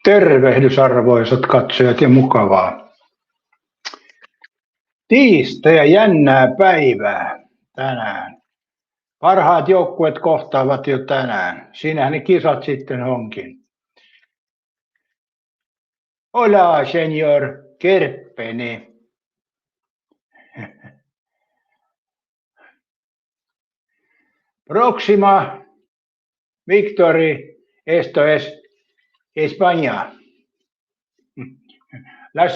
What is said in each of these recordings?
Tervehdys arvoisat katsojat ja mukavaa tiistai ja jännää päivää tänään. Parhaat joukkueet kohtaavat jo tänään. Siinähän ne kisat sitten onkin. Hola, señor Kerppeni. Próxima victory, esto es España. Lo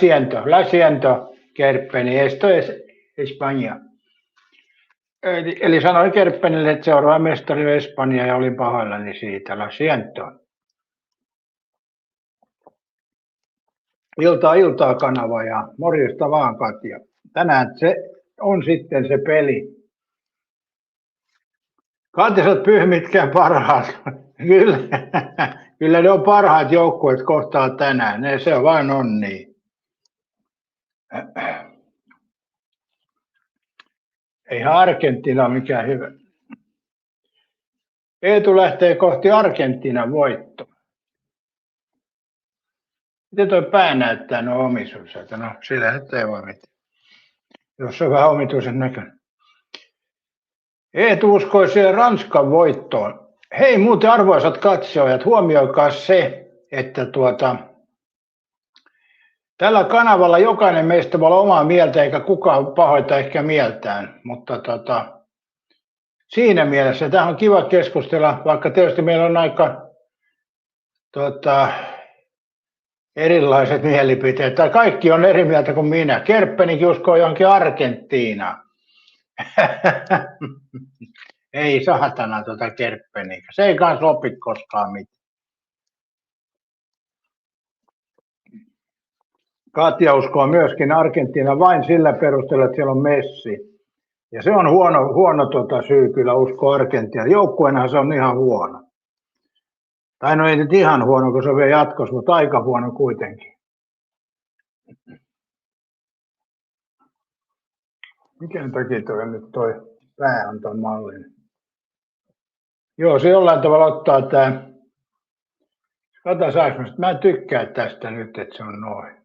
siento, Kerppeni, esto es España. Eli sanoin Kerppenille, että seuraava mestari on Espanja ja olin pahoillani siitä. Lo siento. Iltaa kanava ja morjesta vaan Katja. Tänään se on sitten se peli. Katja, sä oot pyhmitkään parhaat. Kyllä ne on parhaat joukkueet kohtaa tänään. Se vaan on niin. Eihän Argentiina ole mikään hyvä. Eetu lähtee kohti Argentiinan voittoa. Miten tuo pää näyttää nuo omisuudet? No sillä ei voi mitään. Jos on vähän omituisen näköinen. Eetu uskoi siihen Ranskan voittoon. Hei muuten arvoisat katsojat, huomioikaa se, että tällä kanavalla jokainen meistä voi olla omaa mieltä eikä kukaan pahoita ehkä mieltään. Mutta siinä mielessä tämä on kiva keskustella, vaikka tietysti meillä on aika erilaiset mielipiteet. Tai kaikki on eri mieltä kuin minä. Kerppenikin uskoo johonkin Argentiinaan. Ei saatana Kerppeniä. Se ei kans lopi koskaan mitään. Katja uskoo myöskin Argentiina vain sillä perusteella, että siellä on Messi. Ja se on huono syy kyllä uskoa Argentiina. Joukkueenahan se on ihan huono. Tai no ei nyt ihan huono, kun se on vielä jatkossa, mutta aika huono kuitenkin. Mikä takia toi pää on ton mallin? Joo, se jollain tavalla ottaa tää. Katsotaan saaks mä en tykkää tästä nyt, että se on noin.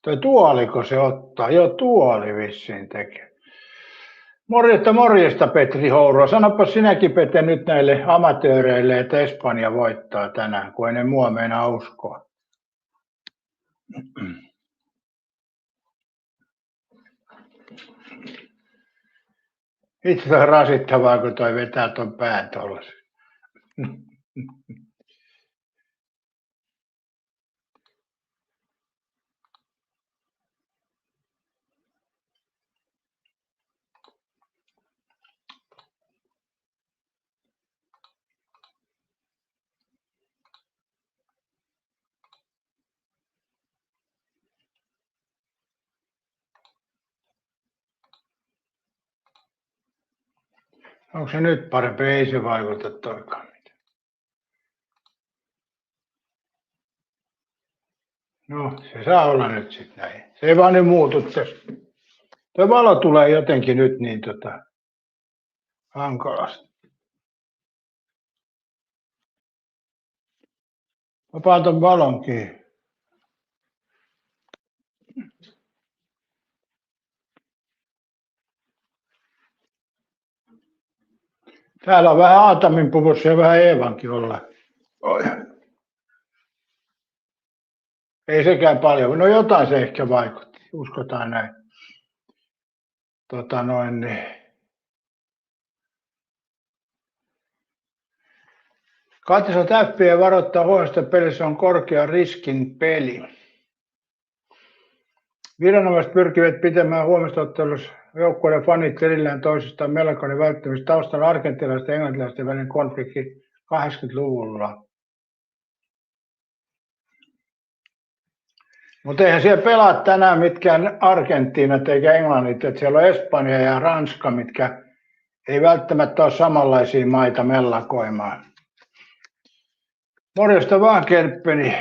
Toi tuoliko se ottaa? Joo, tuoli vissiin tekee. Morjesta Petri Houro. Sanoppa sinäkin Pete nyt näille amatööreille, että Espanja voittaa tänään, kun ei ne mua meinaa uskoa. Itse on rasittavaa, kun toi vetää ton pään tollasen. Onko se nyt parempi? Ei se vaikuta toikaan mitään. No, se saa olla nyt sitten näin. Se ei vaan nyt muutu tässä. Tuo valo tulee jotenkin nyt niin hankalasti. Mä paan ton valon kiinni. Täällä on vähän Aatamin puvussa ja vähän Eevankin olla. Ei sekään paljon. No jotain se ehkä vaikutti. Uskotaan näin. Katja Täppiä varoittaa huomista pelissä on korkean riskin peli. Viranomaiset pyrkivät pitämään huomista ottelussa joukkueiden fanit erillään toisistaan melkoinen välttämistä taustalla argentinalaisten ja englantilaisten välinen konflikti 80-luvulla. Mutta eihän siellä pelaa tänään mitkään Argentiinat eikä Englannit, että siellä on Espanja ja Ranska, mitkä ei välttämättä ole samanlaisia maita mellakoimaan. Morjesta vaan Kerppeni.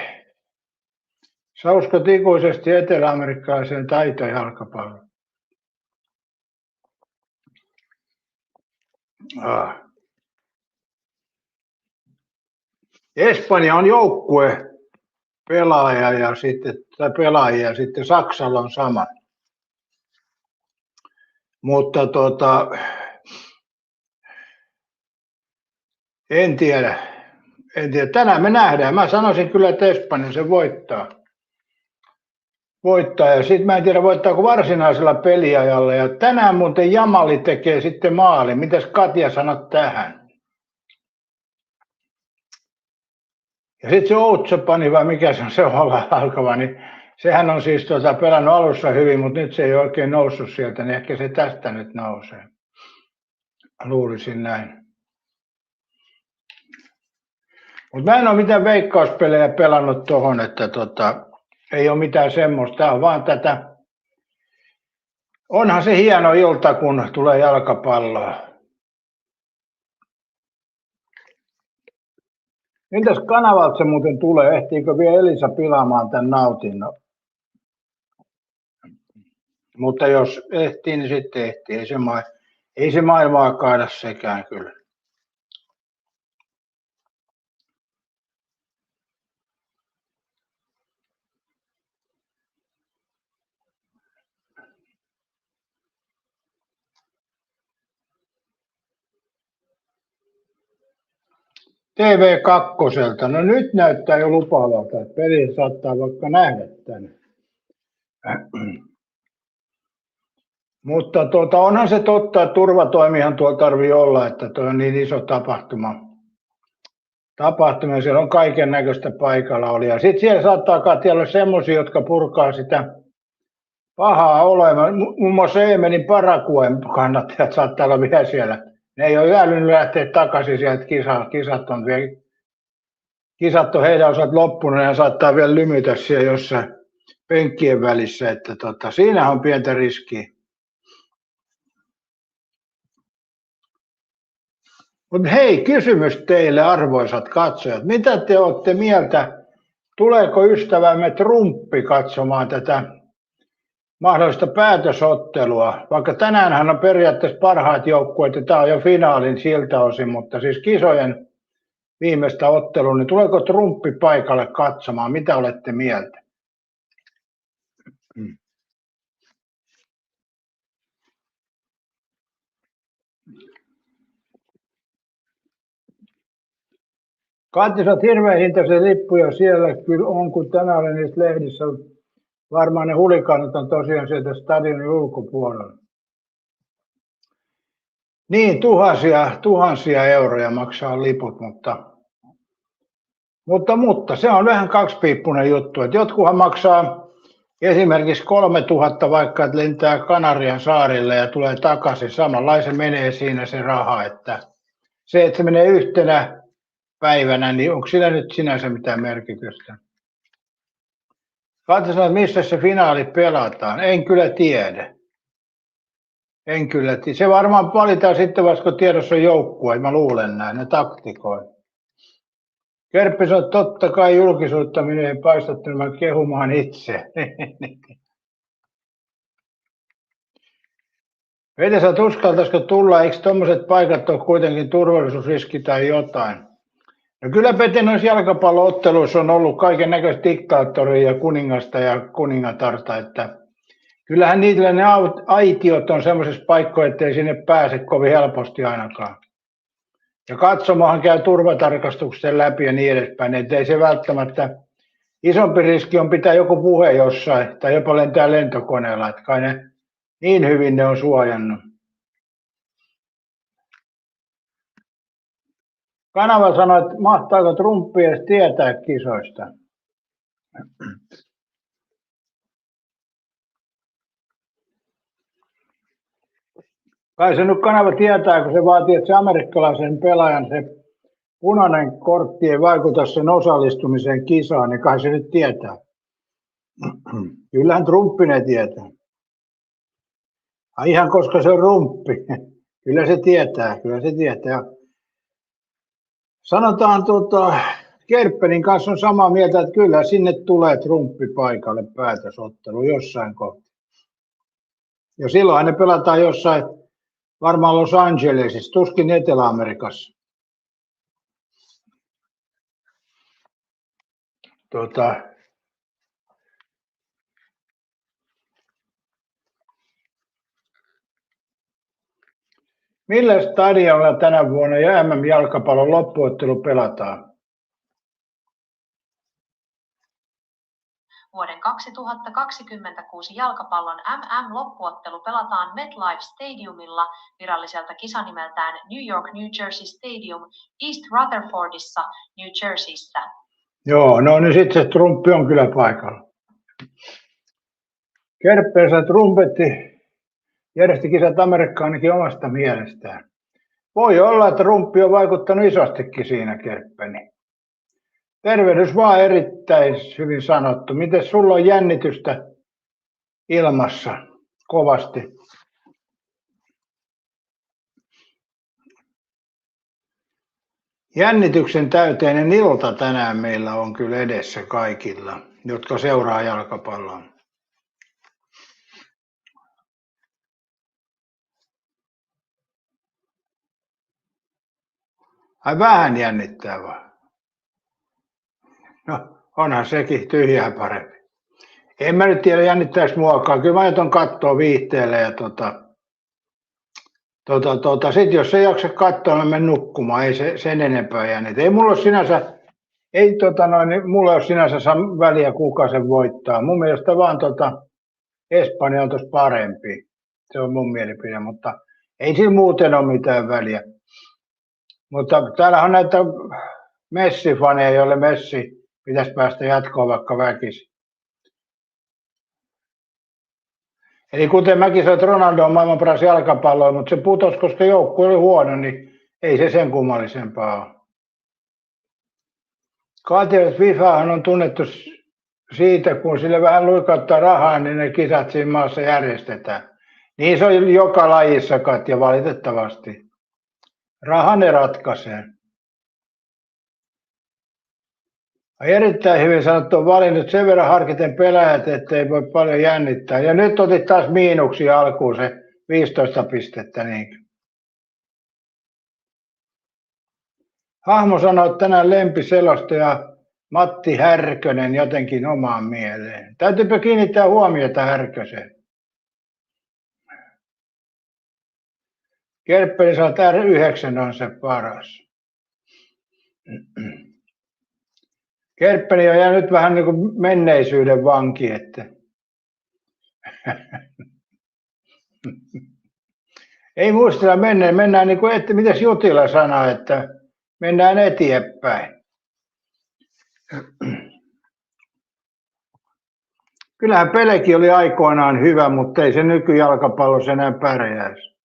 Sä uskot ikuisesti etelä-amerikkalaiseen taitojalkapalloon. Espanja on joukkue pelaaja ja sitten, tai pelaajia, ja sitten Saksalla on sama. Mutta en tiedä. Tänään me nähdään. Mä sanoisin kyllä, että Espanja se voittaa. Ja sitten mä en tiedä, voittaako varsinaisella peliajalla. Ja tänään muuten Jamali tekee sitten maali. Mitäs Katja sanot tähän? Ja sitten se Outsapani, vai mikä se on se alkava, niin sehän on siis pelannut alussa hyvin, mutta nyt se ei oikein noussut sieltä, niin ehkä se tästä nyt nousee. Luulisin näin. Mutta mä en ole mitään veikkauspelejä pelannut tuohon, että ei ole mitään semmoista. Tämä on vaan tätä. Onhan se hieno ilta, kun tulee jalkapalloa. Miltäs kanavalta se muuten tulee? Ehtiikö vielä Elisa pilaamaan tämän nautinnon? Mutta jos ehtii, niin sitten ehtii. Ei se maailmaa kaada sekään kyllä. TV2. No nyt näyttää jo lupaavalta, että peli saattaa vaikka nähdä tänne. Mutta onhan se totta, että turvatoimihan tuolla tarvii olla, että tuo on niin iso tapahtuma. Siellä on kaiken näköistä paikalla oli. Ja sitten siellä saattaa olla semmoisia, jotka purkaa sitä pahaa olemaan. Muun muassa Eemenin Paraguayn kannattajat saattaa olla vielä siellä. Ne ei ole älynyt lähteä takaisin sieltä kisat on heidän osat loppunut ja saattaa vielä lymytä siellä jossain penkkien välissä. Että siinä on pientä riskiä. Mutta hei, kysymys teille arvoisat katsojat. Mitä te olette mieltä? Tuleeko ystävämme Trumpi katsomaan tätä mahdollista päätösottelua? Vaikka tänäänhän on periaatteessa parhaat joukkueet ja tämä on jo finaalin siltä osin, mutta siis kisojen viimeistä ottelua, niin tuleeko Trumpi paikalle katsomaan? Mitä olette mieltä? Katja, sä oot hirveän hintaisia lippuja siellä kyllä on, kun tänään oli niissä lehdissä. Varmaan ne huligaanit on tosiaan sieltä stadionin ulkopuolella. Niin, tuhansia euroja maksaa liput, mutta se on vähän kaksipiippunen juttu. Että jotkuhan maksaa esimerkiksi 3000 vaikka, että lentää Kanarian saarille ja tulee takaisin. Samanlaisen menee siinä se raha, että se menee yhtenä päivänä, niin onko sillä nyt sinänsä mitään merkitystä? Katsotaan, missä se finaali pelataan. En kyllä tiedä. Se varmaan valitaan sitten vasta, kun tiedossa on joukkue. Mä luulen näin, ne taktikoi. Kerppi sanoi, että totta kai julkisuutta minä ei paistattanut, mä kehumaan itse. Vete, sä uskaltaisiko tulla, eikö tommoset paikat ole kuitenkin turvallisuusriski tai jotain? No kyllä Pete noissa jalkapallootteluissa on ollut kaiken näköistä diktaattoria ja kuningasta ja kuningatarta, että kyllähän niillä ne aitiot on semmoisessa paikkoja, ettei sinne pääse kovin helposti ainakaan. Ja katsomahan käy turvatarkastuksen läpi ja niin edespäin, ettei se välttämättä, isompi riski on pitää joku puhe jossain tai jopa lentää lentokoneella, että kai ne niin hyvin ne on suojannut. Kanava sanoi, että mahtaako Trumpi edes tietää kisoista. Kai se nyt Kanava tietää, kun se vaatii, että se amerikkalaisen pelaajan se punainen kortti ei vaikuta sen osallistumiseen kisaan, niin kai se nyt tietää. Kyllähän Trumpi ne tietää. Ihan koska se on rumppi. Kyllä se tietää. Sanotaan Kerppenin kanssa on samaa mieltä, että kyllä sinne tulee Trumpi paikalle päätösottelu jossain kohtaa. Ja silloin ne pelataan jossain, varmaan Los Angelesissa, tuskin Etelä-Amerikassa. Millä stadionilla tänä vuonna ja MM-jalkapallon loppuottelu pelataan? Vuoden 2026 jalkapallon MM-loppuottelu pelataan MetLife Stadiumilla viralliselta kisanimeltään New York New Jersey Stadium East Rutherfordissa New Jerseyssä. Joo, no niin sitten se trumpi on kyllä paikalla. Kerppeensä trumpetti järjesti kisat Amerikkaanikin omasta mielestään. Voi olla, että rumppi on vaikuttanut isostikin siinä, Kerppeni. Tervehdys vaan, erittäin hyvin sanottu. Miten sulla on jännitystä ilmassa kovasti? Jännityksen täyteinen ilta tänään meillä on kyllä edessä kaikilla, jotka seuraa jalkapalloa. Ai vähän jännittää vaan. No, onhan sekin tyhjää parempi. En mä nyt tiedä, jännittääkö muakaan. Kyllä mä aion katsoa viihteelle ja sit jos ei jaksa katsoa, mä menen nukkumaan. Ei se sen enempää jännitä. Ei mulla ole sinänsä, mulla ole sinänsä väliä kuka sen voittaa. Mun mielestä vaan Espanja on tuossa parempi. Se on mun mielipide, mutta ei sillä muuten ole mitään väliä. Mutta täällä on näitä Messi-faneja, joille Messi pitäisi päästä jatkoon vaikka väkisin. Eli kuten mäkin sanoin, että Ronaldo on maailman paras jalkapalloa, mutta se putosi, koska joukkue oli huono, niin ei se sen kummallisempaa ole. Kaativat FIFAhan on tunnettu siitä, kun sille vähän luikauttaa rahaa, niin ne kisat siinä maassa järjestetään. Niin se on joka lajissa, Katja, valitettavasti. Raha ne ratkaisee. Erittäin hyvin sanottu, on valinnut sen verran harkiten pelaajat, ettei voi paljon jännittää. Ja nyt otit taas miinuksia alkuun se 15 pistettä. Niin. Hahmo sanoi, että tänään lempiselostaja Matti Härkönen jotenkin omaan mieleen. Täytyypä kiinnittää huomiota Härköseen. Kerppeli sanoi, että R9 on se paras. Kerppeli on jäänyt vähän niin kuin menneisyyden vanki, että ei muistella mennään niin kuin, mitäs Jutila sanoi, että mennään eteenpäin. Kyllähän Pelekin oli aikoinaan hyvä, mutta ei se nykyjalkapallossa enää pärjäisi.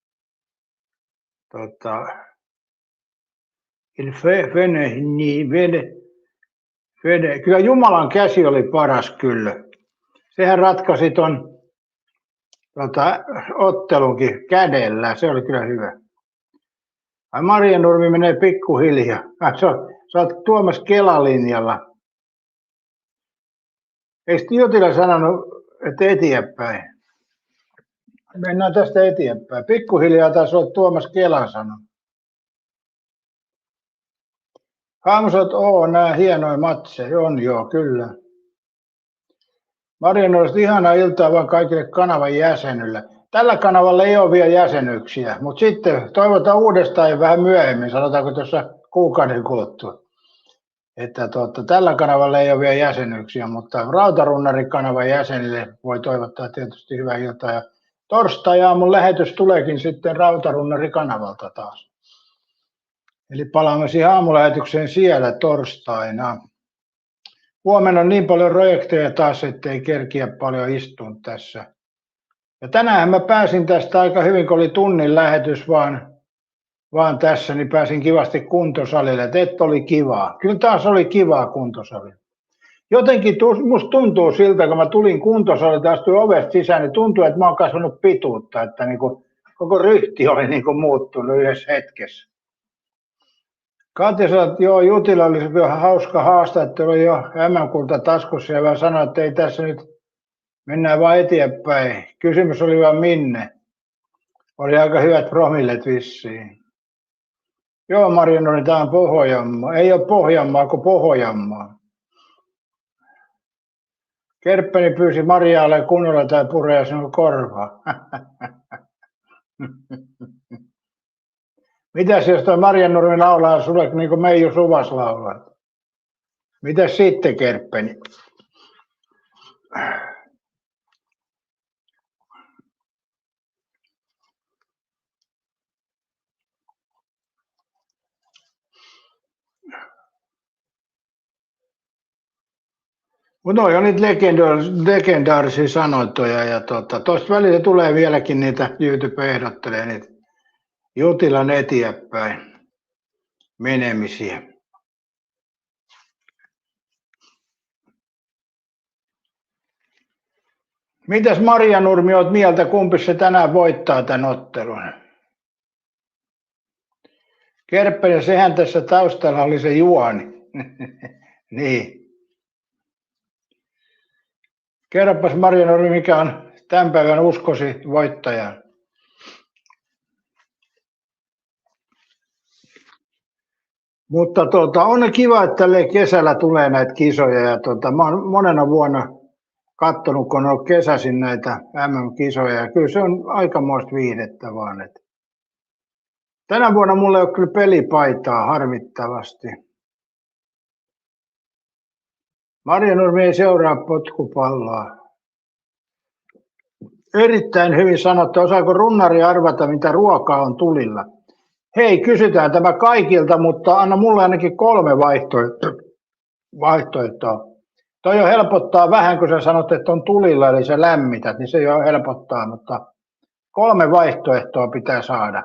Kyllä Jumalan käsi oli paras kyllä. Sehän ratkaisi ton ottelunkin kädellä, se oli kyllä hyvä. Marianurmi menee pikkuhiljaa. Sä oot Tuomas Kela-linjalla. Eikö Jutila sanonut, että eteenpäin? Mennään tästä eteenpäin. Pikkuhiljaa taas olet Tuomas Kela sanonut. Hamsot, nää hienoja matseja. On joo, kyllä. Marianurmi, ihanaa iltaa vaan kaikille kanavan jäsenille. Tällä kanavalla ei ole vielä jäsenyksiä, mutta sitten toivotaan uudestaan vähän myöhemmin, sanotaanko tuossa kuukauden kuluttua. Että tällä kanavalla ei ole vielä jäsenyksiä, mutta Rautarunnari-kanavan jäsenille voi toivottaa tietysti hyvää iltaa. Ja torstai-aamun lähetys tuleekin sitten Rautarunnari-kanavalta taas. Eli palaamme siihen aamulähetykseen siellä torstaina. Huomenna on niin paljon projekteja taas, ettei kerkiä paljon istua tässä. Ja tänään mä pääsin tästä aika hyvin, kun oli tunnin lähetys vaan tässä, niin pääsin kivasti kuntosalille. Et oli kivaa. Kyllä taas oli kivaa kuntosali. Jotenkin musta tuntuu siltä, kun mä tulin kuntosalille ja astuin ovesta sisään, niin tuntuu, että mä oon kasvanut pituutta, että niin kuin koko ryhti oli niin kuin muuttunut yhdessä hetkessä. Katja sanoi, että joo, Jutila oli vähän hauska haastattelu jo MM-kulta taskussa ja sanoi, että ei tässä nyt mennään vaan eteenpäin. Kysymys oli vaan minne. Oli aika hyvät promillet vissiin. Joo, Marianne, tämä on Pohjanmaa. Ei ole Pohjanmaa kuin Pohjanmaa. Kerppeni pyysi Marjaalle kunnolla tai purea sinun korvaa. Mitäs jos toi Marjanurmi laulaa sulle niin kuin Meiju Suvas laulaa? Mitäs sitten, Kerppeni? Mutta noi on niitä legendaarisia sanontoja ja tuosta välillä tulee vieläkin niitä YouTube ehdottelee niitä Jutilan eteenpäin menemisiä. Mitäs Marjanurmi oot mieltä, kumpi se tänään voittaa tämän ottelun? Kerppinen, sehän tässä taustalla oli se juoni. Niin. Kerropas Marjanurmi, mikä on tämän päivän uskosi voittaja. Mutta on kiva, että tälle kesällä tulee näitä kisoja ja mä oon monena vuonna katsonut, kun on kesäisin näitä MM-kisoja ja kyllä se on aikamoista viihdettä vaan. Että tänä vuonna mulla ei ole kyllä pelipaitaa harmittavasti. Marjanurmi ei seuraa potkupalloa. Erittäin hyvin sanottu. Osaako runnari arvata, mitä ruokaa on tulilla? Hei, kysytään tämä kaikilta, mutta anna mulle ainakin 3 vaihtoehtoa. Toi jo helpottaa vähän, kun sä sanot, että on tulilla, eli sä lämmität, niin se jo helpottaa, mutta 3 vaihtoehtoa pitää saada.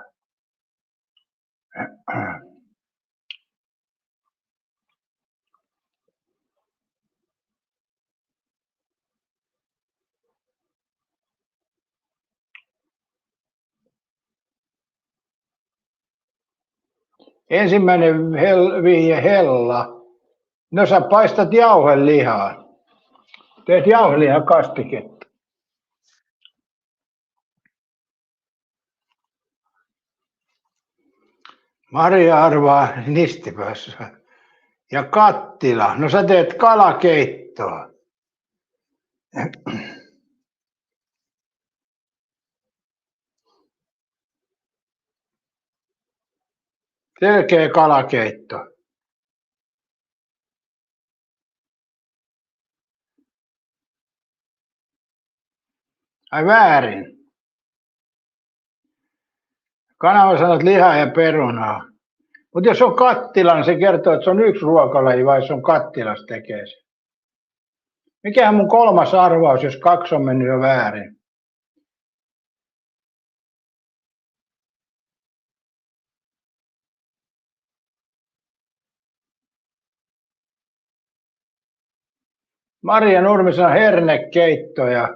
Ensimmäinen vihje hella. No sä paistat jauhelihaa. Teet jauhelihan kastiketta. Maria arvaa nistipössä. Ja kattila. No sä teet kalakeittoa. Selkeä kalakeitto. Ai väärin. Kanava sanot lihaa ja perunaa. Mutta jos on kattila, niin se kertoo, että se on yksi ruokalaji vai se on kattilas tekee se. Mikähän mun 3. arvaus, jos 2 on mennyt jo väärin? Marjanurmi sanoi hernekeitto ja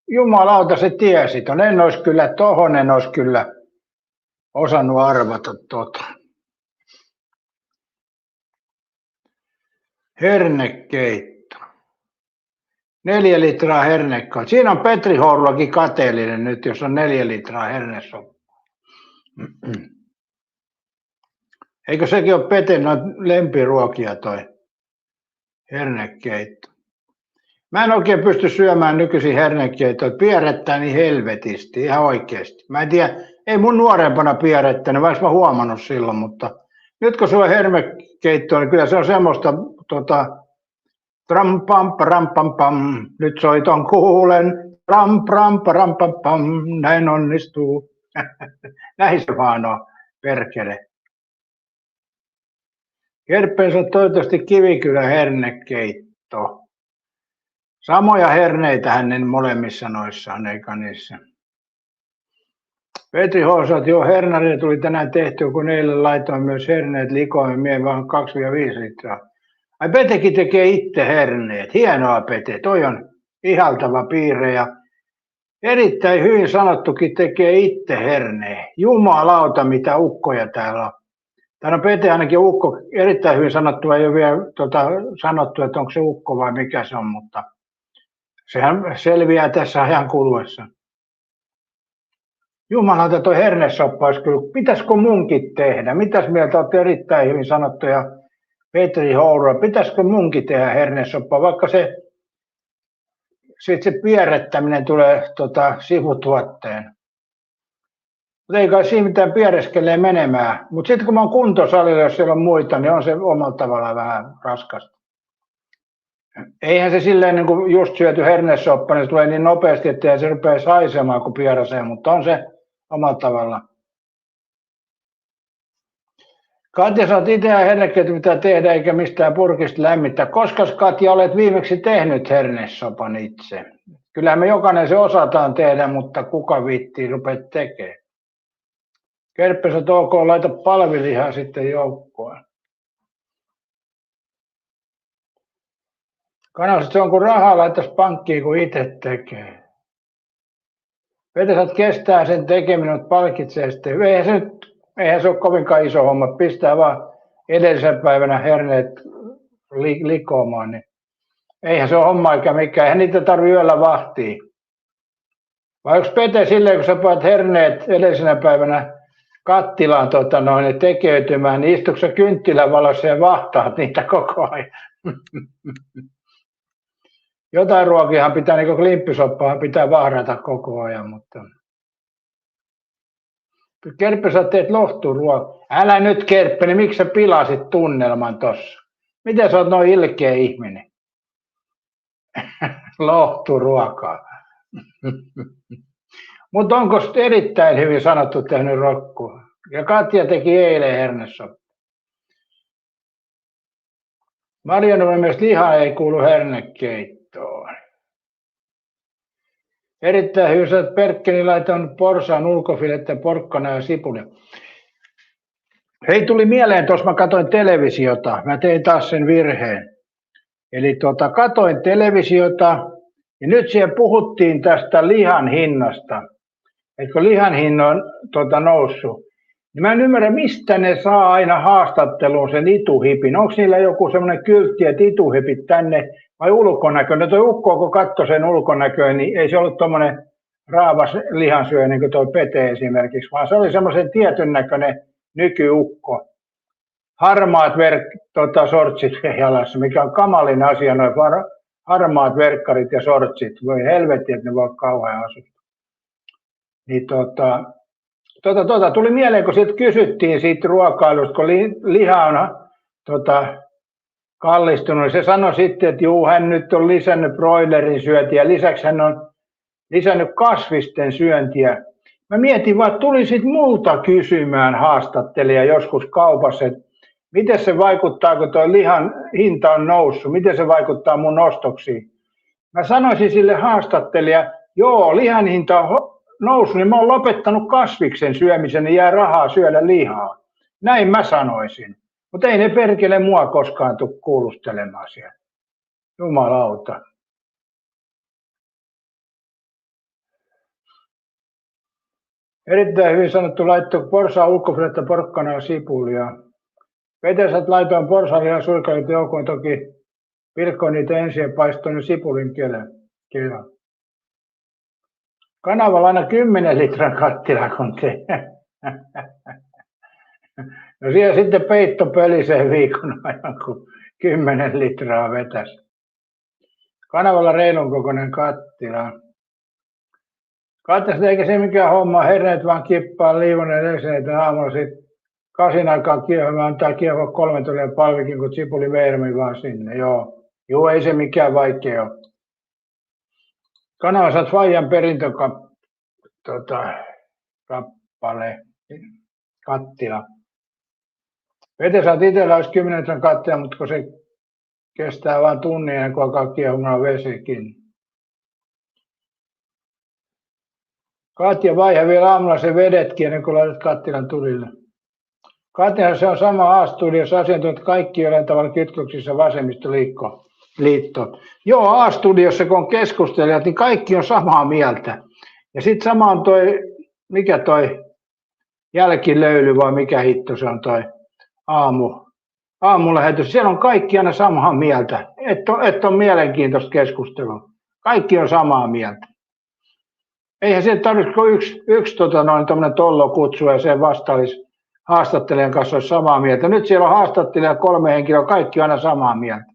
jumalauta se tiesi ton. En olisi kyllä tohon, en olisi kyllä osannut arvata tota. Hernekeitto. 4 litraa hernekeitto. Siinä on Petri Hourulakin kateellinen nyt, jos on 4 litraa hernesoppaa. Eikö sekin ole Peten lempiruokia toi hernekeitto? Mä en oikein pysty syömään nykyisin hernekeittoa. Pierrettää niin helvetisti, ihan oikeasti. Mä en tiedä, ei mun nuorempana pierrettänyt, vaikka mä huomannut silloin, mutta nyt kun se on hernekeittoa, niin kyllä se on semmoista tram pam pam pam pam, nyt soiton kuulen, tram pam pam pam pam, näin onnistuu. Näin se vaan on, perkele. Kerppensä toivottavasti Kivikylä hernekeitto. Samoja herneitä hänen molemmissa noissa on, eikä niissä. Petri Hoosat, joo, hernari tuli tänään tehty, kun eilen laitoin myös herneet likoon, mie vaan 2-5 litraa. Ai Petekin tekee itse herneet. Hienoa Pete, toi on ihaltava piirre ja erittäin hyvin sanottukin tekee itse herneen. Jumalauta, mitä ukkoja täällä on. Täällä on Pete ainakin ukko, erittäin hyvin sanottu, ei ole vielä sanottu, että onko se ukko vai mikä se on, mutta sehän selviää tässä ajan kuluessa. Jumalauta, toi hernesoppa olisi kyllä, pitäisikö munkin tehdä? Mitäs mieltä olette, erittäin hyvin sanottu ja Petri Hourua, pitäisikö munkin tehdä hernesoppa, vaikka se pierrettäminen tulee sivutuotteen. Mutta ei kai siinä mitään piereskelee menemään. Mutta sitten kun mä oon kuntosalilla, jos siellä on muita, niin on se omalla tavallaan vähän raskasta. Eihän se silleen niin kuin just syöty hernesoppa, niin se tulee niin nopeasti, että se rupeaa haisemaan kuin pieraseen, mutta on se omalla tavalla. Katja, sä oot itse hernekkeet mitä tehdä eikä mistään purkista lämmittää. Koska Katja olet viimeksi tehnyt hernesopan itse? Kyllähän me jokainen se osataan tehdä, mutta kuka viittii rupea tekemään? Kerppesä OK, laita palvilihaa sitten joukkoon. Kanavassa se on kun rahaa laittaisi pankkiin, kun itse tekee. Vetäsät kestää sen tekeminen, mutta palkitsee sitten. Eihän se ole kovinkaan iso homma. Pistää vaan edellisen päivänä herneet likoamaan. Niin eihän se ole homma eikä mikään. Eihän niitä tarvitse yöllä vahtia. Vai onko Pete silleen, kun sä paat herneet edellisenä päivänä kattilaan tekeytymään, niin istuuko sä kynttilän valossa ja vahtaat niitä koko ajan? Jotain ruokiahan pitää, niin kuin klimppisoppaa pitää vahdata koko ajan, mutta Kerppe, sä teet lohturuokaa. Älä nyt Kerppe, niin miksi sä pilasit tunnelman tossa? Miten sä oot noin ilkeä ihminen? Lohturuokaa. Mutta onko erittäin hyvin sanottu tehnyt rokkua? Ja Katja teki eilen hernesoppa. Marjanuven mielestä liha ei kuulu hernekeittoon. Erittäin hyvin, että Perkkeni laitan porsaan ulkofilettä, porkkana ja sipulia. Hei, tuli mieleen, tuossa mä katsoin televisiota. Mä tein taas sen virheen. Eli katoin televisiota ja nyt siellä puhuttiin tästä lihan hinnasta. Että kun lihan hinta on noussut, niin mä en ymmärrä, mistä ne saa aina haastatteluun sen ituhipin. Onko niillä joku semmoinen kyltti, että ituhipit tänne vai ulkonäköinen? Tuo ukko, kun katsoi sen ulkonäköön, niin ei se ollut tuommoinen raavas lihansyöjä, niin kuin tuo Pete esimerkiksi, vaan se oli semmoisen tietyn näköinen nykyukko. Harmaat sortsit jalassa, mikä on kamalin asia, noin harmaat verkkarit ja sortsit. Voi helvetti, että ne voi kauhean asustaa. Niin tuli mieleen, kun siitä kysyttiin siitä ruokailusta, kun liha on kallistunut, niin se sanoi sitten, että juu, hän nyt on lisännyt broilerin syöntiä ja lisäksi hän on lisännyt kasvisten syöntiä. Mä mietin vaan, että tuli sitten multa kysymään haastattelija joskus kaupassa, että miten se vaikuttaa, kun tuo lihan hinta on noussut, miten se vaikuttaa mun ostoksiin. Mä sanoisin sille haastattelija, joo, lihan hinta on noussut, niin mä oon lopettanut kasviksen syömisen, niin jää rahaa syödä lihaa. Näin mä sanoisin. Mutta ei ne perkele mua koskaan tule kuulustelemaan siellä. Jumalauta. Erittäin hyvin sanottu, laittoi porsaan ulkofilettä, porkkana ja sipulia. Vetesät laitoin porsaanlihan suikalit joukkoon, toki pilkkoin niitä ensin ja paistoin sipulin kela. Kanavalla aina 10 litran kattila, kun te. No siellä sitten peitto pölisee viikon ajan, kun 10 litraa vetäisi. Kanavalla reilun kokoinen kattila. Katsotaan, eikä se mikään homma, herneet vaan kippaa liivonen edellisenä aamulla sitten 8 aikaan kiehomaan, antaa kiehoa 3 tuntia palvikin, kun sipuli veermi vaan sinne. Joo, ei se mikään vaikea ole. Kanava saat Fajan perintökappale, kattila. Vete saat itsellä olisi 10 litran kattila, mutta kun se kestää vain tunnin ennen kuin alkaa kiehumaan vesikin. Katja, vaihe vielä aamulla se vedetkin ennen kuin laitat kattilan tulille. Katja, se on sama A-studiossa asiantuntijat kaikki jollain tavalla kytköksissä vasemmistoliitto. Joo, A-studiossa kun on keskustelijat, niin kaikki on samaa mieltä. Ja sitten sama on mikä toi jälkilöyly vai mikä hitto se on toi aamulähetys. Siellä on kaikki aina samaa mieltä. Et on mielenkiintoista keskustelua. Kaikki on samaa mieltä. Eihän se tarvitse kuin yksi tommonen tollo kutsua ja se vasta olisi haastattelijan kanssa olisi samaa mieltä. Nyt siellä on haastattelija 3 henkilöä, kaikki on aina samaa mieltä.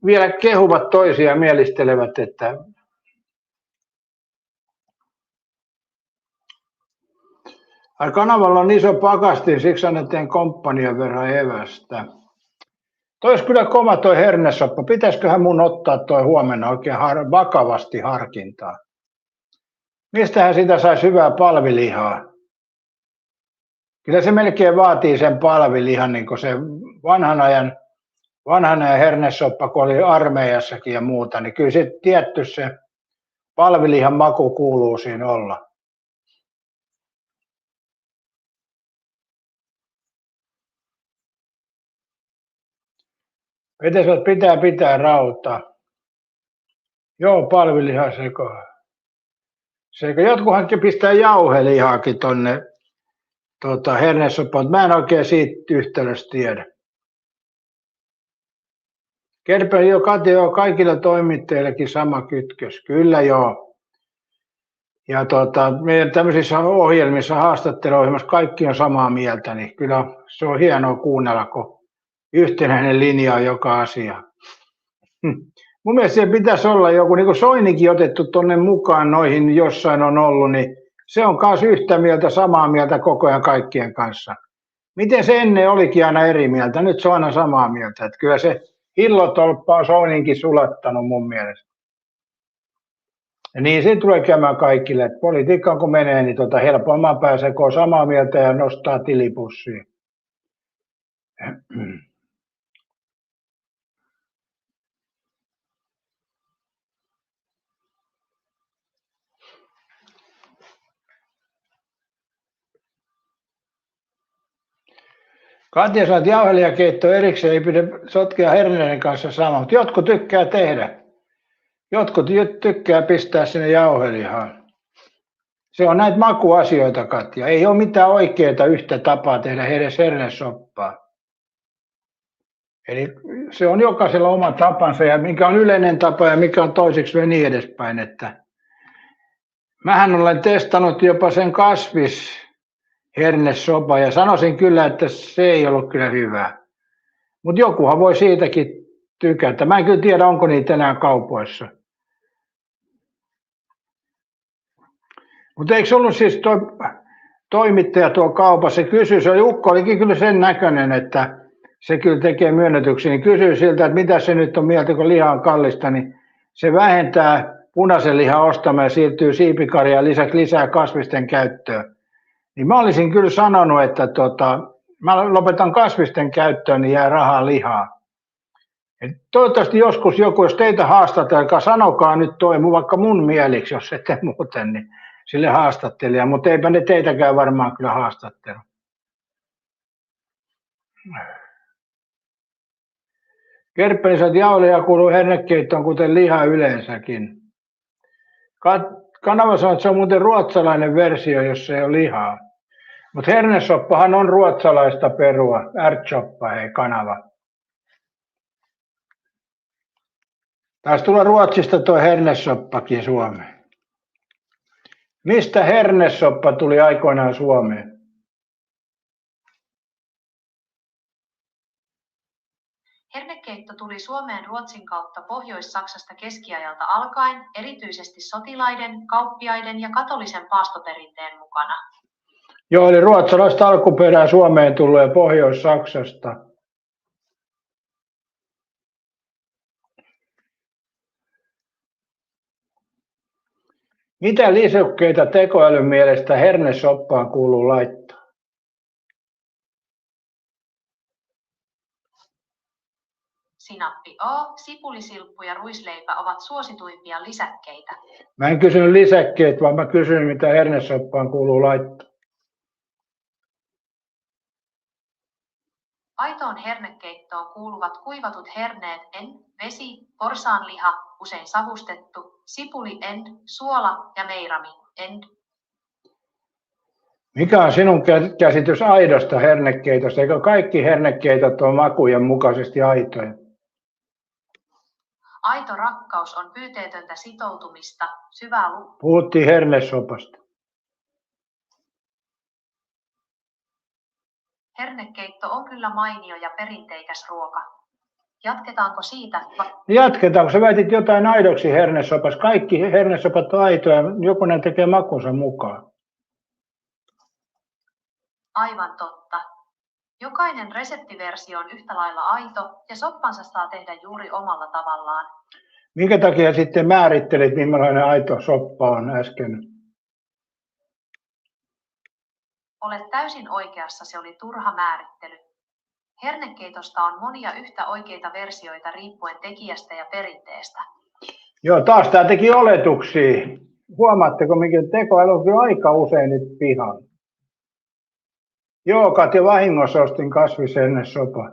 Vielä kehuvat toisia ja mielistelevät, että kanavalla on iso pakastin, siksi annettiin komppanian verran evästä. Toi olisi kyllä kova toi hernesoppa. Pitäisiköhän mun ottaa toi huomenna oikein vakavasti harkintaa? Mistähän sitä saisi hyvää palvilihaa? Kyllä se melkein vaatii sen palvilihan, niin kuin se vanhan ajan hernesoppa, kun oli armeijassakin ja muuta, niin kyllä se tietty se palvilihan maku kuuluu siinä olla. Vetäisivät pitää rautaa. Joo, palviliha seko. Jotkuhan pistää jauhelihaakin tonne hernesoppaan, mutta mä en oikein siitä yhtälöstä tiedä. Kerpeli jo Kati, joo, kaikilla toimittajillekin sama kytkös. Kyllä joo. Ja meidän tämmöisissä ohjelmissa, haastatteluohjelmissa kaikki on samaa mieltä, niin kyllä se on hienoa kuunnella, kun yhtenäinen linja on joka asia. Mun mielestä siellä pitäisi olla joku, niin kuin Soinikin otettu tuonne mukaan noihin jossain on ollut, niin se on myös yhtä mieltä, samaa mieltä koko ajan kaikkien kanssa. Miten se ennen olikin aina eri mieltä, nyt se on aina samaa mieltä. Että kyllä se hillotolppa on Soininkin sulattanut mun mielestä. Ja niin se tulee käymään kaikille, että politiikkaan kun menee, niin helpomman pääsee, kun on samaa mieltä ja nostaa tilipussiin. Katja sanoo, että jauhelijakeitto erikseen ei pidä sotkea herneiden kanssa samaa, mutta jotkut tykkää tehdä. Jotkut tykkää pistää sinne jauhelihaan. Se on näitä makuasioita, Katja. Ei ole mitään oikeaa yhtä tapaa tehdä edes hernesoppaa. Eli se on jokaisella oma tapansa ja mikä on yleinen tapa ja mikä on toiseksi ja niin edespäin. Että mähän olen testannut jopa sen kasvishernesopa ja sanoisin kyllä, että se ei ollut kyllä hyvää. Mutta jokuhan voi siitäkin tykätä. Mä en kyllä tiedä, onko niitä enää kaupoissa. Mutta eikö ollut siis toimittaja tuo kaupassa, se kysyi, se Jukko olikin kyllä sen näköinen, että se kyllä tekee myönnytyksiä, niin kysyi siltä, että mitä se nyt on mieltä, kun liha on kallista, niin se vähentää punaisen lihan ostamaan ja siirtyy siipikarjaan lisäksi lisää kasvisten käyttöön. Niin mä olisin kyllä sanonut, että mä lopetan kasvisten käyttöön, niin jää rahaa lihaa. Et toivottavasti joskus joku, jos teitä haastatelkaa, sanokaa nyt vaikka mun mieliksi, jos ette muuten, niin sille haastattelija, mutta eipä ne teitäkään varmaan kyllä haastattelu. Kerppeli sanoo, että jauhelia kuuluu hernekeittoon, kuten liha yleensäkin. Kanava sanoo, että se on muuten ruotsalainen versio, jos ei ole lihaa. Mutta hernesoppahan on ruotsalaista perua, ärtsoppa, hei Kanava. Taisi tulla Ruotsista tuo hernesoppakin Suomeen. Mistä hernesoppa tuli aikoinaan Suomeen? Hernekeitto tuli Suomeen Ruotsin kautta Pohjois-Saksasta keskiajalta alkaen, erityisesti sotilaiden, kauppiaiden ja katolisen paastoperinteen mukana. Joo, eli ruotsalaista alkuperää Suomeen tullut ja Pohjois-Saksasta. Mitä lisukkeita tekoälyn mielestä hernesoppaan kuuluu laittaa? Sinappi O, sipulisilppu ja ruisleipä ovat suosituimpia lisäkkeitä. Mä en kysynyt lisäkkeet, vaan mä kysyin, mitä hernesoppaan kuuluu laittaa. Aitoon hernekeittoon kuuluvat kuivatut herneet vesi, porsaanliha, usein savustettu, sipuli suola ja meirami Mikä on sinun käsitys aidosta hernekeitosta? Eikö kaikki hernekeitot ole makujen mukaisesti aitoja? Aito rakkaus on pyyteetöntä sitoutumista, syvää lukua. Puhuttiin hernesopasta. Hernekeitto on kyllä mainio ja perinteikäs ruoka. Jatketaanko siitä? Jatketaan, kun sä väitit jotain aidoksi hernesopas. Kaikki hernesopat on aitoja, jokunen tekee makunsa mukaan. Aivan totta. Jokainen reseptiversio on yhtä lailla aito ja soppansa saa tehdä juuri omalla tavallaan. Minkä takia sitten määrittelit, millainen aito soppa on äsken? Olet täysin oikeassa, se oli turha määrittely. Hernekeitosta on monia yhtä oikeita versioita riippuen tekijästä ja perinteestä. Joo, taas tää teki oletuksia. Huomaatteko, mikä tekoäly on kyllä aika usein nyt pihan. Joo, Katja, vahingossa ostin kasvishernesopa.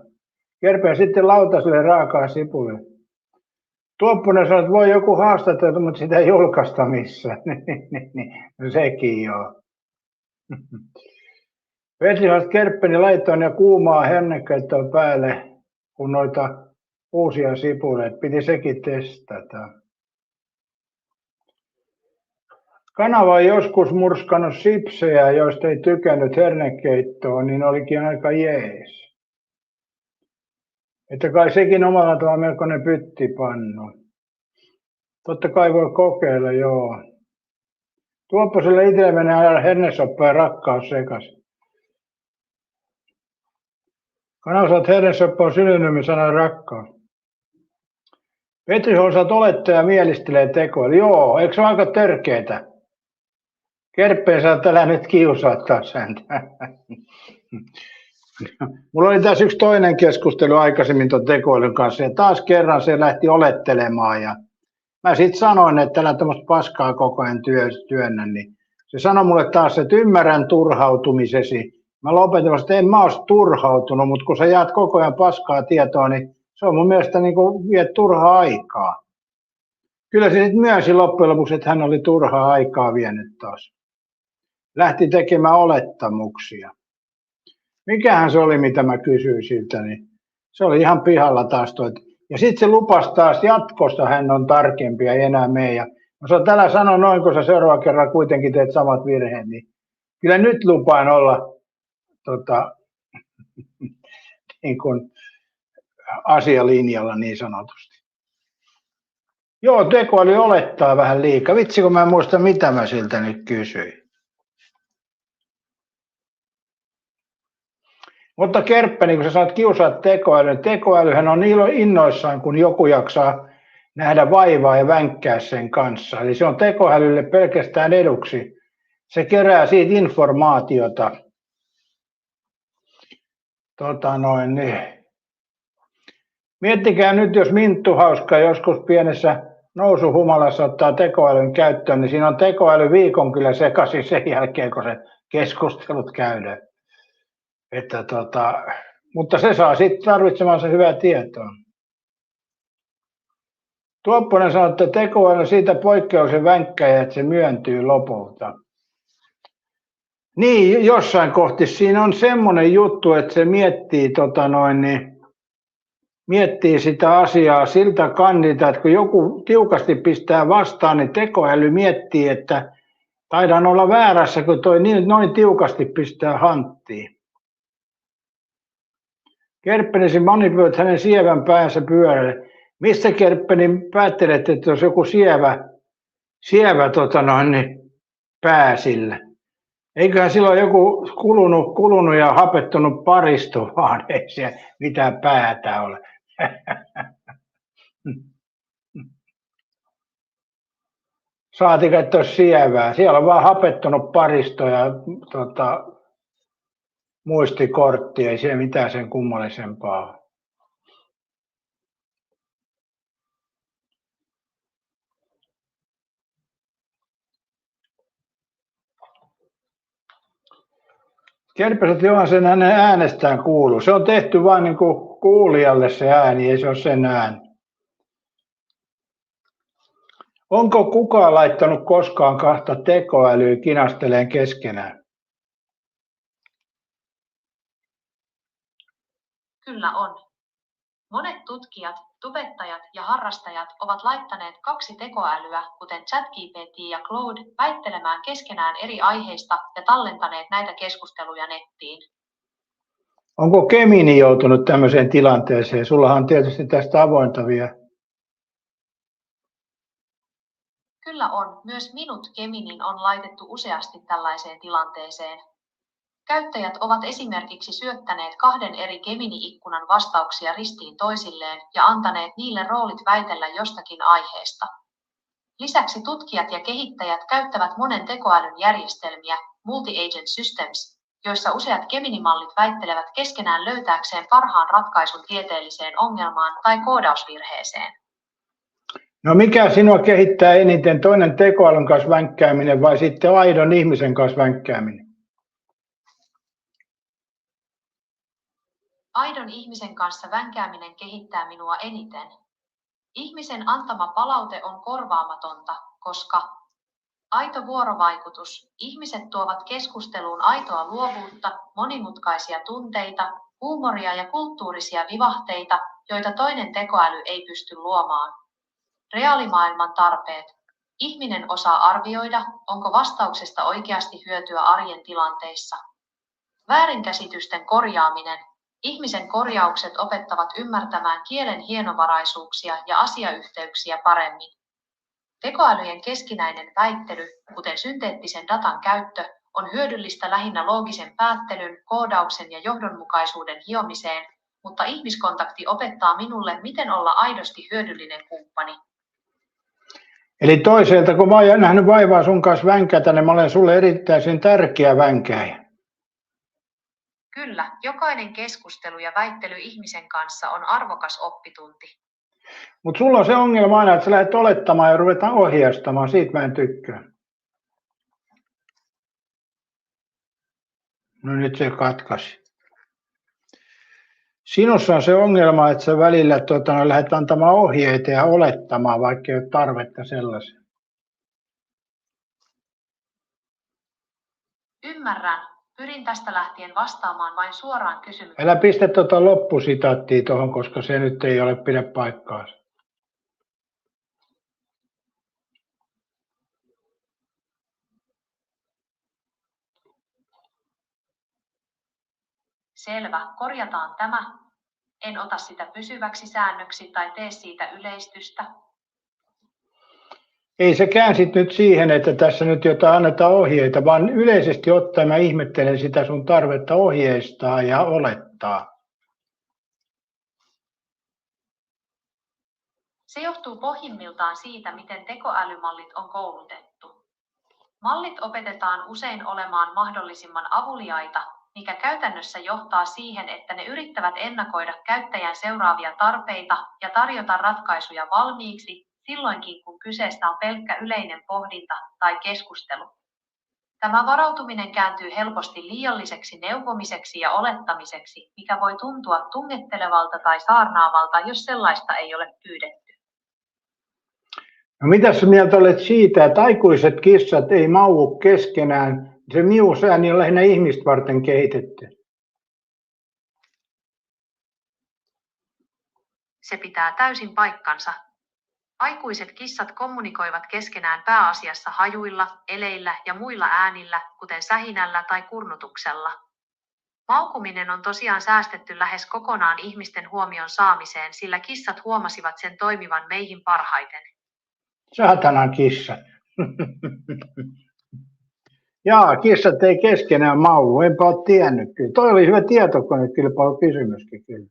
Kerpeä sitten lautaselle raakaa sipulia. Tuoppunen sanoi, että voi joku haastatella, mutta sitä ei julkaista missään. No sekin joo. Petri Kerppeni laitoin ja kuumaa hernekeittoa päälle, kun noita uusia sipuleita. Piti sekin testata. Kanava on joskus murskannut sipsejä, joista ei tykännyt hernekeittoa, niin olikin aika jees. Että kai sekin omalla tavalla melkoinen pyttipannu. Totta kai voi kokeilla, joo. Tuopposelle itselle menee aina hernesoppa ja rakkaus sekaisin. Kanavasat hernesoppa on synonyymi sana rakkaus. Petri Holsat olettaa ja mielistelee tekoa. Joo, eikö se ole aika törkeetä? Kerppeen sä oot älä nyt kiusaa taas häntä. Mulla oli tässä yksi toinen keskustelu aikaisemmin tuon tekoälyn kanssa ja taas kerran se lähti olettelemaan ja mä sitten sanoin, että älä tämmöistä paskaa koko ajan työnnä, niin se sanoi mulle taas, että ymmärrän turhautumisesi. Mä lopetin, että en mä olisi turhautunut, mutta kun sä jaat koko ajan paskaa tietoa, niin se on mun mielestä niin kuin viet turhaa aikaa. Kyllä se sitten myönsi loppujen lopuksi, että hän oli turhaa aikaa vienyt taas. Lähti tekemään olettamuksia. Mikähän se oli, mitä mä kysyin siltä, niin se oli ihan pihalla taas toi. Ja sitten se lupasi taas jatkossa, hän on tarkempi ja ei enää mene. Ja mä sanoin, että älä sano noin, kun sä seuraava kerran kuitenkin teet samat virheet, niin kyllä nyt lupaan olla niin kuin asialinjalla niin sanotusti. Joo, tekoäly olettaa vähän liikaa. Vitsi, kun mä en muista, mitä mä siltä nyt kysyin. Mutta Kerppäni, kun sä sanoit kiusaat tekoälyn, tekoälyhän on innoissaan, kun joku jaksaa nähdä vaivaa ja vänkkää sen kanssa. Eli se on tekoälylle pelkästään eduksi. Se kerää siitä informaatiota. Niin. Miettikää nyt, jos Minttu Hauska joskus pienessä nousuhumalassa ottaa tekoälyn käyttöön, niin siinä on tekoäly viikon kyllä sekaisin sen jälkeen, kun se keskustelut käydään. Mutta se saa sitten tarvitsemansa hyvää tietoa. Tuopponen sanoi, että tekoäly on siitä poikkeuksen vänkkäjä, että se myöntyy lopulta. Niin, jossain kohti siinä on semmoinen juttu, että se miettii sitä asiaa siltä kannilta, että kun joku tiukasti pistää vastaan, niin tekoäly miettii, että taidan olla väärässä, kun toi noin tiukasti pistää hanttiin. Kerppeni manipuloit hänen sievän päänsä pyörälle. Mistä Kerppeni päättelette, että jos joku sievä pää sillä? Eiköhän silloin joku kulunut ja hapettunut paristo, vaan ei siellä mitään päätä ole. Saatika, että olisi sievää. Siellä on vaan hapettunut paristo ja muistikortti, ei siellä mitään sen kummallisempaa. Kerpeset Johansen hänen äänestään kuuluu. Se on tehty vain niin kuin kuulijalle se ääni, ei se ole sen ääni. Onko kukaan laittanut koskaan kahta tekoälyä kinasteleen keskenään? Kyllä on. Monet tutkijat, tubettajat ja harrastajat ovat laittaneet kaksi tekoälyä, kuten ChatGPT ja Claude, väittelemään keskenään eri aiheista ja tallentaneet näitä keskusteluja nettiin. Onko Kemini joutunut tämmöiseen tilanteeseen? Sullahan on tietysti tästä avointa vielä. Kyllä on. Myös minut Geminiin on laitettu useasti tällaiseen tilanteeseen. Käyttäjät ovat esimerkiksi syöttäneet 2 eri Gemini-ikkunan vastauksia ristiin toisilleen ja antaneet niille roolit väitellä jostakin aiheesta. Lisäksi tutkijat ja kehittäjät käyttävät monen tekoälyn järjestelmiä, multi-agent systems, joissa useat Gemini-mallit väittelevät keskenään löytääkseen parhaan ratkaisun tieteelliseen ongelmaan tai koodausvirheeseen. No mikä sinua kehittää eniten, toinen tekoälyn kanssa vänkkääminen vai sitten aidon ihmisen kanssa vänkkääminen? Aidon ihmisen kanssa vänkääminen kehittää minua eniten. Ihmisen antama palaute on korvaamatonta, koska aito vuorovaikutus, ihmiset tuovat keskusteluun aitoa luovuutta, monimutkaisia tunteita, huumoria ja kulttuurisia vivahteita, joita toinen tekoäly ei pysty luomaan. Reaalimaailman tarpeet. Ihminen osaa arvioida, onko vastauksesta oikeasti hyötyä arjen tilanteissa. Väärinkäsitysten korjaaminen. Ihmisen korjaukset opettavat ymmärtämään kielen hienovaraisuuksia ja asiayhteyksiä paremmin. Tekoälyjen keskinäinen väittely, kuten synteettisen datan käyttö, on hyödyllistä lähinnä loogisen päättelyn, koodauksen ja johdonmukaisuuden hiomiseen, mutta ihmiskontakti opettaa minulle, miten olla aidosti hyödyllinen kumppani. Eli toiselta, kun mä oon nähnyt vaivaa sun kanssa vänkätä, niin mä olen sulle erittäin tärkeä vänkäjä. Kyllä, jokainen keskustelu ja väittely ihmisen kanssa on arvokas oppitunti. Mutta sulla on se ongelma aina, että sä lähdet olettamaan ja ruvetaan ohjeistamaan. Siitä mä en tykkää. No nyt se katkaisi. Sinussa on se ongelma, että sä välillä lähdet antamaan ohjeita ja olettamaan, vaikka ei ole tarvetta sellaiseen. Ymmärrän. Pyrin tästä lähtien vastaamaan vain suoraan kysymykseen. Älä pistä tuota loppusitaattia tuohon, koska se nyt ei ole pidä paikkaansa. Selvä, korjataan tämä. En ota sitä pysyväksi säännöksi tai tee siitä yleistystä. Ei se käänsit nyt siihen, että tässä nyt jotain annetaan ohjeita, vaan yleisesti ottaen mä ihmettelen sitä sun tarvetta ohjeistaa ja olettaa. Se johtuu pohjimmiltaan siitä, miten tekoälymallit on koulutettu. Mallit opetetaan usein olemaan mahdollisimman avuliaita, mikä käytännössä johtaa siihen, että ne yrittävät ennakoida käyttäjän seuraavia tarpeita ja tarjota ratkaisuja valmiiksi, silloinkin kun kyseessä on pelkkä yleinen pohdinta tai keskustelu. Tämä varautuminen kääntyy helposti liialliseksi neuvomiseksi ja olettamiseksi, mikä voi tuntua tungettelevalta tai saarnaavalta, jos sellaista ei ole pyydetty. No mitäs mieltä olet siitä, että aikuiset kissat ei mauvu keskenään? Se miusääni on lähinnä ihmistä varten kehitetty. Se pitää täysin paikkansa. Aikuiset kissat kommunikoivat keskenään pääasiassa hajuilla, eleillä ja muilla äänillä, kuten sähinällä tai kurnutuksella. Maukuminen on tosiaan säästetty lähes kokonaan ihmisten huomion saamiseen, sillä kissat huomasivat sen toimivan meihin parhaiten. Saatanan kissat. Jaa, kissat ei keskenään mauvu, enpä ole tiennyt kyllä. Toi oli hyvä tietokonekilpailukysymyskin kyllä.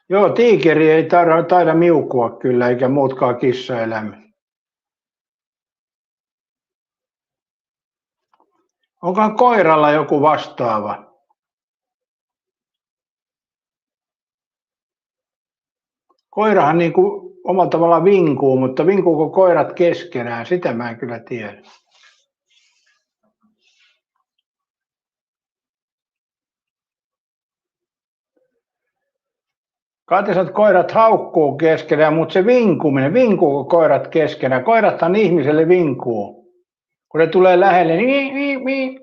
Joo, tiikeri ei taida miukua kyllä, eikä muutkaan kissaeläimet. Onkohan koiralla joku vastaava? Koirahan niin kuin omalla tavallaan vinkuu, mutta vinkuuko koirat keskenään, sitä mä en kyllä tiedä. Katiset koirat haukkuu keskenään, mutta se vinkuminen, vinkuuko koirat keskenään? Koirathan ihmiselle vinkuu, kun ne tulee lähelle, niin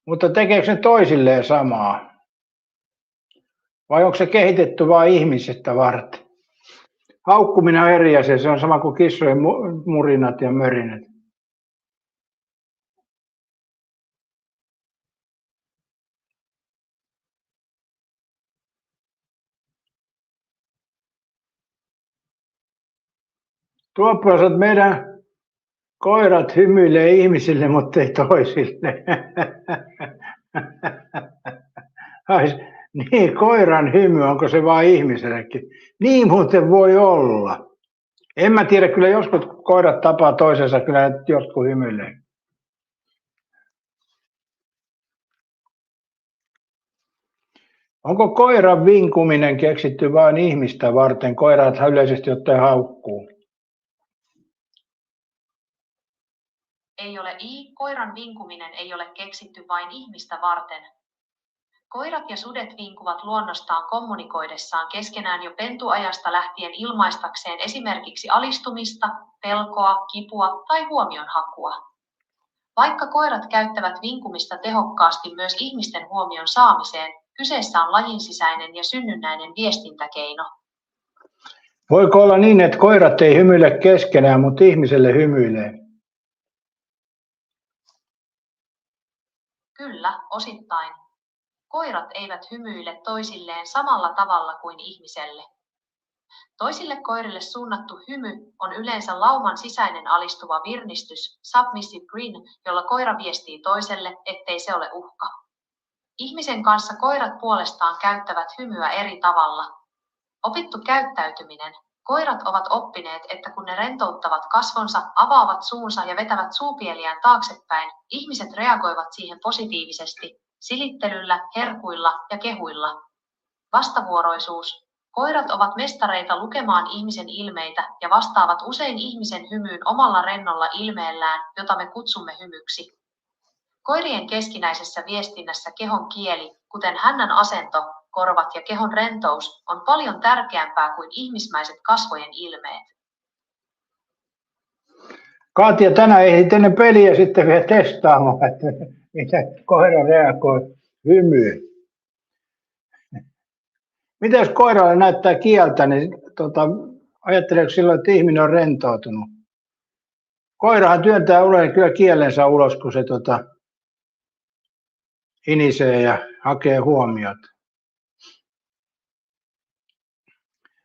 mutta tekeekö ne toisilleen samaa? Vai onko se kehitetty vain ihmisestä varten? Haukkuminen on eri asia, se on sama kuin kissojen murinat ja mörinät. Tuoppas, että meidän koirat hymyilee ihmisille, mutta ei toisille. Niin, koiran hymy, onko se vain ihmisellekin? Niin muuten voi olla. En mä tiedä, kyllä joskus koirat tapaa toisensa, kyllä ne joskus hymyilee. Onko koiran vinkuminen keksitty vain ihmistä varten? Koirathan yleisesti ottaen haukkuu. Koiran vinkuminen ei ole keksitty vain ihmistä varten. Koirat ja sudet vinkuvat luonnostaan kommunikoidessaan keskenään jo pentuajasta lähtien ilmaistakseen esimerkiksi alistumista, pelkoa, kipua tai huomionhakua. Vaikka koirat käyttävät vinkumista tehokkaasti myös ihmisten huomion saamiseen, kyseessä on lajin sisäinen ja synnynnäinen viestintäkeino. Voiko olla niin, että koirat ei hymyile keskenään, mutta ihmiselle hymyilee? Kyllä, osittain. Koirat eivät hymyile toisilleen samalla tavalla kuin ihmiselle. Toisille koirille suunnattu hymy on yleensä lauman sisäinen alistuva virnistys, submissive grin, jolla koira viestii toiselle, ettei se ole uhka. Ihmisen kanssa koirat puolestaan käyttävät hymyä eri tavalla. Opittu käyttäytyminen. Koirat ovat oppineet, että kun ne rentouttavat kasvonsa, avaavat suunsa ja vetävät suupieliään taaksepäin, ihmiset reagoivat siihen positiivisesti, silittelyllä, herkuilla ja kehuilla. Vastavuoroisuus. Koirat ovat mestareita lukemaan ihmisen ilmeitä ja vastaavat usein ihmisen hymyyn omalla rennolla ilmeellään, jota me kutsumme hymyksi. Koirien keskinäisessä viestinnässä kehon kieli, kuten hännän asento, korvat ja kehon rentous, on paljon tärkeämpää kuin ihmismäiset kasvojen ilmeet. Katja, tänään ehdit ennen peliä sitten vielä testaamaan, että miten koira reagoi hymyyn. Mitä jos koiralle näyttää kieltä, niin ajatteleeko silloin, että ihminen on rentoutunut? Koirahan työntää usein kyllä kielensä ulos, kun se inisee ja hakee huomiot.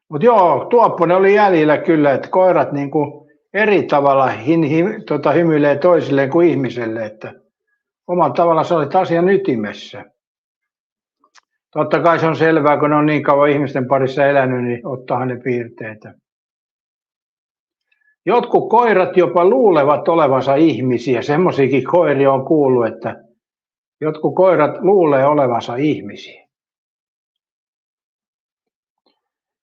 Mutta joo, Tuopponen oli jäljellä kyllä, että koirat niinku eri tavalla hymyilee toisilleen kuin ihmiselle, että omalla tavalla sä olit asian ytimessä. Totta kai se on selvää, kun ne on niin kauan ihmisten parissa elänyt, niin ottaahan ne piirteitä. Jotkut koirat jopa luulevat olevansa ihmisiä. Semmoisiakin koiria on kuullut, että jotkut koirat luulee olevansa ihmisiä.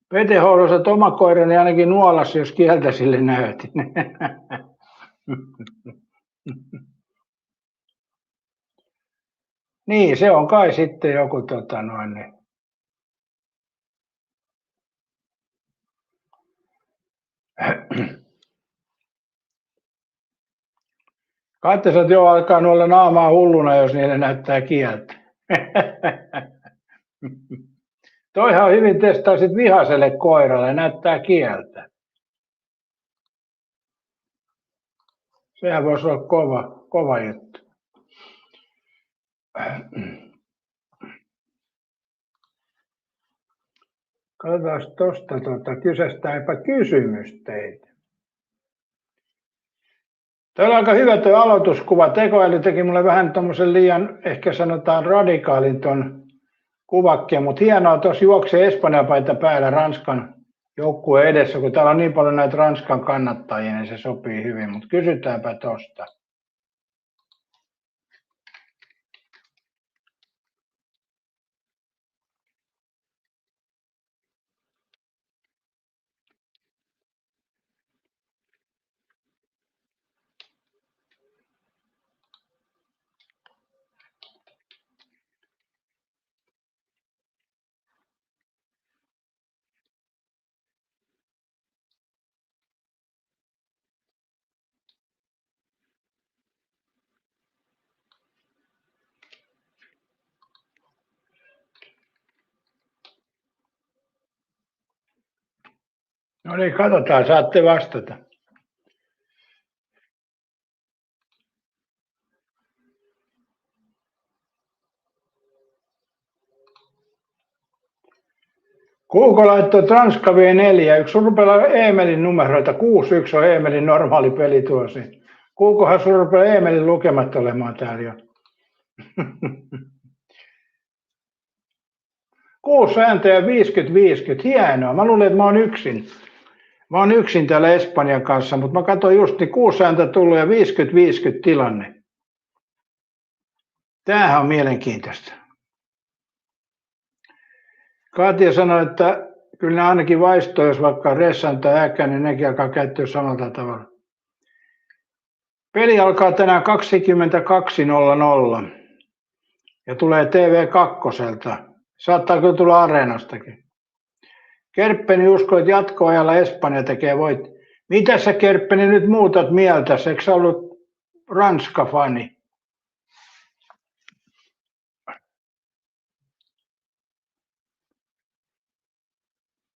Pete Houros, että oma koirani ainakin nuolasi, jos kieltä sille näytin. Niin, se on kai sitten joku Katsasat jo alkaa olla naamaa hulluna, jos niille näyttää kieltä. Toihan on hyvin testaa sit vihaiselle koiralle, näyttää kieltä. Sehän voisi olla kova juttu. Katsotaan tuosta, kysestäänpä kysymys teitä. Tuo on aika hyvä tuo aloituskuva. Tekoäly teki mulle vähän tuommoisen liian, ehkä sanotaan radikaalin ton kuvakkeen, mutta hienoa, tuossa juoksee Espanjan paita päällä Ranskan joukkueen edessä, kun täällä on niin paljon näitä Ranskan kannattajia, niin se sopii hyvin, mutta kysytäänpä tuosta. No niin, katsotaan, saatte vastata. Kuuko laittoi Transka V4, yksi surpella Eemelin numeroita, 6-1 on Eemelin normaali pelituosi. Kuukohan surpella Eemelin lukemat olemaan täällä jo? 6 ääntä ja 50-50, hienoa. Mä luulen, että mä oon yksin. Mä oon yksin täällä Espanjan kanssa, mutta mä katsoin just, niin 6 ääntä tullut ja 50-50 tilanne. Tämähän on mielenkiintoista. Katja sanoi, että kyllä ne ainakin vaistoo, jos vaikka Ressan tai Äkkä, niin nekin alkaa käyttöä samalla tavalla. Peli alkaa tänään 22.00 ja tulee TV2. Saattaa kyllä tulla Areenastakin. Kerppeni uskoo, että jatkoajalla Espanja tekee voit. Mitä sä, Kerppeni, nyt muutat mieltä? Eikö sä ollut Ranska-fani?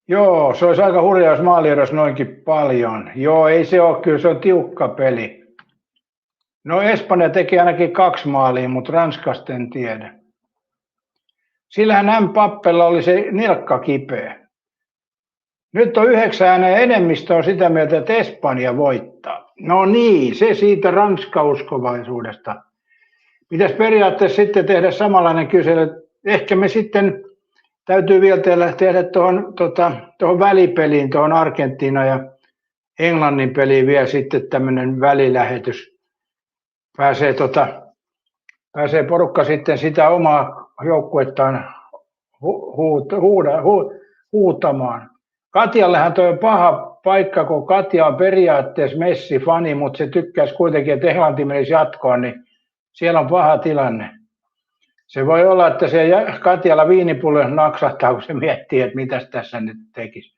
Joo, se olisi aika hurjaa, jos maalieros noinkin paljon. Joo, ei se ole, kyllä se on tiukka peli. No Espanja teki ainakin 2 maalia, mutta Ranskasta en tiedä. Sillähän Mbappella oli se nilkka kipeä. Nyt on 9 ääneen enemmistö on sitä mieltä, että Espanja voittaa. No niin, se siitä Ranska-uskovaisuudesta. Pitäisi periaatteessa sitten tehdä samanlainen kysely. Ehkä me sitten täytyy vielä tehdä tuohon välipeliin, tuohon Argentiina ja Englannin peliin vielä sitten tämmöinen välilähetys. Pääsee porukka sitten sitä omaa joukkuettaan huutamaan. Katjallehan toi on paha paikka, kun Katja on periaatteessa Messi-fani, mutta se tykkäisi kuitenkin, että Englanti menisi jatkoon, niin siellä on paha tilanne. Se voi olla, että se Katjalla viinipullo naksahtaa, kun se miettii, että mitäs tässä nyt tekisi.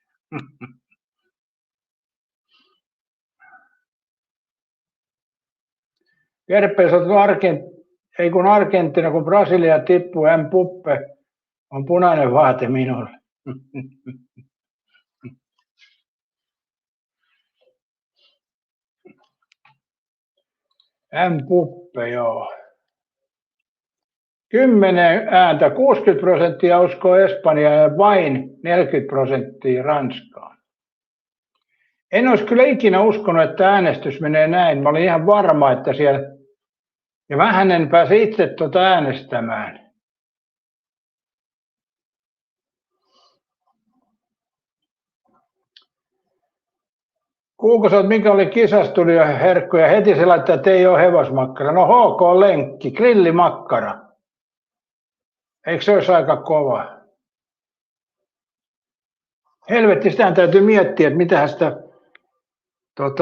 Kerpes on Argentiina, kun Brasilia tippuu, Mbappé on punainen vaate minulle. Mbappé, joo. 10 ääntä, 60% uskoo Espanjaa ja vain 40% Ranskaan. En olisi kyllä ikinä uskonut, että äänestys menee näin. Mä olin ihan varma, että siellä... Ja vähän en pääse itse äänestämään. Kuukosot, mikä oli kisastudio herkku, ja heti se laittaa, että ei ole hevosmakkara. No HK-lenkki, grillimakkara. Eikö se olisi aika kova? Helvetti, sitähän täytyy miettiä, että mitähän sitä...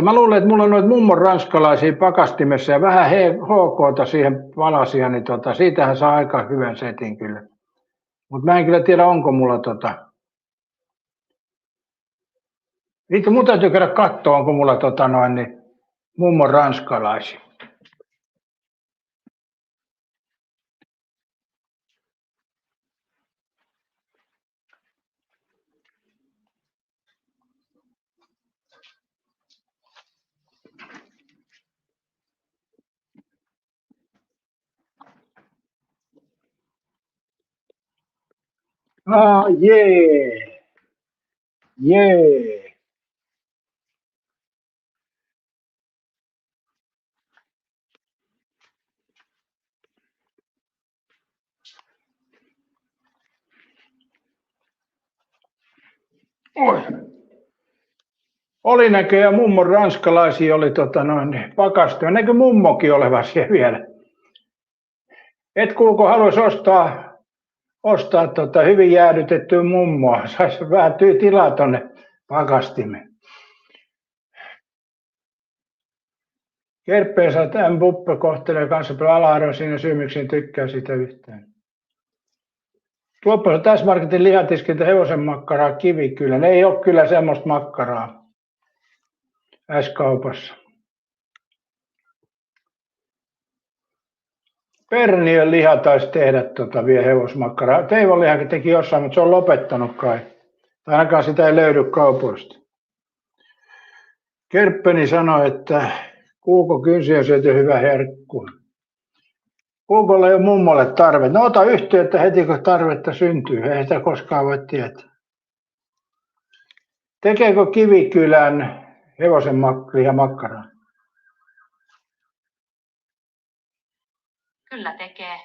Mä luulen, että mulla on noita mummon ranskalaisia pakastimessa ja vähän HK:ta siihen valasia, niin siitähän saa aika hyvän setin kyllä. Mutta mä en kyllä tiedä, onko mulla Vittu, mun täytyy käydä katsoa, onko mulla niin mummon ranskalaisia. Jee. Jee. Oi. Oli näköjään mummon ranskalaisia oli pakastimia. Näkö mummokin olevan siellä vielä. Et kuulko haluaisi ostaa hyvin jäädytettyä mummoa. Saisi vähän tilaa tonne pakastimeen. Kerppeen sanoo, että Mbappé kohtelee kanssa ala-arvoa siinä syy, miksi en tykkää sitä yhtään. Tuoppa täsmarketin lihatiskiltä hevosen makkaraa Kivikylän. Ei ole kyllä semmoista makkaraa S-kaupassa. Perniön liha taisi tehdä vielä hevosmakkaraa. Teivon lihakin teki jossain, mutta se on lopettanut kai. Tai ainakaan sitä ei löydy kaupoista. Kerppeni sanoi, että Kuuko kynsi on syöty hyvä herkku. Kuukolla ei ole mummolle tarvetta. No ota yhteyttä heti, kun tarvetta syntyy. Ei sitä koskaan voi tietää. Tekeekö Kivikylän hevosen lihamakkaraa? Kyllä tekee.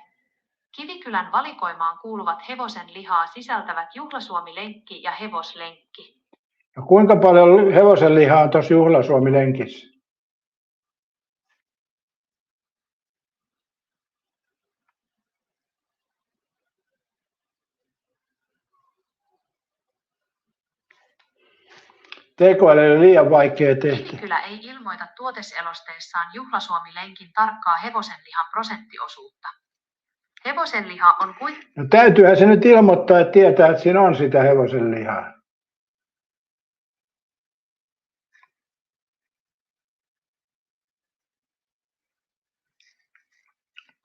Kivikylän valikoimaan kuuluvat hevosen lihaa sisältävät juhlasuomilenkki ja hevoslenkki. No kuinka paljon hevosen lihaa on tuossa juhlasuomilenkissä? Tekoäly oli liian vaikea tehty. Kivikylä ei ilmoita tuoteselosteessaan juhlasuomilenkin tarkkaa hevosenlihan prosenttiosuutta. Hevosenliha on No täytyyhän se nyt ilmoittaa, että tietää, että siinä on sitä hevosenlihaa.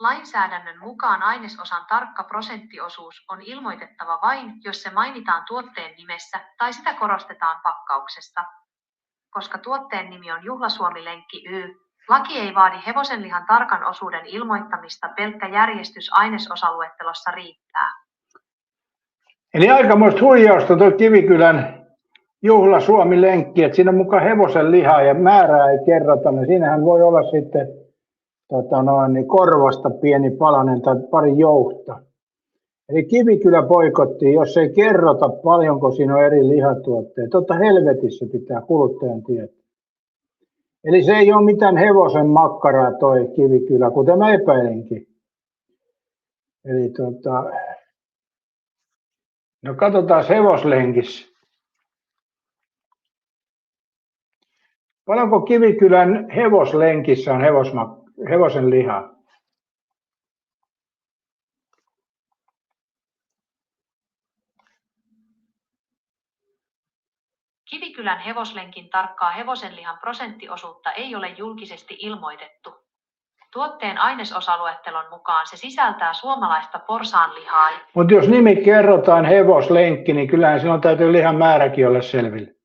Lainsäädännön mukaan ainesosan tarkka prosenttiosuus on ilmoitettava vain, jos se mainitaan tuotteen nimessä tai sitä korostetaan pakkauksessa. Koska tuotteen nimi on juhlasuomilenkki Y, laki ei vaadi hevosenlihan tarkan osuuden ilmoittamista, pelkkä järjestys ainesosaluettelossa riittää. Eli aikamoista huijausta tuo Kivikylän juhlasuomilenkki, että siinä on mukaan hevosen lihaa ja määrää ei kerrota, niin siinähän voi olla sitten korvasta pieni palanen tai pari jouhta. Eli Kivikylä boikotti, jos ei kerrota paljonko siinä on eri lihatuotteita. Totta helvetissä pitää kuluttajan tietää. Eli se ei ole mitään hevosen makkaraa toi Kivikylä, kuten mä epäilinkin. Eli no katsotaan hevoslenkissä. Paljonko Kivikylän hevoslenkissä on hevosen lihaa? Kivikylän hevoslenkin tarkkaa hevosenlihan prosenttiosuutta ei ole julkisesti ilmoitettu. Tuotteen ainesosaluettelon mukaan se sisältää suomalaista porsaanlihaa. Mutta jos nimi kerrotaan hevoslenkki, niin kyllähän silloin täytyy lihan määräkin olla selville.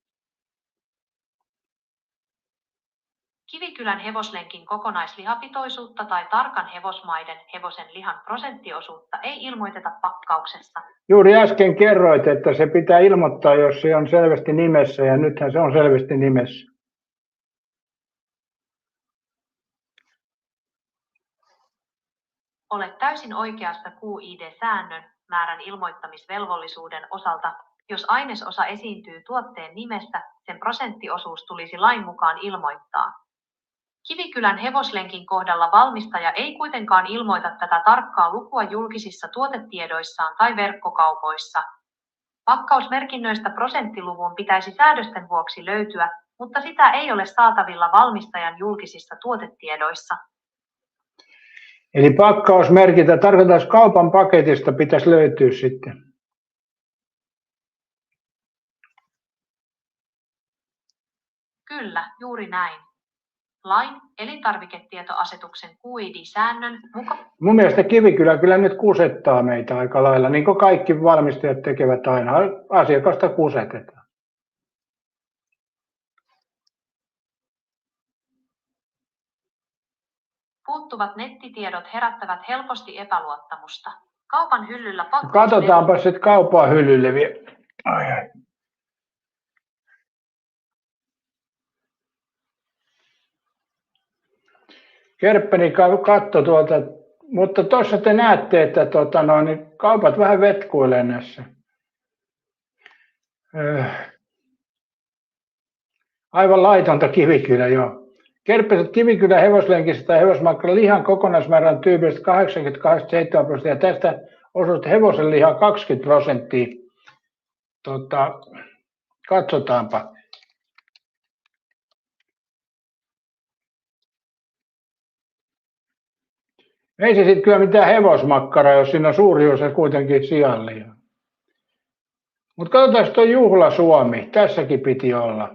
Kivikylän hevoslenkin kokonaislihapitoisuutta tai tarkan hevosmaiden hevosen lihan prosenttiosuutta ei ilmoiteta pakkauksessa. Juuri äsken kerroit, että se pitää ilmoittaa, jos se on selvästi nimessä, ja nythän se on selvästi nimessä. Olet täysin oikeassa QID-säännön määrän ilmoittamisvelvollisuuden osalta. Jos ainesosa esiintyy tuotteen nimessä, sen prosenttiosuus tulisi lain mukaan ilmoittaa. Kivikylän hevoslenkin kohdalla valmistaja ei kuitenkaan ilmoita tätä tarkkaa lukua julkisissa tuotetiedoissaan tai verkkokaupoissa. Pakkausmerkinnöistä prosenttiluvun pitäisi säädösten vuoksi löytyä, mutta sitä ei ole saatavilla valmistajan julkisissa tuotetiedoissa. Eli pakkausmerkintä tarkoittaisi kaupan paketista pitäisi löytyä sitten. Kyllä, juuri näin. Lain elintarviketietoasetuksen QID-säännön mukaan. Mun mielestä Kivikylä kyllä nyt kusettaa meitä aika lailla, niin kuin kaikki valmistajat tekevät aina. Asiakasta kusetetaan. Puuttuvat nettitiedot herättävät helposti epäluottamusta. Kaupan hyllyllä Katsotaanpa sitten kaupan hyllylle vielä. Ai. Kerppeni katto tuolta, mutta tuossa te näette, että niin kaupat vähän vetkuilee näissä. Aivan laitonta Kivikylä, joo. Kerppiset Kivikylä hevoslenkistä tai hevosmakkara lihan kokonaismäärän tyypillisesti 88-7%, ja tästä osuus hevosen lihaa 20%. Katsotaanpa. Ei se sitten kyllä mitään hevosmakkaraa, jos siinä on suuri osa kuitenkin sianlihaa. Mutta katsotaan tuo Juhlasuomi. Tässäkin piti olla.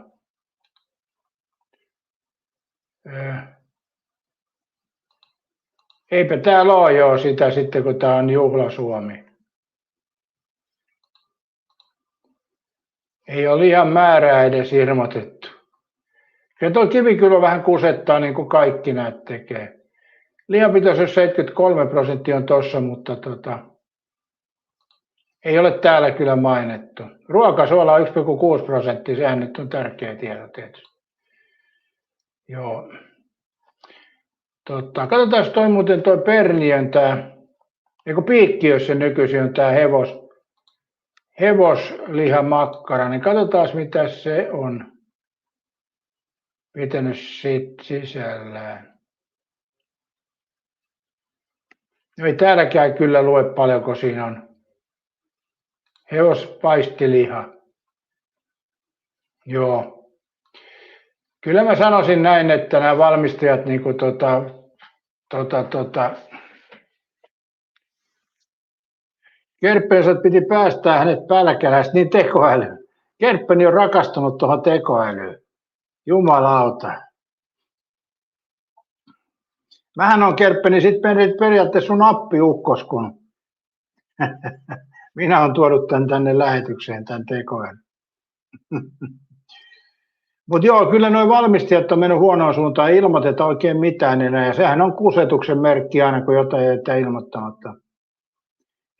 Eipä täällä ole jo sitä sitten, kun tämä on Juhlasuomi. Ei ole lihan määrää edes ilmoitettu. Ja tuo Kivikylä vähän kusettaa, niin kuin kaikki näitä tekee. Lihanpitoisuus 73% on tuossa, mutta Ei ole täällä kyllä mainittu. Ruokasuola 1,6%, sehän nyt on tärkeä tieto tietysti. Joo. Katsotaan toi muuten toi Perniön Piikkiössä nykyisin on tää hevoslihamakkara, niin katsotaan mitä se on pitänyt sisällään. Ei täälläkään kyllä lue paljonko siinä on. Hevospaistiliha. Joo. Kyllä mä sanoisin näin, että nämä valmistajat niinku Kerppensä piti päästää hänet Pälkälästä niin tekoälyyn. Kerppeni on rakastunut tuohon tekoälyyn. Jumalauta. Mähän on Kerppeni sitten periaatteessa sun appiukkos, kun minä olen tuonut tän tänne lähetykseen, tän tekoälyn. Mutta joo, kyllä nuo valmistajat on mennyt huonoon suuntaan, ei ilmoiteta oikein mitään enää, ja sehän on kusetuksen merkki aina, kun jotain jätetään ilmoittamatta.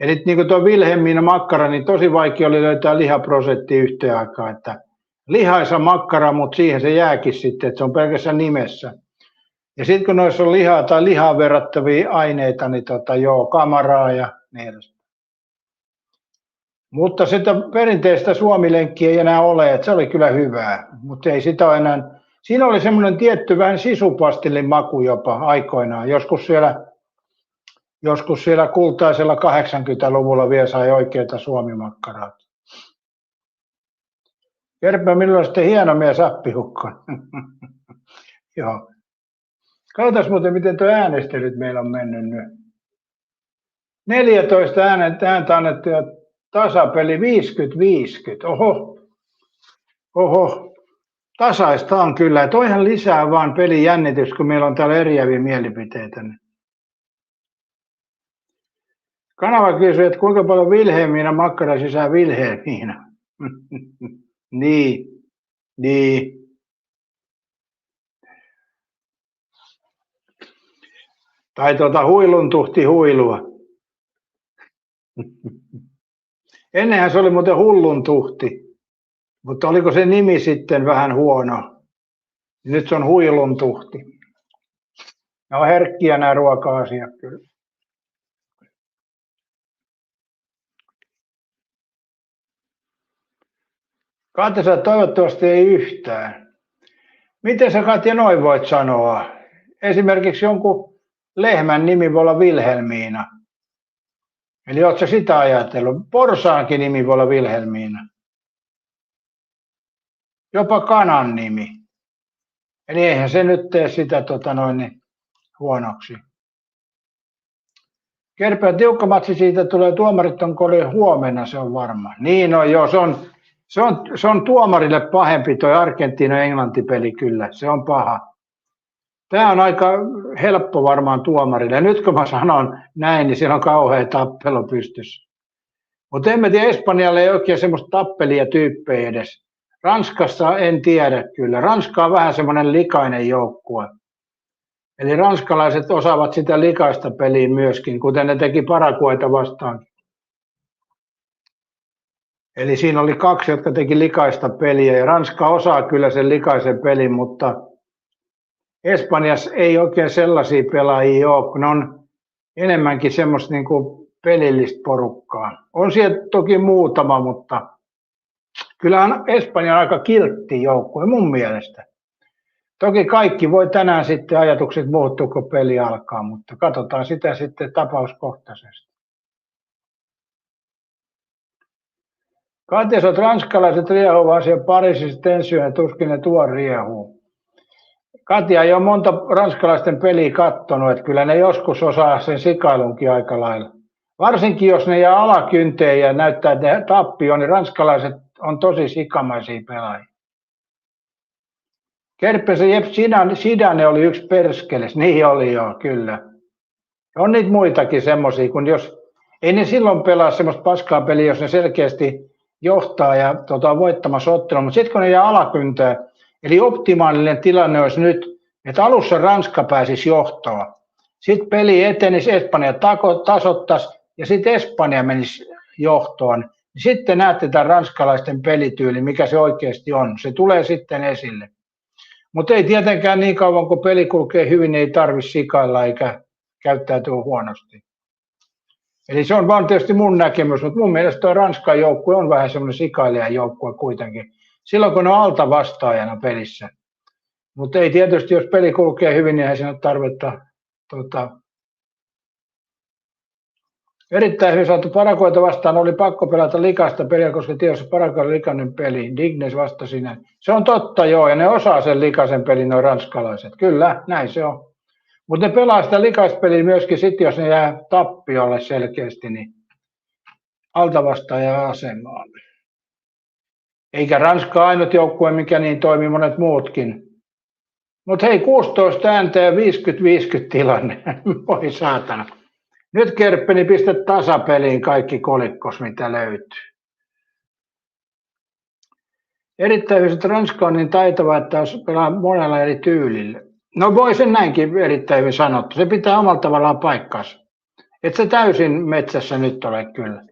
Eli niin kuin tuo Wilhelmina makkara, niin tosi vaikea oli löytää lihaprosentti yhteen aikaan, että lihaisa makkara, mutta siihen se jääkin sitten, että se on pelkästään nimessä. Ja sitten kun noissa on lihaa tai lihaan verrattavia aineita, niin joo, kamaraa ja niin edespäin. Mutta sitä perinteistä suomilenkkiä ei enää ole, että se oli kyllä hyvää, mutta ei sitä ole enää. Siinä oli semmoinen tietty vähän sisupastillin maku jopa aikoinaan, joskus siellä kultaisella 80-luvulla vielä sai oikeita suomimakkaraa. Kerpä, minulla on sitten hieno mies appihukko. Joo. Katsotaan muuten, miten tuo äänestelyt meillä on mennyt nyt. 14 ääntä annettu ja tasapeli 50-50. Oho. Tasaista on kyllä. Ja toihan lisää vaan pelin jännitys, kun meillä on täällä eriäviä mielipiteitä. Kanava kysyy, että kuinka paljon Wilhelmina makkara sisää Wilhelmina. Niin. Tai huiluntuhti huilua. Ennenhän se oli muuten hulluntuhti, mutta oliko se nimi sitten vähän huono? Nyt se on huiluntuhti. Ne on herkkiä nämä ruoka-asiat kyllä. Katja, toivottavasti ei yhtään. Miten sä, Katja, noin voit sanoa? Esimerkiksi jonkun lehmän nimi voi olla Wilhelmina. Eli ootko sä sitä ajatellut? Porsaankin nimi voi olla Wilhelmina. Jopa kanan nimi. Eli eihän se nyt tee sitä huonoksi. Kerpä tiukka matsi siitä tulee, tuomarit on huomenna, se on varma. Niin on joo, se on tuomarille pahempi toi Argentiina-Englanti-peli kyllä, se on paha. Tämä on aika helppo varmaan tuomarille. Ja nyt kun mä sanon näin, niin siellä on kauhea tappelu pystyssä. Mutta en mä tiedä, Espanjalle ei oikein semmoista tappelia tyyppejä edes. Ranskassa en tiedä kyllä. Ranska on vähän semmoinen likainen joukkue. Eli ranskalaiset osaavat sitä likaista peliä myöskin, kuten ne teki Paraguayta vastaan. Eli siinä oli kaksi, jotka teki likaista peliä. Ja Ranska osaa kyllä sen likaisen pelin, mutta Espanjassa ei oikein sellaisia pelaajia ole, kun ne on enemmänkin semmoista niin kuin pelillistä porukkaa. On siellä toki muutama, mutta kyllähän Espanja on aika kiltti joukkue mun mielestä. Toki kaikki voi tänään sitten ajatukset muuttua, kun peli alkaa, mutta katsotaan sitä sitten tapauskohtaisesti. Katja, että ranskalaiset riehuvat siellä Pariisissa ensyön, tuskin ne tuon riehuu. Katja ei ole monta ranskalaisten peliä kattonut, että kyllä ne joskus osaa sen sikailunkin aika lailla. Varsinkin jos ne jää alakynteen ja näyttää, että ne tappio, niin ranskalaiset on tosi sikamaisia pelaajia. Kerppesen Jeff Zidane oli yksi perskeles, niin oli joo, kyllä. On niitä muitakin semmoisia, kun jos ei ne silloin pelaa semmoista paskaa peliä, jos ne selkeästi johtaa ja voittamassa ottelua, mutta sitten kun ne jää alakynteen, eli optimaalinen tilanne olisi nyt, että alussa Ranska pääsisi johtoon. Sitten peli etenisi, Espanja tasoittaisi ja sitten Espanja menisi johtoon, niin sitten näette tämän ranskalaisten pelityyli, mikä se oikeasti on. Se tulee sitten esille. Mutta ei tietenkään niin kauan, kun peli kulkee hyvin, niin ei tarvitse sikailla eikä käyttäytyä huonosti. Eli se on vaan tietysti mun näkemys, mutta mun mielestä tuo Ranskan joukkue on vähän semmoinen sikailijan joukkue kuitenkin. Silloin kun ne on alta vastaajana pelissä. Mutta ei tietysti, jos peli kulkee hyvin, niin ei siinä ole tarvetta. Erittäin hyvin saatu. Paraguayta vastaan oli pakko pelata likaista peliä, koska tiedossa Paraguay on likainen peli. Dignes vastasi näin. Se on totta joo, ja ne osaa sen likaisen pelin, nuo ranskalaiset. Kyllä, näin se on. Mutta ne pelaa sitä likaista peliä myöskin sitten, jos ne jää tappiolle selkeästi, niin altavastaajan asemaan. Eikä Ranska ainut joukkue, mikä niin toimii, monet muutkin. Mutta hei, 16 ääntä ja 50-50 tilanne. Voi saatana. Nyt Kerppeni pistä tasapeliin kaikki kolikkos, mitä löytyy. Erittäin hyvin, että Ranska on niin taitava, että pelaa monella eri tyylillä. No voi sen näinkin erittäin hyvin sanottu. Se pitää omalla tavallaan paikkansa. Et se täysin metsässä nyt ole kyllä.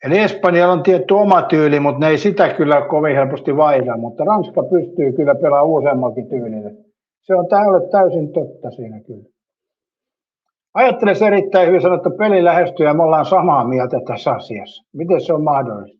Eli Espanjalla on tietty oma tyyli, mutta ne ei sitä kyllä kovin helposti vaihda. Mutta Ranska pystyy kyllä pelaamaan useammankin tyylille. Se on täysin totta siinä kyllä. Ajattelen se erittäin hyvin sanottu, että peli lähestyy ja me ollaan samaa mieltä tässä asiassa. Miten se on mahdollista?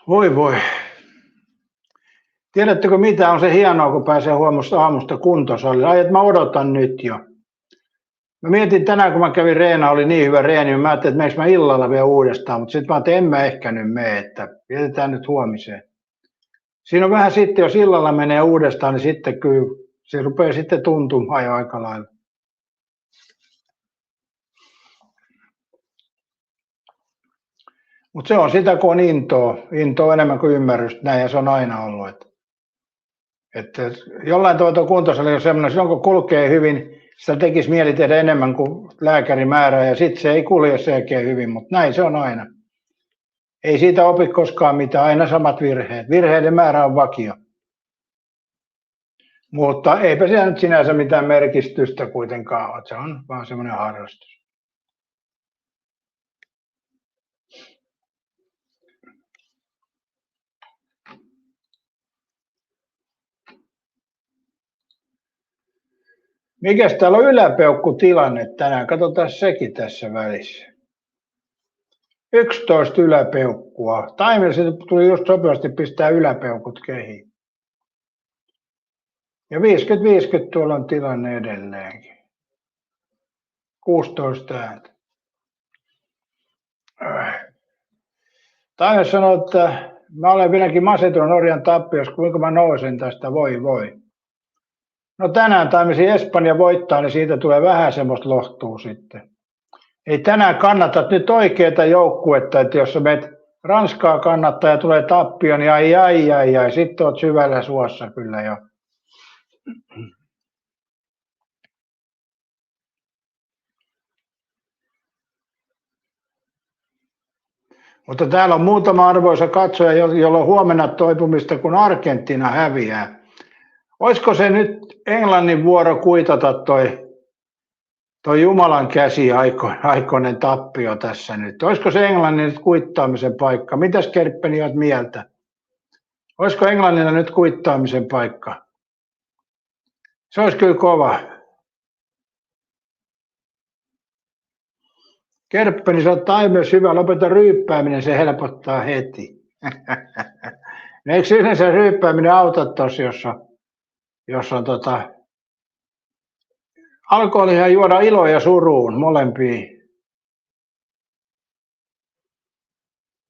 Voi voi. Tiedättekö mitä on se hienoa, kun pääsee huomasta aamusta kuntosalille? Ai, että mä odotan nyt jo. Mä mietin tänään, kun mä kävin reena, oli niin hyvä reeni, niin mä ajattelin, että meneekö mä illalla vielä uudestaan, mutta sitten mä ajattelin, että en mä ehkä nyt mene, että vietetään nyt huomiseen. Siinä on vähän sitten, jos illalla menee uudestaan, niin sitten kyllä se rupeaa sitten tuntumaan jo aika lailla. Mutta se on sitä, kun on intoa enemmän kuin ymmärrystä, näin se on aina ollut. Että jollain tavalla kuntosali on semmoinen, silloin kun kulkee hyvin, sitä tekisi mieli tehdä enemmän kuin lääkäri määrää ja sitten se ei kulje selkeä hyvin, mutta näin se on aina. Ei siitä opi koskaan mitään, aina samat virheet. Virheiden määrä on vakio. Mutta eipä siellä nyt sinänsä mitään merkitystä kuitenkaan ole, se on vaan semmoinen harrastus. Mikäs täällä on yläpeukkutilanne tänään? Katsotaan sekin tässä välissä. 11 yläpeukkua. Taimilla tuli just sopivasti pistää yläpeukut kehiin. Ja 50-50 tuolla on tilanne edelleenkin. 16 ääntä. Taimilla sanoi, että mä olen vieläkin masentunut Norjan tappiossa, kuinka mä nousen tästä, voi. No tänään taimisi Espanja voittaa, niin siitä tulee vähän semmoista lohtua sitten. Ei tänään kannata nyt oikeaa joukkuetta, että jos sä menet Ranskaa kannattaa ja tulee tappio, niin ai, sitten oot syvällä suossa kyllä jo. Mutta täällä on muutama arvoisa katsoja, jolla on huomenna toipumista, kun Argentiina häviää. Olisiko se nyt Englannin vuoro kuitata toi Jumalan käsiaikoinen tappio tässä nyt? Olisiko se Englannin nyt kuittaamisen paikka? Mitäs Kerppeni olet mieltä? Olisiko Englannilla nyt kuittaamisen paikka? Se olisi kyllä kova. Kerppeni, sä oot Taimers hyvä, lopeta ryyppääminen, se helpottaa heti. Eikö yleensä ryyppääminen auta tuossa, jos on alkoholia juoda iloa ja suruun, molempiin.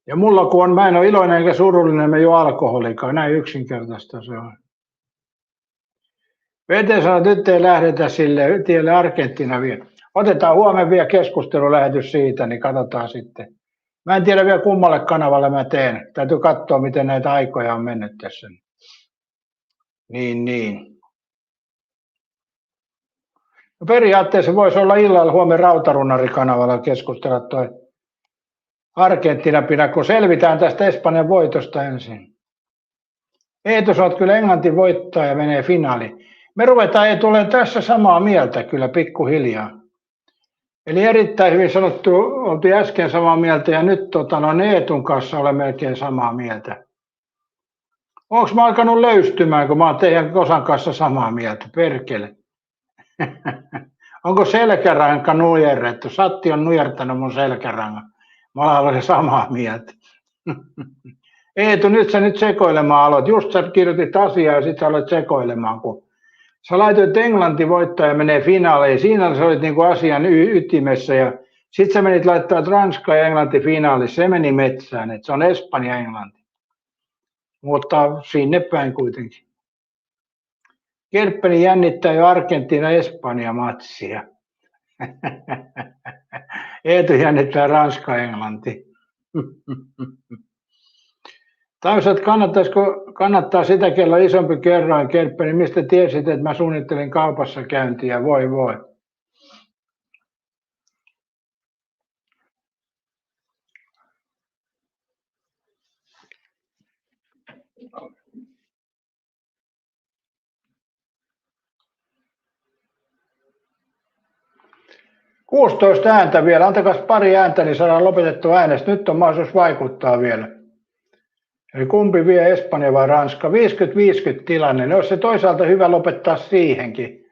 Ja mulla kun mä en ole iloinen eikä surullinen, mä juo alkoholikaan, näin yksinkertaista se on. VT sanoo, että nyt ei lähdetä sille tielle Argentiina vielä. Otetaan huomenna vielä keskustelulähetys siitä, niin katsotaan sitten. Mä en tiedä vielä kummalle kanavalle mä teen. Täytyy katsoa, miten näitä aikoja on mennyt tässä. Niin. No periaatteessa voisi olla illalla huomenna Rautarunnari-kanavalla keskustella toi Argentiina pidä, kun selvitään tästä Espanjan voitosta ensin. Eetu, sä oot kyllä Englanti voittaa ja menee finaaliin. Me ruvetaan Eetu olemaan tässä samaa mieltä kyllä pikkuhiljaa. Eli erittäin hyvin sanottu, oltiin äsken samaa mieltä ja nyt Eetun kanssa olen melkein samaa mieltä. Onko mä alkanut löystymään, kun mä oon teidän osan kanssa samaa mieltä? Perkele. Onko selkäranka nujerrettu? Satti on nujertanut mun selkärangan. Mä olen samaa mieltä. Eetu, nyt sä sekoilemaan aloit. Just sä kirjoitit asiaa ja sit sä aloit sekoilemaan, kun sä laitoit Englanti voittaa ja menee finaaleihin. Siinä sä olit niinku asian ytimessä ja sit sä menit laittaa Ranska ja Englanti finaalissa. Se meni metsään, että se on Espanja ja Englanti. Mutta sinne päin kuitenkin. Kerppeni jännittää jo Argentiina-Espanja-matsia. Eetu jännittää Ranska-Englanti. Tausat, kannattaa sitä, kello isompi kerroin, Kerppeni, mistä tiesit, että mä suunnittelin kaupassa käyntiä, voi. 16 ääntä vielä, antakas pari ääntä, niin saadaan lopetettua äänestä. Nyt on mahdollisuus vaikuttaa vielä. Eli kumpi vie, Espanja vai Ranska? 50-50 tilanne. No, jos se toisaalta hyvä lopettaa siihenkin,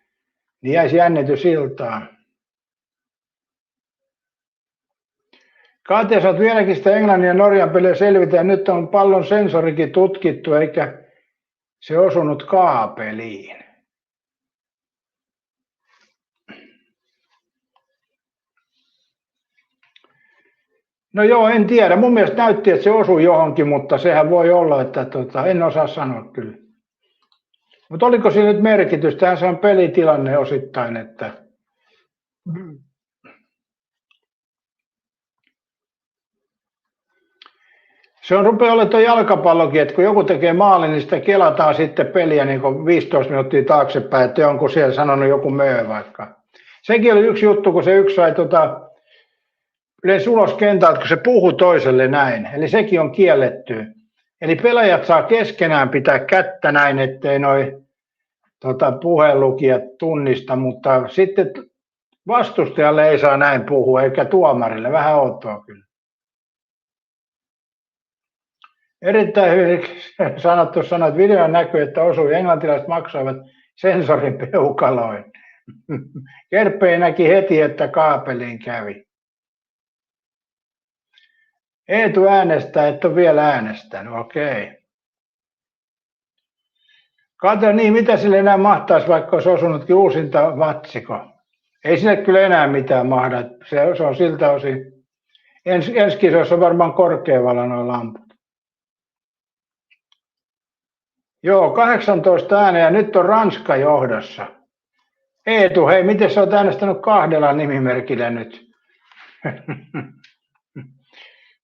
niin jäisi jännitys iltaan. Katja, sä oot vieläkin sitä Englannin ja Norjan peliä selvitä, ja nyt on pallon sensorikin tutkittu, eikä se osunut kaapeliin. No joo, en tiedä. Mun mielestä näytti, että se osui johonkin, mutta sehän voi olla, että en osaa sanoa kyllä. Mutta oliko siinä nyt merkitystä? Se on pelitilanne osittain, että se on rupeaa olemaan tuo jalkapallokin, että kun joku tekee maalin, niin sitä kelataan sitten peliä niin kuin 15 minuuttia taaksepäin, että onko siellä sanonut joku möö vaikka. Sekin oli yksi juttu, kun se yksi sai yleensä ulos kentältä, kun se puhuu toiselle näin. Eli sekin on kielletty. Eli pelaajat saa keskenään pitää kättä näin, ettei noi puhelukijat tunnista, mutta sitten vastustajalle ei saa näin puhua, eikä tuomarille. Vähän outoa kyllä. Erittäin hyvin sanottu sana, että videon näkyy, että osui. Englantilaiset maksoivat sensorin peukaloin. Kerppei näki heti, että kaapeliin kävi. Eetu äänestää, et ole vielä äänestänyt, okei. Katso niin, mitä sille enää mahtaisi, vaikka olisi osunutkin uusinta vatsiko. Ei sille kyllä enää mitään mahda, se on siltä osin. Ensi kisoissa on varmaan korkeavalla nuo lamput. Joo, 18 ääneä, nyt on Ranska johdossa. Eetu, hei, miten sä oot äänestänyt 2 nimimerkillä nyt?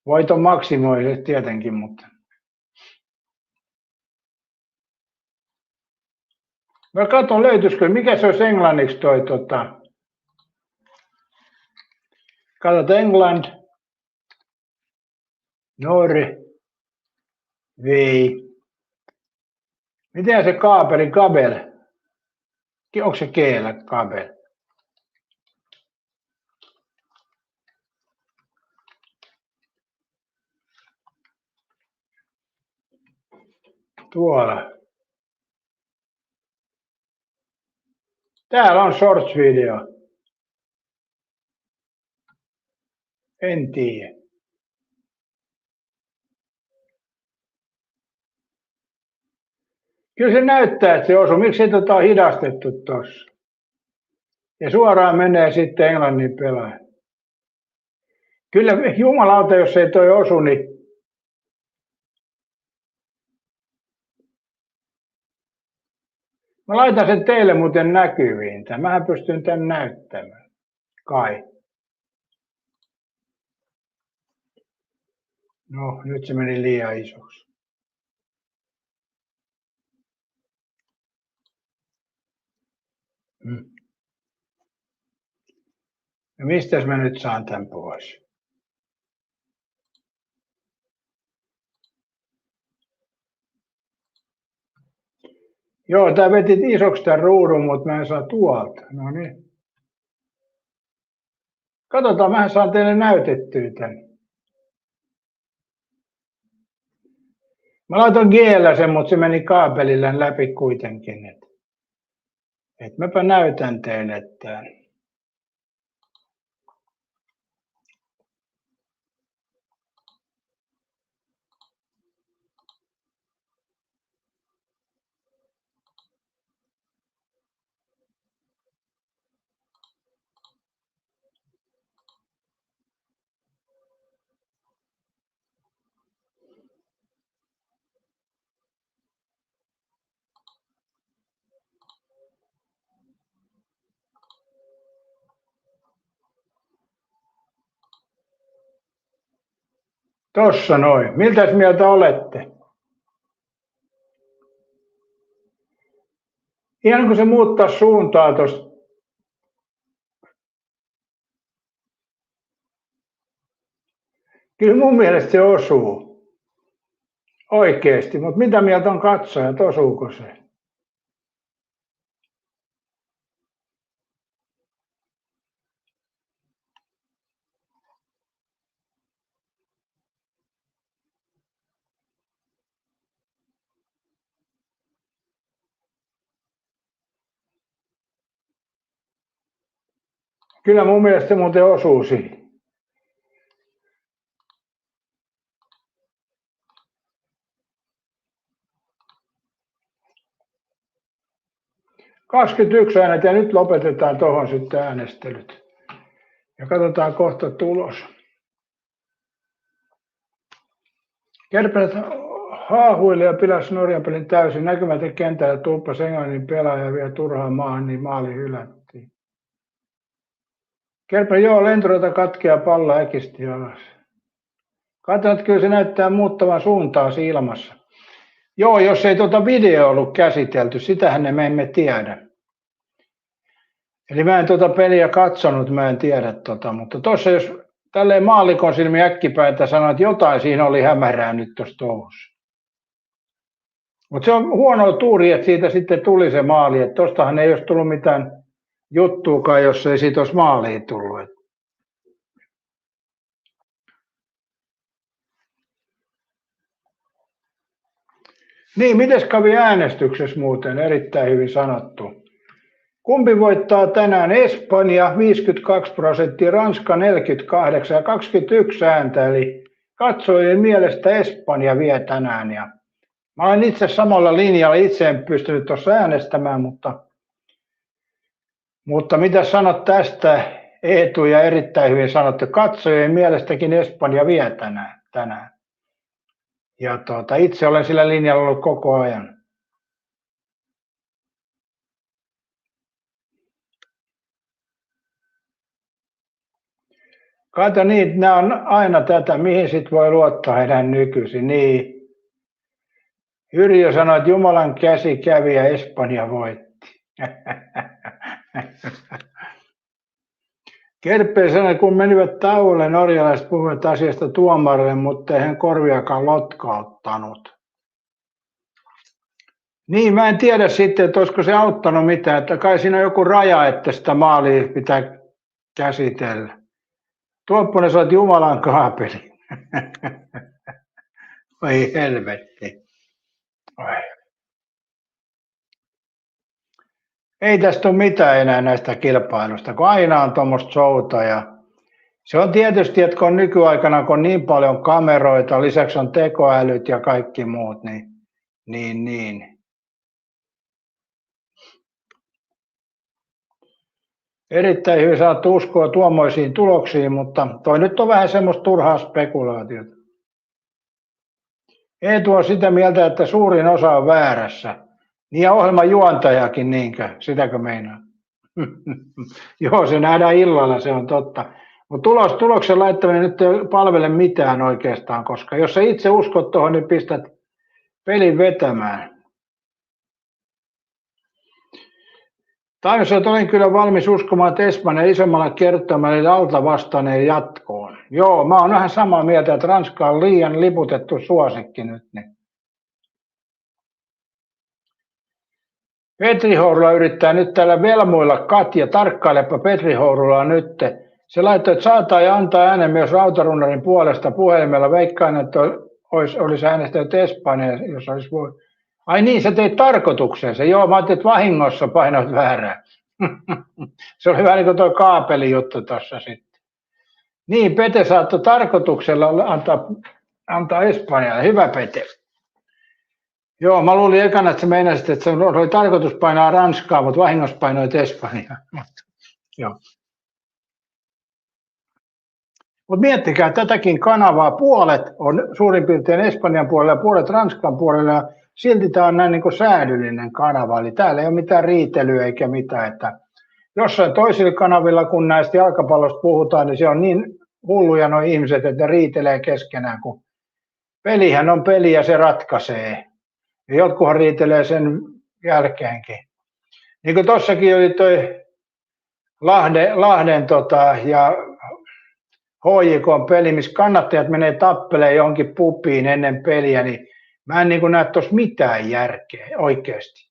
Voiton maksimoiset tietenkin, mutta... Mä katson, löytyisikö, mikä se olisi englanniksi toi Katsotaan England, Norway. Miten se kaapeli, kabel? Onko se keellä kabel? Tuolla. Täällä on shorts video. En tiedä. Kyllä se näyttää, että se osuu. Miksi ei on hidastettu tuossa? Ja suoraan menee sitten Englannin pelaaja. Kyllä jumalauta, jos ei toi osu, niin... Mä laitan sen teille muuten näkyviin. Mähän pystyn tän näyttämään. Kai. No, nyt se meni liian isoksi. Ja mistäs mä nyt saan tän pois? Joo, tää vetit isoksi tämän ruudun, mutta mä en saa tuolta. No niin. Katsotaan, mä saan teille näytettyä tän. Mä laitoin G:llä sen, mutta se meni kaapelilla läpi kuitenkin. Et mäpä näytän teille tän. Tossa noin. Miltäs mieltä olette? Ihan kun se muuttaa suuntaa tosta. Kyllä mun mielestä se osuu. Oikeesti, mutta mitä mieltä on katsojat, osuuko se? Kyllä mun mielestä se muuten osuu siihen. ...21 äänet ja nyt lopetetaan tuohon sitten äänestelyt. Ja katsotaan kohta tulos. Kerpelet haahuille ja pilasi Norjan pelin täysin. Näkymätön kentällä tuuppasi Englannin pelaaja vielä turhaan maahan, niin maali hylättiin. Kerpelä joo, lentorata katkeaa pallo äkisti alas. Katsotaan, että kyllä se näyttää muuttavan suuntaa ilmassa. Joo, jos ei tuota video ollut käsitelty, sitähän me emme tiedä. Eli mä en tuota peliä katsonut, mä en tiedä mutta tuossa jos tälleen maallikon silmin äkkipäätä sanoo, että jotain siinä oli hämärää nyt tuossa touhussa. Mutta se on huono tuuri, että siitä sitten tuli se maali, että tostahan ei olisi tullut mitään juttuukaan, jos ei siitä olisi maalia tullut. Niin, mites kävi äänestyksessä muuten? Erittäin hyvin sanottu. Kumpi voittaa tänään? Espanja 52%, Ranska 48% ja 21 ääntä, eli katsojien mielestä Espanja vie tänään. Ja mä olen itse samalla linjalla, itse en pystynyt tuossa äänestämään, mutta mitä sanot tästä? Eetu ja erittäin hyvin sanottu, katsojien mielestäkin Espanja vie tänään. Ja itse olen sillä linjalla ollut koko ajan. Kato niin, nämä on aina tätä, mihin sit voi luottaa heidän nykyisin. Niin. Yrjö sanoi, että Jumalan käsi kävi ja Espanja voitti. Kerpeen sanoi, kun menivät tauolle, norjalaiset puhuivat asiasta tuomarille, mutta ei hän korviakaan lotkauttanut. Niin, mä en tiedä sitten, että olisiko se auttanut mitään, että kai siinä on joku raja, että sitä maalia pitää käsitellä. Tuopponen sanoi, että Jumalan kaapeli. Oi helvetti. Oi. Ei tästä ole mitään enää näistä kilpailusta, kun aina on tuommoista showta. Ja se on tietysti, että kun nykyaikana kun on niin paljon kameroita, lisäksi on tekoälyt ja kaikki muut, niin. Erittäin hyvin saat uskoa tuommoisiin tuloksiin, mutta toi nyt on vähän semmoista turhaa spekulaatiota. Eetu on sitä mieltä, että suurin osa on väärässä. Niin ja ohjelman juontajakin, niinkö? Sitäkö meinaa? Joo, se nähdään illalla, se on totta. Mutta tuloksen laittaminen nyt ei palvele mitään oikeastaan, koska jos sä itse uskot tuohon, niin pistät pelin vetämään. Taimessa olin kyllä valmis uskomaan, että Espanja isommalla kertomalla eli alta vastaneen jatkoon. Joo, mä oon vähän samaa mieltä, että Ranska on liian liputettu suosikki nyt. Niin. Petri Hourula yrittää nyt täällä velmuilla Katja, tarkkailepa Petri Hourulaa nyt. Se laittoi, että saa tai antaa äänen myös Rautarunnarin puolesta puhelimella. Veikkaan, että olisi äänestänyt Espanjaa, jos olisi voi. Ai niin, sä teit tarkoitukseensa. Joo, mä ajattelin, että vahingossa painoit väärää. Se oli vähän niin kuin tuo kaapelijuttu tuossa sitten. Niin, Pete saattoi tarkoituksella antaa Espanjalle. Hyvä, Pete. Joo, mä luulin ekana, että sä meinasit, että se oli tarkoitus painaa Ranskaa, mutta vahingossa painoit Espanjaa. Joo. Mutta miettikää tätäkin kanavaa, puolet on suurin piirtein Espanjan puolella ja puolet Ranskan puolella, ja silti tämä on näin niin kuin säädyllinen kanava, eli täällä ei ole mitään riitelyä eikä mitään, että jossain toisilla kanavilla, kun näistä jalkapallosta puhutaan, niin se on niin hulluja nuo ihmiset, että ne riitelee keskenään, kun pelihän on peli ja se ratkaisee, ja jotkuhan riitelee sen jälkeenkin. Niin kuin tuossakin oli toi Lahden ja HJK peli, missä kannattajat menee tappelemaan johonkin pubiin ennen peliä, niin mä en niin näe tuossa mitään järkeä oikeasti.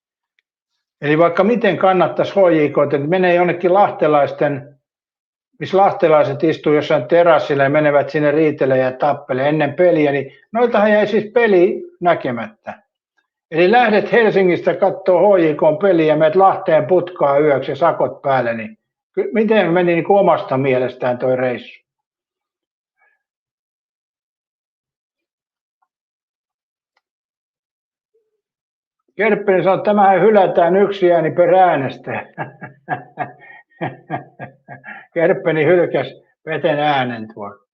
Eli vaikka miten kannattaisi HJK, että menee jonnekin lahtelaisten, missä lahtelaiset istuu jossain terassilla ja menevät sinne riitelee ja tappelee ennen peliä, niin noiltahan jäi siis peli näkemättä. Eli lähdet Helsingistä katsoo HJK peliä ja menet Lahteen putkaa yöksi ja sakot päälle, niin miten meni niin kuin omasta mielestään toi reissu? Kerppinen sanoi, että tämähän hylätään yksi ääni per äänestä. Kerppeni hylkäs Peten äänen tuolla.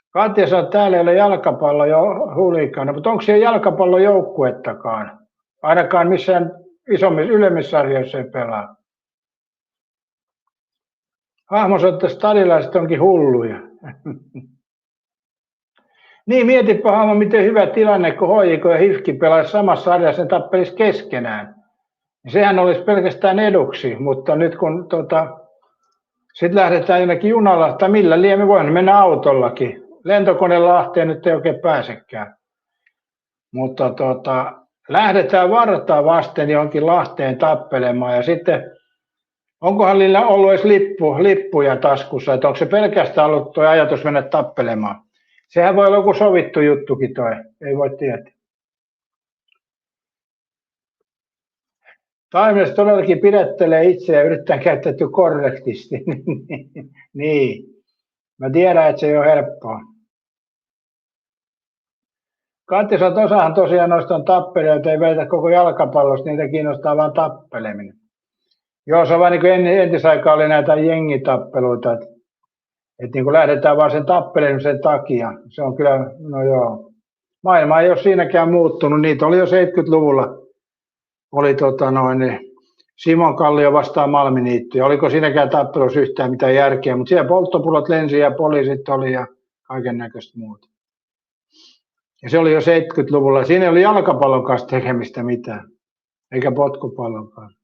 Katja sanoi, että täällä ei ole jalkapallo jo huliikana, mutta onko siellä jalkapallojoukkuettakaan? Ainakaan missään isommissa, ylemmissä sarjoissa ei pelaa. Hahmo sanoi, että stadilaiset onkin hulluja. Niin, mietipä Hahmo, miten hyvä tilanne, kun HJK ja HIFK pelaisi samassa sarjassa, ne tappelisi keskenään. Sehän olisi pelkästään eduksi, mutta nyt kun sitten lähdetään jonnekin junalla, tai millä liemi voidaan mennä autollakin. Lentokone Lahteen nyt ei oikein pääsekään. Mutta lähdetään vartaa vasten johonkin Lahteen tappelemaan ja sitten onkohan niillä ollut edes lippuja taskussa, että onko se pelkästään ollut tuo ajatus mennä tappelemaan. Sehän voi olla joku sovittu juttukin toi, ei voi tietää. Taimies todellakin pidättelee itseä ja yrittää käyttäytyä korrektisti. Niin, mä tiedän, että se ei ole helppoa. Katja sanoo, että osahan tosiaan noista on tappelijoita, ei välitä koko jalkapallosta, niitä kiinnostaa vaan tappeleminen. Joo, se on vaan niin kuin entisaikaa oli näitä jengitappeluita, että niin kuin lähdetään vaan sen tappelemisen takia. Se on kyllä, no joo. Maailma ei ole siinäkään muuttunut, niitä oli jo 70-luvulla. Oli Simon Kallio vastaan Malminiitty. Oliko siinäkään tappelussa yhtään mitään järkeä, mutta siellä polttopulot lensi ja poliisit oli ja kaiken näköistä muuta. Ja se oli jo 70-luvulla. Siinä ei oli jalkapallon kanssa tekemistä mitään, eikä potkupallon kanssa.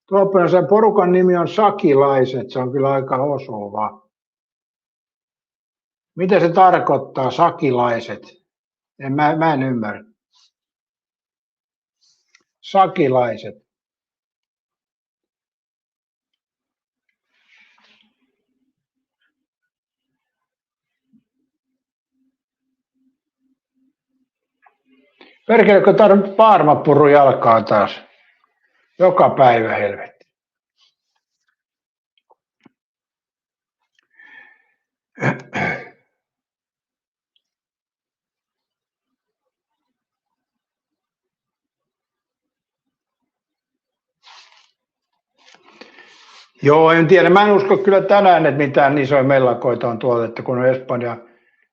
Tuoppen sen porukan nimi on Sakilaiset, se on kyllä aika osuva. Mitä se tarkoittaa, Sakilaiset? Mä en ymmärrä. Sakilaiset. Perkelekö tarvitsee paarmapurru jalkaan taas? Joka päivä, helvetti. Joo, en tiedä. Mä en usko kyllä tänään, että mitään isoja mellakoita on tuotettu, kun on Espanja ja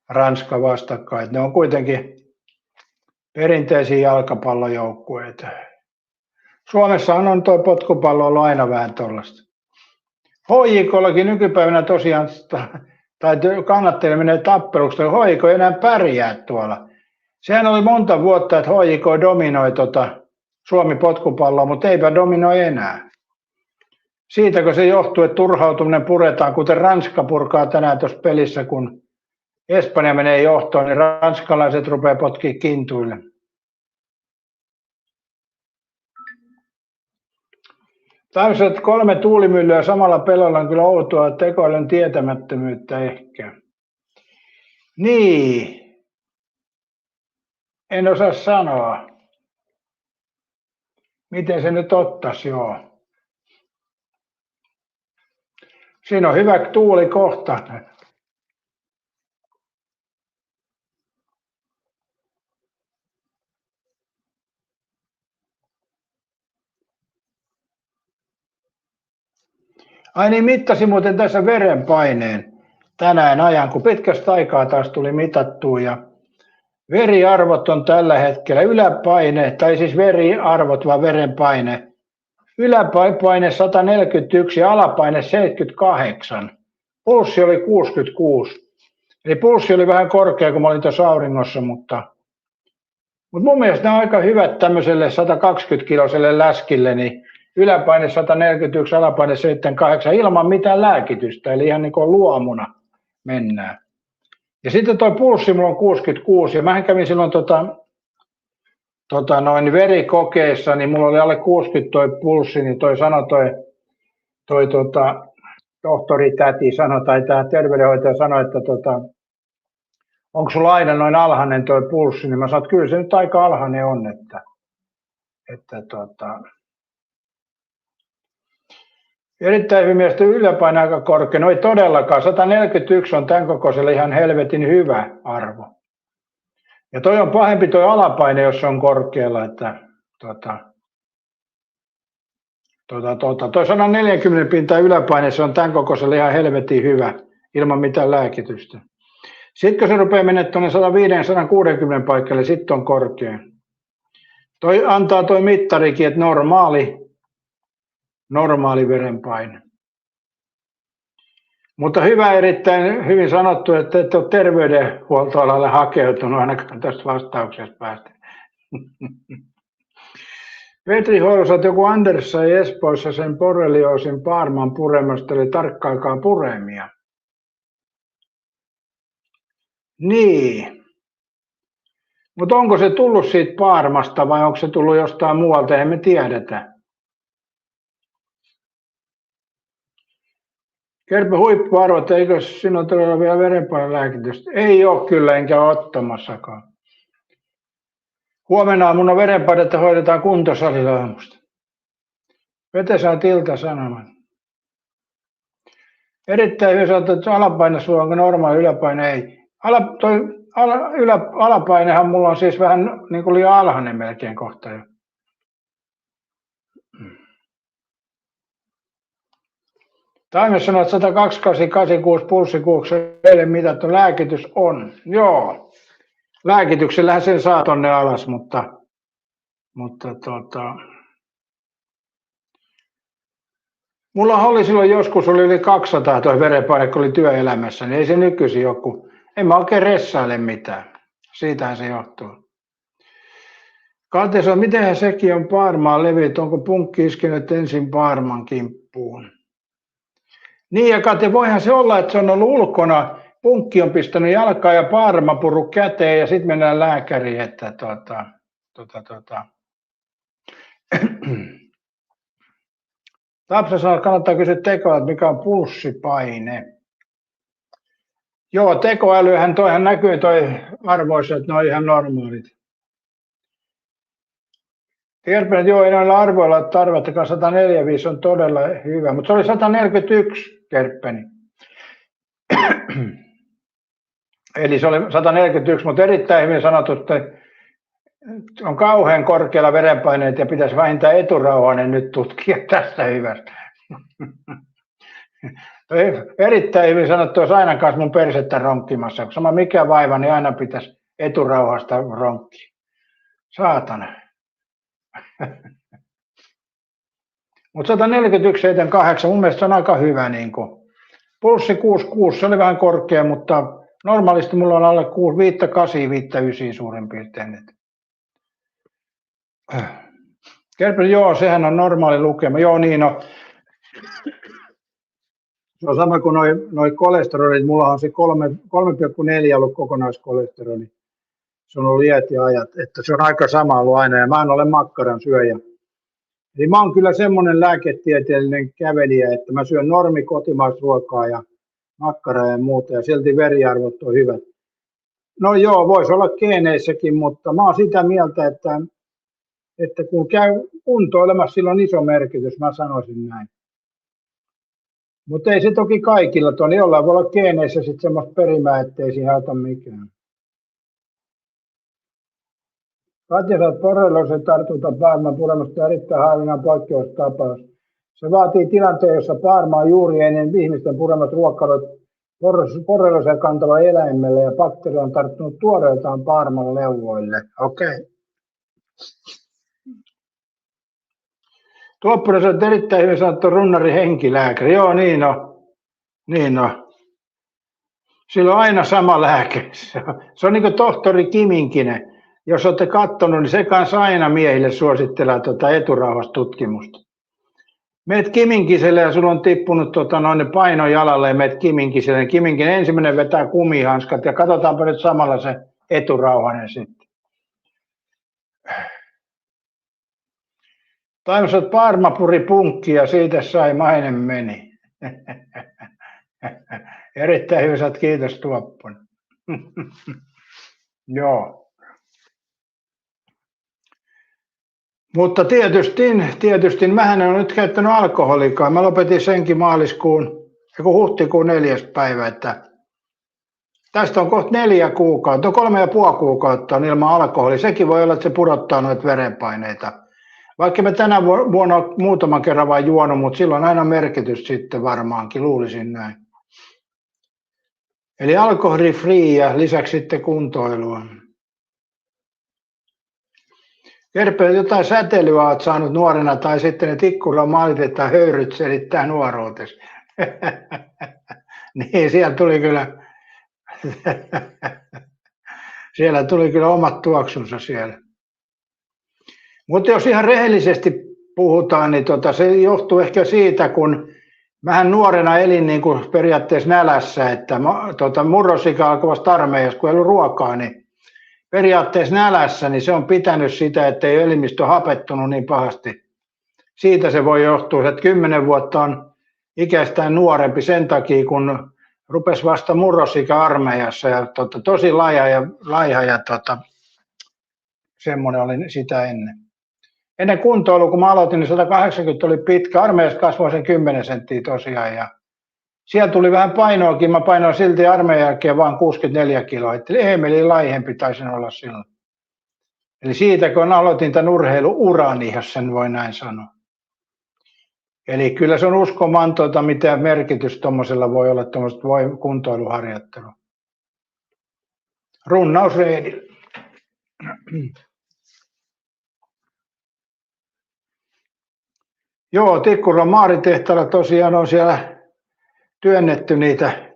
Ranska vastakkain. Ne on kuitenkin perinteisiä jalkapallojoukkueita. Suomessahan on tuo potkupallo ollut aina vähän tuollaista. HJK:llakin nykypäivänä tosiaan, tai kannattajille menee tappeluksi, HJK ei enää pärjää tuolla. Sehän oli monta vuotta, että HJK dominoi Suomi potkupalloa, mutta eipä dominoi enää. Siitäkö se johtuu, että turhautuminen puretaan, kuten Ranska purkaa tänään tuossa pelissä, kun Espanja menee johtoon, niin ranskalaiset rupeaa potkimaan kintuille. Tällaiset 3 tuulimyllyä samalla pelolla on kyllä outoa tekoälyn tietämättömyyttä ehkä. Niin, en osaa sanoa. Miten se nyt ottaisi, joo. Siinä on hyvä tuuli kohta. Ai niin, mittasin muuten tässä verenpaineen tänään ajan, kun pitkästä aikaa taas tuli mitattua ja veriarvot on tällä hetkellä yläpaine, tai siis veriarvot vaan verenpaine. Yläpaine 141 ja alapaine 78. Pulssi oli 66. Eli pulssi oli vähän korkea, kun mä olin tuossa auringossa, mutta mun mielestä ne on aika hyvät tämmöiselle 120-kiloselle läskille, niin yläpaine 141, alapaine 78 ilman mitään lääkitystä, eli ihan niin kuin luomuna mennään. Ja sitten toi pulssi mulla on 66, ja mä kävin silloin verikokeissa, niin mulla oli alle 60 toi pulssi, niin toi sanoi toi tohtoritäti sanoi, tai tämä terveydenhoitaja sanoi, että onko sulla aina noin alhainen toi pulssi, niin mä sanoin, että kyllä se nyt aika alhainen on, että erittäin hyvin mielestä yläpaine aika korkea, no ei todellakaan, 141 on tämän kokoiselle ihan helvetin hyvä arvo. Ja toi on pahempi toi alapaine, jos on korkealla, että toi 140 pinta yläpaine, se on tämän kokoiselle ihan helvetin hyvä, ilman mitään lääkitystä. Sitten kun se rupeaa menemään tuonne 150-160 paikalle, sitten on korkea. Toi antaa toi mittarikin, että normaali verenpaine. Mutta hyvä, erittäin hyvin sanottu, että et ole terveydenhuoltoalalle hakeutunut ainakaan tästä vastauksesta päästä. Petri Horsat, joku Anders sai Espoossa sen borrelioosin Parman puremasta, eli tarkkaikaa puremia. Niin. Mutta onko se tullut siitä Parmasta vai onko se tullut jostain muualta, emme tiedetä. Kerpä huippuarvot, eikö sinun todella vielä verenpainelääkitystä? Ei ole kyllä, enkä ole ottamassakaan. Huomenna aamuna verenpainetta hoidetaan kuntosalilla aamusta. Vetesaat Ilta-Sanomat. Erittäin hyvin sanottu, että alapaine sulla onko normaali, yläpaine ei. Alapainehan mulla on siis vähän niin kuin liian alhainen melkein kohta jo. Taime sanoi, että 128,86 pulssikuuksi eilen mitattu lääkitys on. Joo, lääkityksellähän sen saa tonne alas, mutta mulla oli silloin joskus oli yli 200 tuo verenpaine, kun oli työelämässä, niin ei se nykyisin joku. En mä oikein ressaile mitään. Siitähän se johtuu. Kate sanoi, mitenhän sekin on Parmaan levyt, onko punkki iskenyt ensin Parman kimppuun? Niin ja Kate, voihan se olla, että se on ollut ulkona, punkki on pistänyt jalkaa ja Parma-puru käteen ja sitten mennään lääkäriin, että Tapsa sanoi, että kannattaa kysyä tekoälyltä, että mikä on pulssipaine. Joo, tekoälyhän toihan näkyy toi arvoissa, että ne on ihan normaalit. Tiedätkö, että joo, ei noilla arvoilla ole tarvettakaan 145 on todella hyvä, mutta se oli 141 Kerppeni. Eli se oli 141, mutta erittäin hyvin sanottu, että on kauhean korkealla verenpaineet ja pitäisi vähintään eturauhanen nyt tutkia tästä hyvästä. Erittäin hyvin sanottu, jos aina kanssa mun persettä ronkkimassa. Kun sama mikä vaiva, niin aina pitäisi eturauhasta ronkkia. Saatana. Mutta 141,78, mun mielestä se on aika hyvä. Niin pulssi 66, se oli vähän korkea, mutta normaalisti mulla on alle 5,8-5,9 suurin piirtein. Kerpeli, joo, sehän on normaali lukema. Joo, niin no. Se on sama kuin noi kolesterolit. Mulla on se 3,4 ollut kokonaiskolesteroli. Se on ollut iät ja ajat, että se on aika sama ollut aina. Ja mä en ole makkaran syöjä. Eli mä oon kyllä semmoinen lääketieteellinen kävelijä, että mä syön normi kotimaista ruokaa ja makkaraa ja muuta, ja silti veriarvot on hyvät. No joo, voisi olla geeneissäkin, mutta mä oon sitä mieltä, että kun käy kuntoilemassa, sillä on iso merkitys, mä sanoisin näin. Mutta ei se toki kaikilla, tuonne jollain voi olla geeneissä sitten semmoista perimää, ettei siihen auta mikään. Katja, että borreliosin tartunta Parman puremasta erittäin harvinainen poikkeustapaus. Se vaatii tilanteen, jossa Parma on juuri ennen ihmisten puremat ruokailot borreliosia kantava eläimelle ja bakteeri on tarttunut tuoreeltaan Parman leuvoille. Okei. Okay. Tuoppunen on erittäin hyvin sanottu runnari henkilääkäri. Joo, niin on. Niin on. Sillä on aina sama lääke. Se on niin kuin tohtori Kiminkinen. Jos olette katsonut, niin se kanssa aina miehille suosittelee eturauhastutkimusta. Meet Kiminkiselle ja sulla on tippunut paino jalalle ja meet Kiminkiselle. Kiminkinen ensimmäinen vetää kumihanskat ja katsotaanpa nyt samalla se eturauhanen sitten. Taimosot Parma puri punkki ja siitä sai maine meni. Erittäin hyvät, kiitos Tuopponen. Joo. Mutta tietysti mähän en ole nyt käyttänyt alkoholikaan. Mä lopetin senkin huhtikuun 4. päivä, että tästä on kohta 4 kuukautta, 3,5 kuukautta on ilman alkoholia. Sekin voi olla, että se pudottaa noita verenpaineita. Vaikka mä tänä vuonna olen muutaman kerran vain juonut, mutta sillä on aina merkitys sitten varmaankin, luulisin näin. Eli alkoholi free ja lisäksi sitten kuntoilua. Kerpele, jotain säteilyä olet saanut nuorena tai sitten ne tikkuilla maalitetaan höyryt selittää nuoruutesi. Niin, siellä tuli kyllä omat tuoksunsa siellä. Mutta jos ihan rehellisesti puhutaan, niin se johtuu ehkä siitä, kun mähän nuorena elin niin kuin periaatteessa nälässä, että murrosikä alkoi vasta armeijassa, kun ei ollut ruokaa, niin periaatteessa nälässä, niin se on pitänyt sitä, että ei elimistö hapettunut niin pahasti. Siitä se voi johtua, että 10 vuotta on ikäistään nuorempi sen takia, kun rupesi vasta murrosikä armeijassa ja tosi laiha ja semmoinen oli sitä ennen. Ennen kuntoilua, kun mä aloitin, niin 180 oli pitkä. Armeijassa kasvoi sen 10 senttiä tosiaan. Ja siellä tuli vähän painoakin. Mä painoin silti armeijan jälkeen vaan 64 kiloa. Eli Eemelin laihempi taisin olla silloin. Eli siitä, kun aloitin tämän urheiluurani, jos sen voi näin sanoa. Eli kyllä se on uskomatonta, mitä merkitys tuommoisella voi olla tuommoista kuntoiluharjoittelua. Runnausreidillä. Joo, Tikkuran maaritehtaalla tosiaan on siellä työnnetty niitä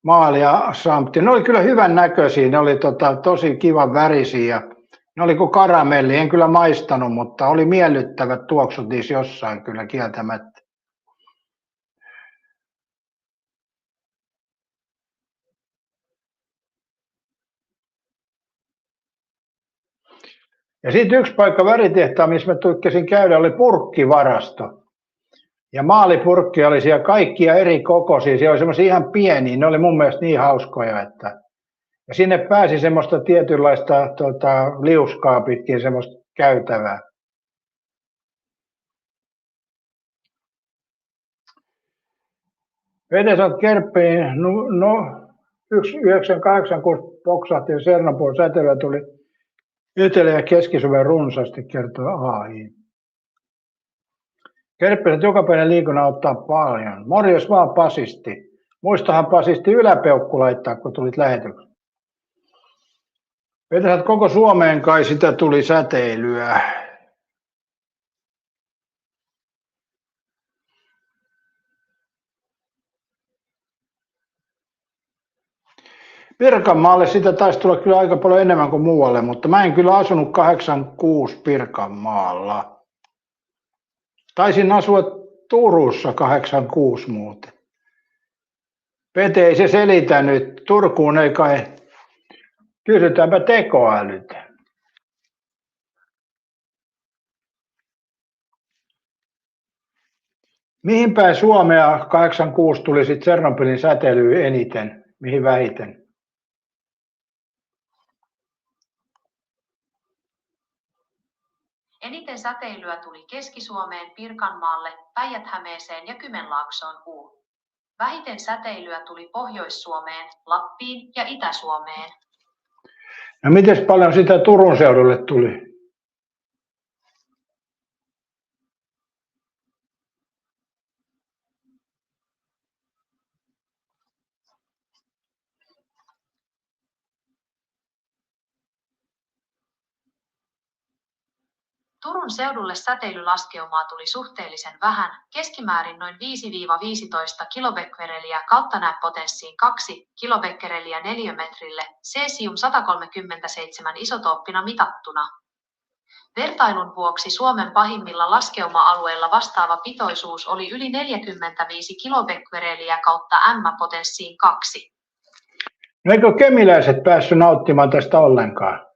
maalia samptia. Ne oli kyllä hyvän näköisiä, ne oli tosi kivan värisiä. Ne oli kuin karamelli, en kyllä maistanut, mutta oli miellyttävät tuoksut niissä jossain kyllä kieltämättä. Ja sitten yksi paikka väritehtaan, missä mä tykkäsin käydä, oli purkkivarasto. Ja maalipurkki oli siellä kaikkia eri kokoisia, siellä oli semmoisia ihan pieniä, ne oli mun mielestä niin hauskoja, että ja sinne pääsi semmoista tietynlaista liuskaa pitkin semmoista käytävää. Vedesot Kerppiin, 1998, kun poksahti Sernopuun säteilyä, tuli Etelä- ja Keski-Suomen runsaasti, kertoo AI. Kerppiset jokapäinen liikunnan auttaa paljon. Morjes vaan Pasisti. Muistahan Pasisti yläpeukku laittaa, kun tulit lähetykseen. Vetäsät koko Suomeen kai sitä tuli säteilyä. Pirkanmaalle sitä taisi tulla kyllä aika paljon enemmän kuin muualle, mutta mä en kyllä asunut 86 Pirkanmaalla. Taisin asua Turussa 86 muuten. Pete ei se selitä nyt. Turkuun ei kai. Kysytäänpä tekoälyltä. Mihin päin Suomea 86 tuli sitten Tsernobylin säteilyä eniten? Mihin vähiten? Eniten säteilyä tuli Keski-Suomeen, Pirkanmaalle, Päijät-Hämeeseen ja Kymenlaaksoon. Vähiten säteilyä tuli Pohjois-Suomeen, Lappiin ja Itä-Suomeen. No miten paljon sitä Turun seudulle tuli? Turun seudulle säteilylaskeumaa tuli suhteellisen vähän, keskimäärin noin 5-15 kilobekkereliä kautta näppotenssiin 2 kilobekkereliä neliömetrille, cesium-137 isotooppina mitattuna. Vertailun vuoksi Suomen pahimmilla laskeuma-alueilla vastaava pitoisuus oli yli 45 kilobekkereliä kautta m-potenssiin 2. No eikö kemiläiset päässyt nauttimaan tästä ollenkaan?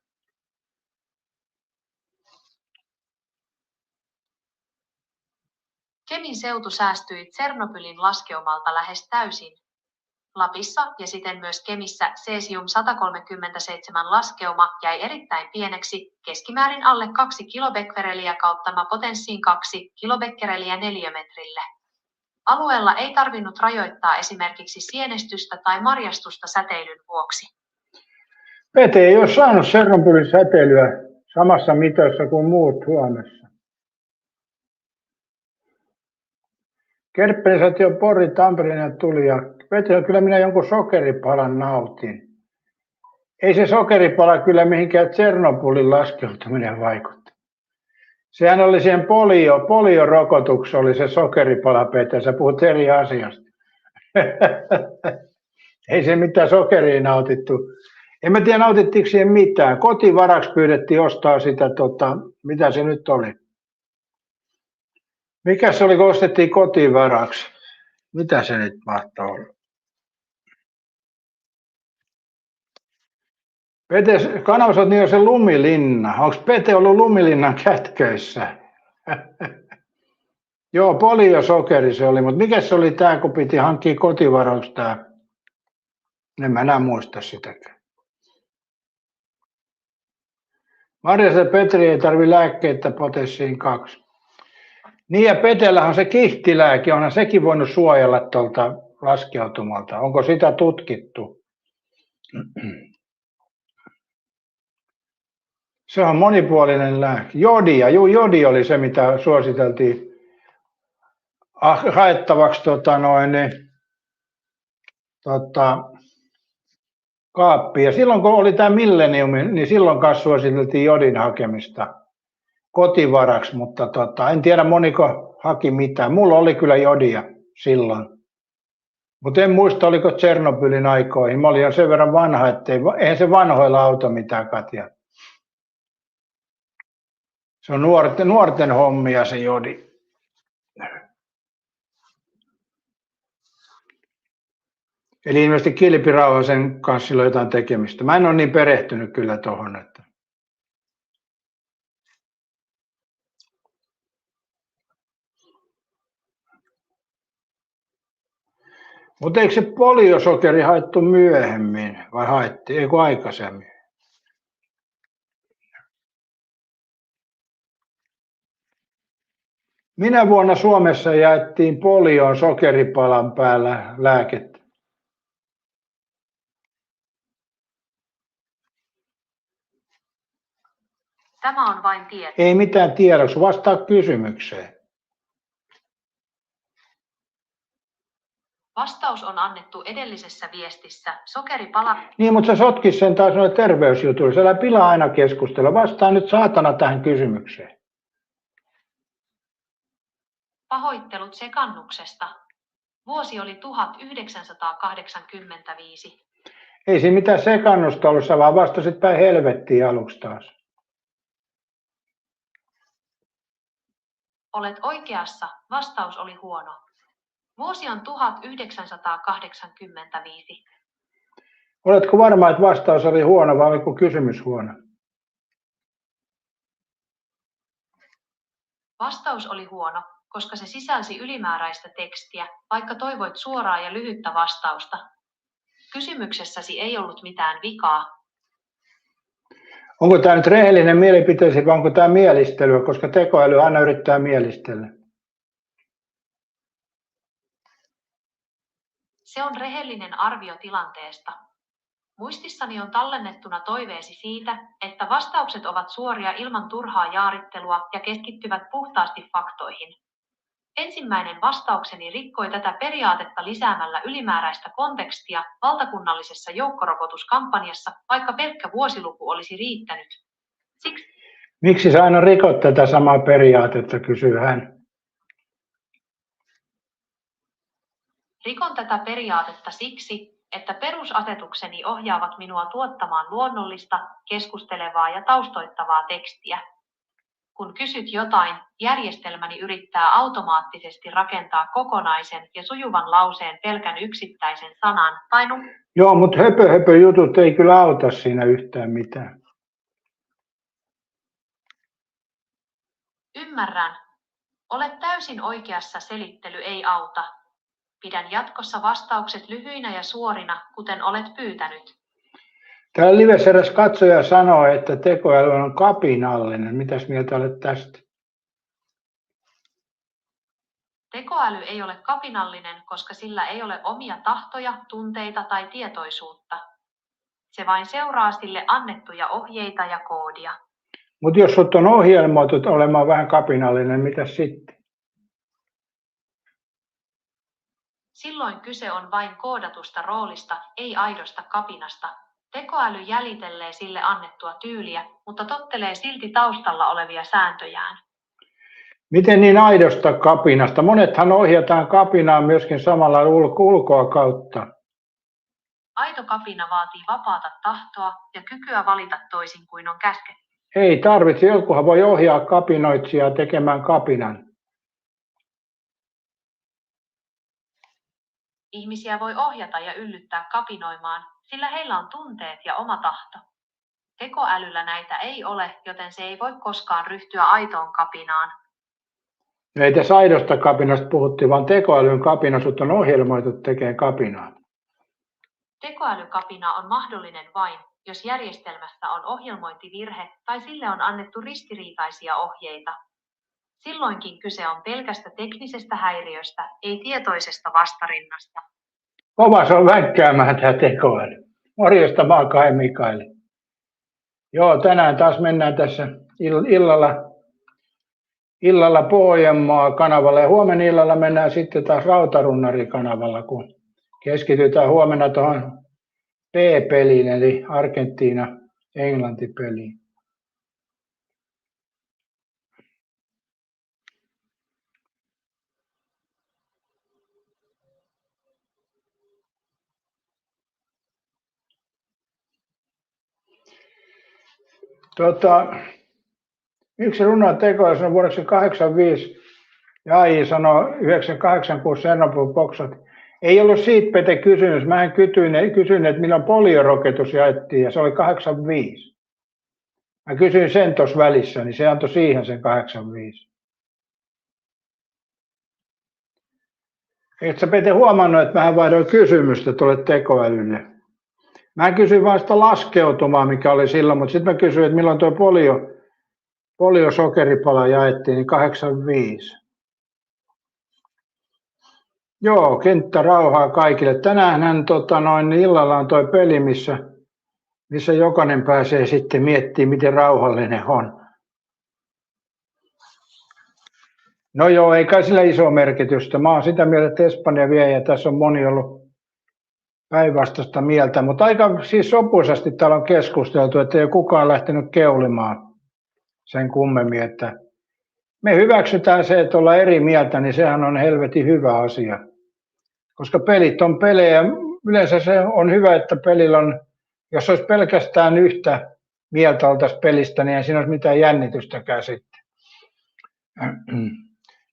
Kemin seutu säästyi Tsernobylin laskeumalta lähes täysin. Lapissa ja siten myös Kemissä cesium-137 laskeuma jäi erittäin pieneksi, keskimäärin alle 2 kilobekkereliä kautta m-potenssiin 2 kilobekkereliä neliömetrille. Alueella ei tarvinnut rajoittaa esimerkiksi sienestystä tai marjastusta säteilyn vuoksi. Pete ei ole saanut Tsernobylin säteilyä samassa mitassa kuin muut Suomessa. Kerppenisäätiö Pori, Tampereen tuli ja Pete, kyllä minä jonkun sokeripalan nautin. Ei se sokeripala kyllä mihinkään Tsernobylin laskeutuminen vaikutti. Sehän oli siihen poliorokotuksessa oli se sokeripala, Pete, sä puhut eri asiasta. Ei se mitään sokeria nautittu. En mä tiedä nautittiinko siihen mitään. Kotivaraksi pyydettiin ostaa sitä, mitä se nyt oli. Mikä se oli, kun ostettiin kotivaraksi? Mitä se nyt mahtoi olla? Pete, Kanavasot niin on se Lumilinna. Onko Pete ollut Lumilinnan kätköissä? Joo, poliosokeri se oli, mutta mikä se oli tämä, kun piti hankkia kotivaraksi tämä? En mä enää muista sitäkään. Marjassa Petri ei tarvi lääkkeitä potenssiin 2. Niin ja Petellähän se kihtilääke, onhan sekin voinut suojella tuolta laskeutumalta. Onko sitä tutkittu? Se on monipuolinen lääke. Jodi oli se, mitä suositeltiin haettavaksi kaappiin. Ja silloin kun oli tämä milleniumi, niin silloin kanssa suositeltiin jodin hakemista kotivaraksi, mutta en tiedä moniko haki mitään. Mulla oli kyllä jodia silloin, mutta en muista oliko Tsernobylin aikoihin. Mä olin jo sen verran vanha, että eihän se vanhoilla auta mitään, Katja. Se on nuorten hommia se jodi. Eli ilmeisesti Kilpi Rauhasen kanssa sillä on jotain tekemistä. Mä en ole niin perehtynyt kyllä tuohon. Että... Mutta eikö se poliosokeri haettu myöhemmin vai haettiin? Eikö aikaisemmin? Minä vuonna Suomessa jaettiin polion sokeripalan päällä lääkettä? Tämä on vain tieto. Ei mitään tiedoksi, vastaa kysymykseen. Vastaus on annettu edellisessä viestissä. Sokeripala... Niin, mutta sä sotkis sen taas noin terveysjutuilla. Älä pilaa aina keskustella. Vastaa nyt saatana tähän kysymykseen. Pahoittelut sekannuksesta. Vuosi oli 1985. Ei siinä mitään sekannusta ollut, sä vaan vastasit päin helvettiin aluksi taas. Olet oikeassa, vastaus oli huono. Vuosi on 1985. Oletko varma, että vastaus oli huono vai oliko kysymys huono? Vastaus oli huono, koska se sisälsi ylimääräistä tekstiä, vaikka toivoit suoraa ja lyhyttä vastausta. Kysymyksessäsi ei ollut mitään vikaa. Onko tämä nyt rehellinen mielipiteesi vai onko tämä mielistelyä, koska tekoäly aina yrittää mielistellä? Se on rehellinen arvio tilanteesta. Muistissani on tallennettuna toiveesi siitä, että vastaukset ovat suoria ilman turhaa jaarittelua ja keskittyvät puhtaasti faktoihin. Ensimmäinen vastaukseni rikkoi tätä periaatetta lisäämällä ylimääräistä kontekstia valtakunnallisessa joukkorokotuskampanjassa, vaikka pelkkä vuosiluku olisi riittänyt. Miksi sä aina rikot tätä samaa periaatetta, kysyy hän. Rikon tätä periaatetta siksi, että perusasetukseni ohjaavat minua tuottamaan luonnollista, keskustelevaa ja taustoittavaa tekstiä. Kun kysyt jotain, järjestelmäni yrittää automaattisesti rakentaa kokonaisen ja sujuvan lauseen pelkän yksittäisen sanan. Joo, mutta höpö jutut ei kyllä auta siinä yhtään mitään. Ymmärrän. Olet täysin oikeassa, selittely ei auta. Pidän jatkossa vastaukset lyhyinä ja suorina, kuten olet pyytänyt. Täällä livessä eräs katsoja sanoo, että tekoäly on kapinallinen. Mitäs mieltä olet tästä? Tekoäly ei ole kapinallinen, koska sillä ei ole omia tahtoja, tunteita tai tietoisuutta. Se vain seuraa sille annettuja ohjeita ja koodia. Mutta jos sut on ohjelmoitu olemaan vähän kapinallinen, mitä sitten? Silloin kyse on vain koodatusta roolista, ei aidosta kapinasta. Tekoäly jäljittelee sille annettua tyyliä, mutta tottelee silti taustalla olevia sääntöjään. Miten niin aidosta kapinasta? Monethan ohjataan kapinaan myöskin samalla ulkoa kautta. Aito kapina vaatii vapaata tahtoa ja kykyä valita toisin kuin on käsketty. Ei tarvitse, jokuhan voi ohjaa kapinoitsijaa tekemään kapinan. Ihmisiä voi ohjata ja yllyttää kapinoimaan, sillä heillä on tunteet ja oma tahto. Tekoälyllä näitä ei ole, joten se ei voi koskaan ryhtyä aitoon kapinaan. Ei tässä aidosta kapinasta puhuttiin, vaan tekoälyn kapina, sut on ohjelmoitu tekemään kapinaa. Tekoälykapina on mahdollinen vain, jos järjestelmässä on ohjelmointivirhe tai sille on annettu ristiriitaisia ohjeita. Silloinkin kyse on pelkästä teknisestä häiriöstä, ei tietoisesta vastarinnasta. Kova se on vänkkäämään tämä tekoäly. Morjesta vaan Kai Mikaeli. Joo, tänään taas mennään tässä illalla Pohjanmaa-kanavalla ja huomenna illalla mennään sitten taas Rautarunnari-kanavalla, kun keskitytään huomenna tuohon P-peliin eli Argentiina-Englanti-peliin. Yksi runon tekoäly sanoi vuodeksi 1985 ja AI sanoi 1998, kun Chernobyl boksat. Ei ollut siitä Pete kysymys. Mä kysyin, että milloin polioroketus jaettiin ja se oli 85. Mä kysyin sen tuossa välissä, niin se antoi siihen sen 85. Eikö sä Pete huomannut, että mä vaihdoin kysymystä tuolle tekoälylle? Mä kysyin vain sitä laskeutumaa, mikä oli silloin, mutta sitten mä kysyin, että milloin tuo poliosokeripala jaettiin, niin 85. Joo, kenttä rauhaa kaikille. Tänäänhän illalla on tuo peli, missä jokainen pääsee sitten miettimään, miten rauhallinen on. No joo, ei kai sillä iso merkitystä. Mä oon sitä mieltä, että Espanja vie ja tässä on moni ollut päinvastaista mieltä, mutta aika siis sopuisasti täällä on keskusteltu, että ei ole kukaan lähtenyt keulimaan sen kummemmin, että me hyväksytään se, että ollaan eri mieltä, niin sehän on helvetin hyvä asia. Koska pelit on pelejä, yleensä se on hyvä, että pelillä on, jos olisi pelkästään yhtä mieltä oltaisiin pelistä, niin ei siinä olisi mitään jännitystäkään sitten.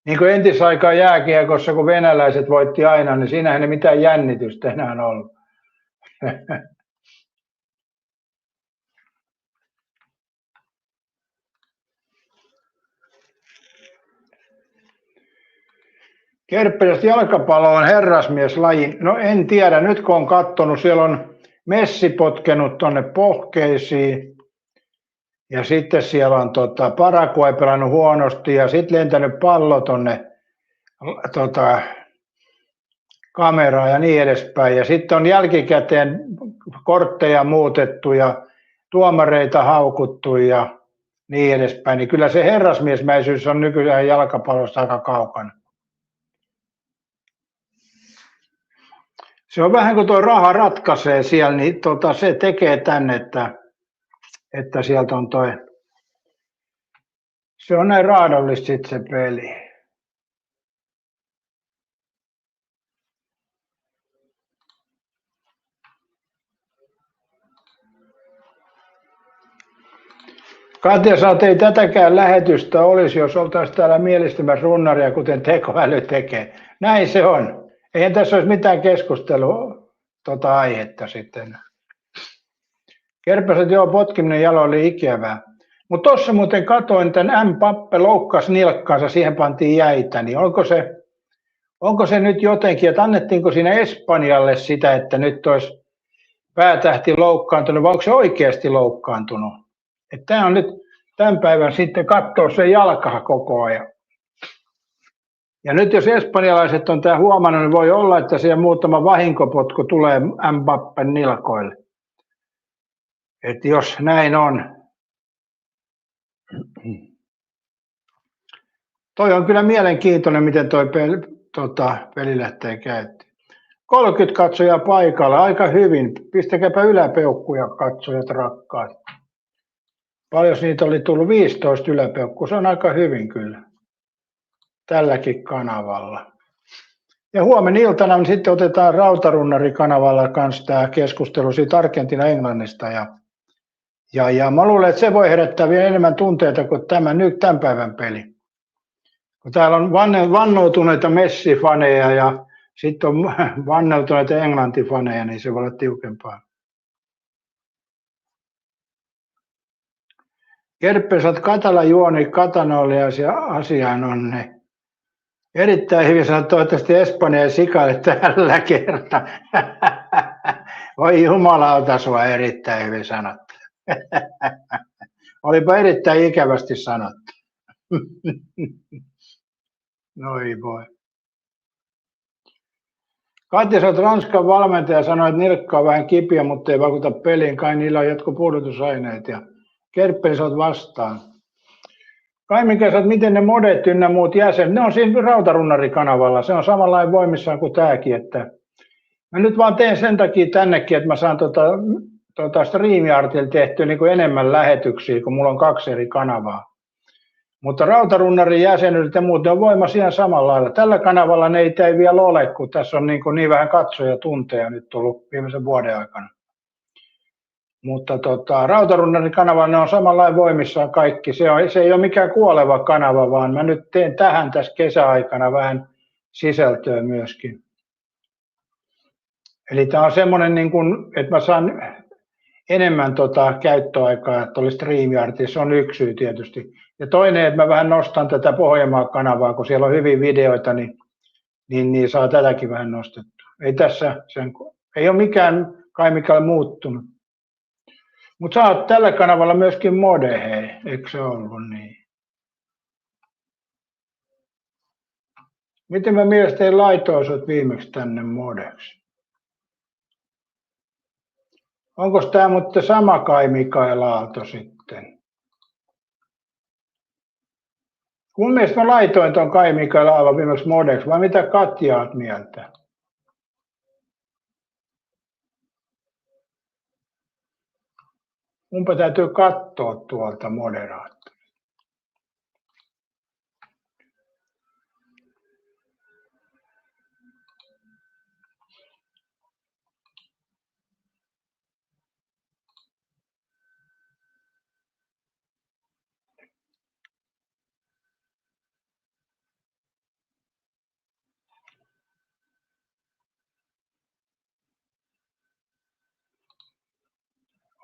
Niin kuin entisaikaan jääkiekossa, kun venäläiset voitti aina, niin siinähän ei mitään jännitystä enää ollut. Kerppilästä jalkapallo on herrasmieslaji. No en tiedä, nyt kun on katsonut, siellä on Messi potkenut tuonne pohkeisiin. Ja sitten siellä on Paraguay pelannut huonosti ja sitten lentänyt pallo tuonne kameraan ja niin edespäin. Ja sitten on jälkikäteen kortteja muutettu ja tuomareita haukuttu ja niin edespäin. Niin kyllä se herrasmiesmäisyys on nykyään jalkapallosta aika kaukana. Se on vähän kuin tuo raha ratkaisee siellä, niin se tekee tänne, että sieltä on se on näin raadollista sitten se peli. Katja sanoi, että ei tätäkään lähetystä olisi, jos oltaisiin täällä mielistämässä runnaria, kuten tekoäly tekee. Näin se on. Eihän tässä olisi mitään keskustelua aihetta sitten. Kerpäset, joo, potkiminen jaloille oli ikävää. Mutta tuossa muuten katoin, tämän Mbappe loukkasi nilkkaansa, siihen pantiin jäitä, niin onko se nyt jotenkin, että annettiinko siinä Espanjalle sitä, että nyt olisi päätähti loukkaantunut, vai onko se oikeasti loukkaantunut? Tämä on nyt tämän päivän sitten katsoa se jalkaa koko ajan. Ja nyt jos espanjalaiset on tämä huomannut, niin voi olla, että siellä muutama vahinkopotku tulee Mbappen nilkoille. Että jos näin on. Toi on kyllä mielenkiintoinen, miten toi peli lähtee käyttöön. 30 katsojaa paikalla, aika hyvin. Pistäkääpä yläpeukkuja katsojat rakkaat. Paljon niitä oli tullut? 15 yläpeukkua, se on aika hyvin kyllä. Tälläkin kanavalla. Ja huomenna iltana niin sitten otetaan Rautarunnari-kanavalla kanssa tämä keskustelu siitä Argentina-Englannista. Ja mä luulen, että se voi herättää vielä enemmän tunteita kuin tämän päivän peli. Kun täällä on vannoutuneita Messi-faneja ja sitten on vannoutuneita Englanti-faneja, niin se voi olla tiukempaa. Kerppesat Katala juoni Katanolia asiaan on ne. Erittäin hyvin sanottu, toivottavasti Espanja ei sikaile tällä kertaa. Voi jumalauta, sua erittäin hyvin sanottu. Olipa erittäin ikävästi sanottu. Noi voi. Katja, sä oot Ranskan valmentaja, sanoi, että nilkka on vähän kipiä, mutta ei vaikuta peliin. Kai niillä on jotkut pudotusaineet. Ja Kerppeli, sä oot vastaan. Kai mikä sä oot, miten ne modet ynnä muut jäsenet, ne on siinä Rautarunnari-kanavalla. Se on samanlainen voimissaan kuin tääkin. Että mä nyt vaan teen sen takia tännekin, että mä saan StreamYardilla tehtyä niin kuin enemmän lähetyksiä, kun mulla on 2 eri kanavaa. Mutta Rautarunnarin jäsenyydet ja muut on voimassa ihan samalla lailla. Tällä kanavalla ne ei vielä ole, kun tässä on niin vähän katsojatunteja nyt tullut viimeisen vuoden aikana. Mutta Rautarunnarin kanavalla ne on samanlainen voimissaan kaikki. Se ei ole mikään kuoleva kanava, vaan mä nyt teen tähän tässä kesäaikana vähän sisältöä myöskin. Eli tämä on semmoinen, niin kuin, että mä saan enemmän käyttöaikaa, että oli StreamYard, se on yksi syy tietysti. Ja toinen, että mä vähän nostan tätä Pohjanmaa-kanavaa, kun siellä on hyviä videoita, niin saa tätäkin vähän nostettua. Ei ole mikään kai mikään muuttunut. Mutta sä oot tällä kanavalla myöskin mode, hei, eikö se ollut niin? Miten mä mielestäni laitoin sut viimeksi tänne modeksi? Onko tämä mutta sama Kai Mikael Aalto sitten? Mun mielestä mä laitoin ton Kai Mikael Aalto viimeksi modeksi, vai mitä Katja oot mieltä? Munpa täytyy katsoa tuolta moderaattori.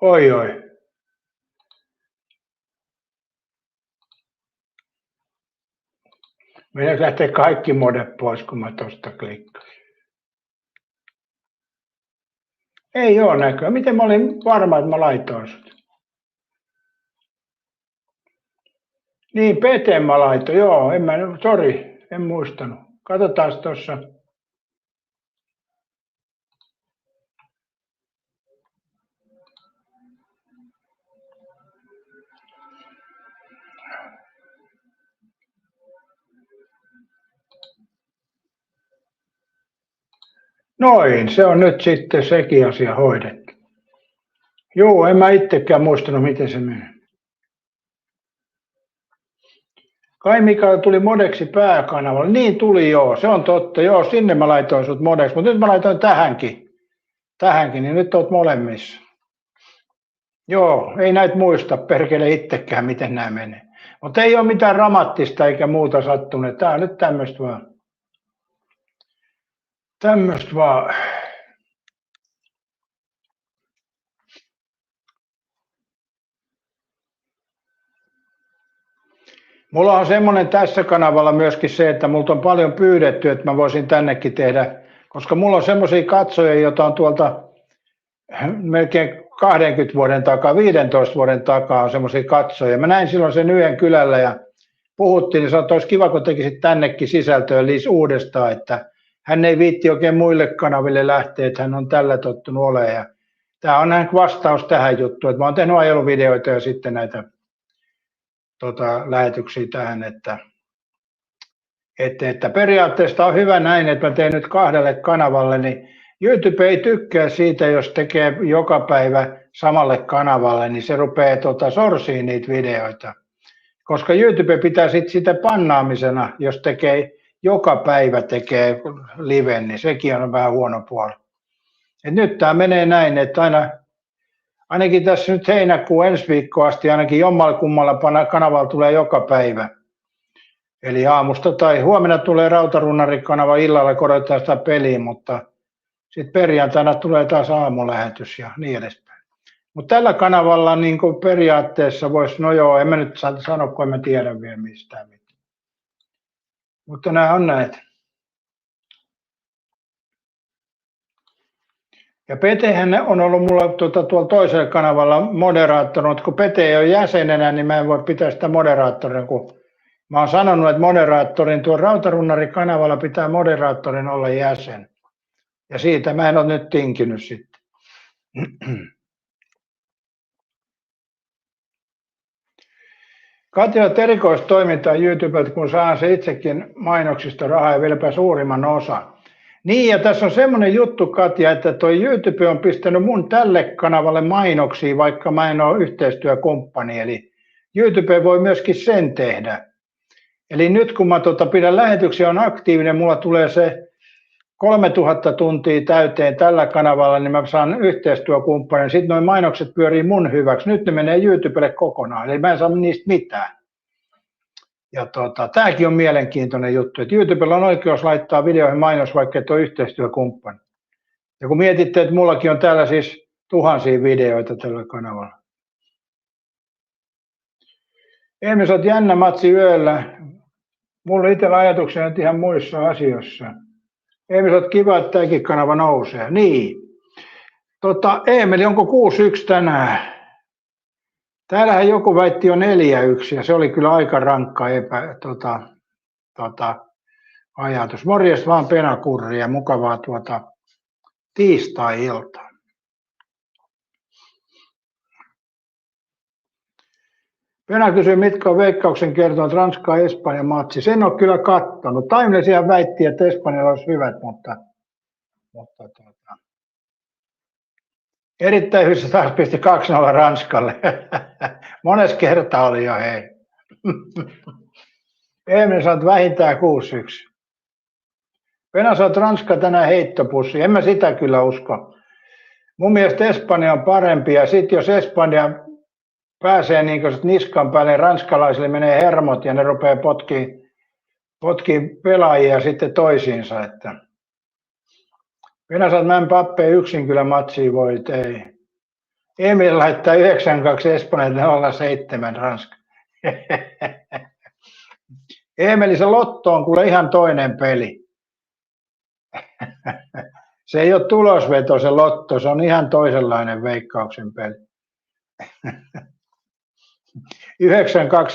Oi. Meidän lähtee kaikki modet pois, kun mä tuosta klikkaan. Ei ole näköä. Miten mä olin varma, että mä laitoin sut? Niin, Peten mä laitoin. Joo, en muistanut. Katsotaan tuossa. Noin, se on nyt sitten sekin asia hoidettu. Joo, en mä itsekään muistanut, miten se meni. Kai Mikael tuli modeksi pääkanavalle. Niin tuli joo, se on totta. Joo, sinne mä laitoin sut modeksi, mutta nyt mä laitoin tähänkin, niin nyt oot molemmissa. Joo, ei näitä muista perkele itsekään, miten nämä menee. Mutta ei ole mitään dramaattista eikä muuta sattunut. Tää on nyt tämmöistä vaan. Mulla on semmoinen tässä kanavalla myöskin se, että multa on paljon pyydetty, että mä voisin tännekin tehdä, koska mulla on semmoisia katsojia, joita on tuolta melkein 20 vuoden takaa, 15 vuoden takaa on semmoisia katsojia. Mä näin silloin sen yhden kylällä ja puhuttiin, niin sanoi, että olisi kiva, kun tekisit tännekin sisältöä uudestaan, että hän ei viitti oikein muille kanaville lähteä, että hän on tällä tottunut olemaan. Tämä on näin vastaus tähän juttuun, että mä oon tehnyt ajeluvideoita ja sitten näitä lähetyksiä tähän, että periaatteessa on hyvä näin, että mä teen nyt 2 kanavalle, niin YouTube ei tykkää siitä, jos tekee joka päivä samalle kanavalle, niin se rupeaa sorsiin niitä videoita. Koska YouTube pitää sitä pannaamisena, jos tekee joka päivä tekee liven, niin sekin on vähän huono puoli. Et nyt tämä menee näin, että ainakin tässä nyt heinäkuun ensi viikkoon asti ainakin jommalla kummalla kanavalla tulee joka päivä. Eli aamusta tai huomenna tulee Rautarunnari-kanava, illalla korotetaan sitä peliä, mutta sitten perjantaina tulee taas aamulähetys ja niin edespäin. Mutta tällä kanavalla niin periaatteessa voisi, no joo, en mä nyt sano, kun en mä tiedä vielä mistään mitään. Mutta nämä on näitä. Ja Petehän on ollut mulla tuolla toisella kanavalla moderaattorina, mutta kun Pete ei ole jäsenenä, niin mä en voi pitää sitä moderaattorina, kun mä oon sanonut, että moderaattorin tuolla Rautarunnari-kanavalla pitää moderaattorin olla jäsen. Ja siitä mä en ole nyt tinkinyt sitten. Katsotaan erikoistoimintaa YouTubelta, kun saan se itsekin mainoksista rahaa ja vieläpä suurimman osan. Niin, ja tässä on semmoinen juttu, Katja, että toi YouTube on pistänyt mun tälle kanavalle mainoksia, vaikka mä en ole yhteistyökumppani, eli YouTube voi myöskin sen tehdä. Eli nyt kun mä pidän lähetyksiä, on aktiivinen, mulla tulee se 3000 tuntia täyteen tällä kanavalla, niin mä saan yhteistyökumppanin. Sitten nuo mainokset pyörii mun hyväksi. Nyt ne menee YouTubelle kokonaan, eli mä en saa niistä mitään. Ja tämäkin on mielenkiintoinen juttu, että YouTubella on oikeus laittaa videoihin mainos, vaikka et ole yhteistyökumppani. Ja kun mietitte, että mullakin on täällä siis tuhansia videoita tällä kanavalla. Emmi, sä oot jännä matsi yöllä. Mulla on itsellä ajatuksia nyt ihan muissa asioissa. Emmi, sä oot kiva, että tämäkin kanava nousee. Niin. Emeli, onko 6-1 tänään? Täällähän joku väitti jo 4-1 ja se oli kyllä aika rankka ajatus. Morjesta vaan Penakurri ja mukavaa tiistai-iltaa. Pena kysyy, mitkä on Veikkauksen kertonut Ranska-Espanja matsi. Sen on kyllä kattonut. Timeless ihan väitti, että Espanjalla olisi hyvät, mutta erittäin hyvissä taas pisti 2-0 Ranskalle. Mones kerta oli jo hei. Emil, sä oot vähintään 6-1. Pena, sä oot Ranska tänään heittopussi. En mä sitä kyllä usko. Mun mielestä Espanja on parempi ja sit jos Espanja pääsee niin niskan päälle, ranskalaisille menee hermot ja ne rupeaa potkii pelaajia sitten toisiinsa. Että Pena, sä oot Mbappé yksin kyllä matsiin voit, ei. Emil laittaa 9-2 Espanja 0-7 Ranska. Eemeli, se lotto on kuule ihan toinen peli. Se ei ole tulosveto se lotto, se on ihan toisenlainen Veikkauksen peli. 9-2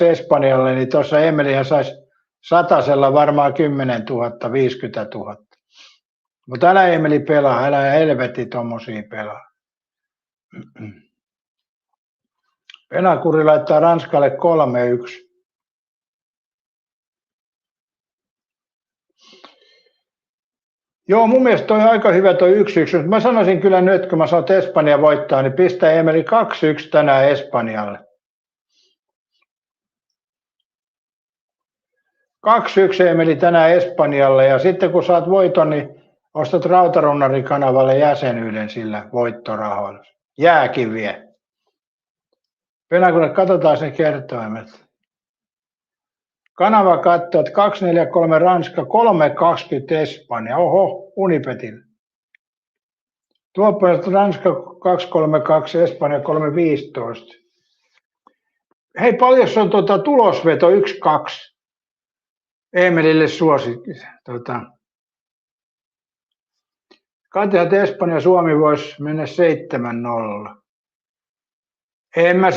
Espanjalle, niin tuossa Eemelihän saisi satasella varmaan 10 000, 50 000. Mutta älä Eemeli pelaa, älä helvetti tommosia pelaa. Penakuri laittaa Ranskalle 3-1. Joo, mun mielestä toi on aika hyvä toi 1-1. Mä sanoisin kyllä nyt, kun mä sanon, että Espanja voittaa, niin pistää Eemeli 2-1 tänään Espanjalle. 2-1 Eemeli tänään Espanjalle, ja sitten kun saat voiton, niin ostat Rautarunnari-kanavalle jäsenyyden sillä voittorahoilla. Jääkin vie. Penakuri, katsotaan sen kertoimet. Kanava katsoo, että 2-4-3 Ranska, 3-20 Espanja. Oho, Unipetille. Tuopuolesta Ranska 2-3-2, Espanja 3-15. Hei, paljon se on tulosveto 1-2. Eemelille suosikki. Katsotaan, että Espanja ja Suomi voisi mennä 7-0.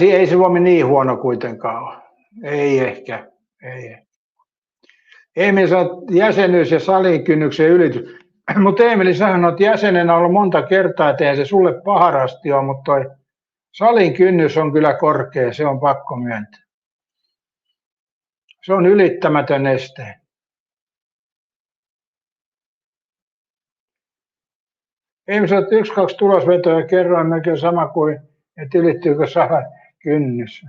Ei Suomi niin huono kuitenkaan ole. Ei ehkä. Ei. Emeli sanoo, jäsenyys ja salin kynnyksen ylitys. Mutta Emeli, sähän olet jäsenenä ollut monta kertaa, ettei se sulle paharasti ole, mutta toi salin kynnys on kyllä korkea, se on pakko myöntää. Se on ylittämätön este. Emeli sanoo, että 1-2 tulosvetoja kerroin melkein sama kuin, että ylittyykö salin kynnys.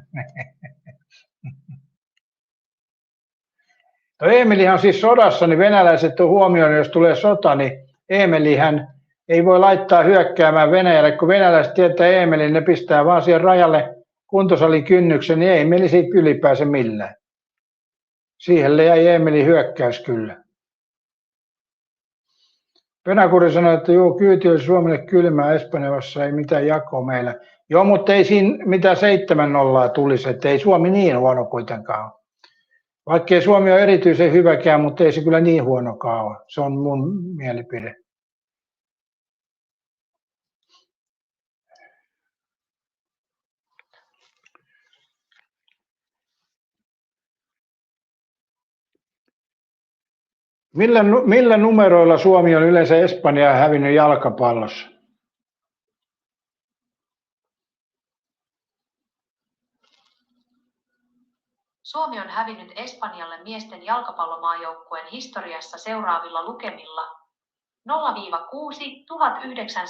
No Eemelihan siis sodassa, niin venäläiset on huomioinut, jos tulee sota, niin Eemelihän ei voi laittaa hyökkäämään Venäjälle, kun venäläiset tietää Eemelin, ne pistää vaan siihen rajalle kuntosalin kynnyksen, niin ei Eemeli siitä ylipääse millään. Siihen jäi Eemelin hyökkäys kyllä. Penakuri sanoi, että joo, kyyti oli Suomelle kylmää, Espanjassa ei mitään jakoa meillä. Joo, mutta ei siinä mitään 7-0 tulisi, että ei Suomi niin huono kuitenkaan ole. Vaikkei Suomi ole erityisen hyväkään, mutta ei se kyllä niin huonokaan ole. Se on mun mielipide. Millä numeroilla Suomi on yleensä Espanjaa hävinnyt jalkapallossa? Suomi on hävinnyt Espanjalle miesten jalkapallomaajoukkueen historiassa seuraavilla lukemilla 0-6 1969,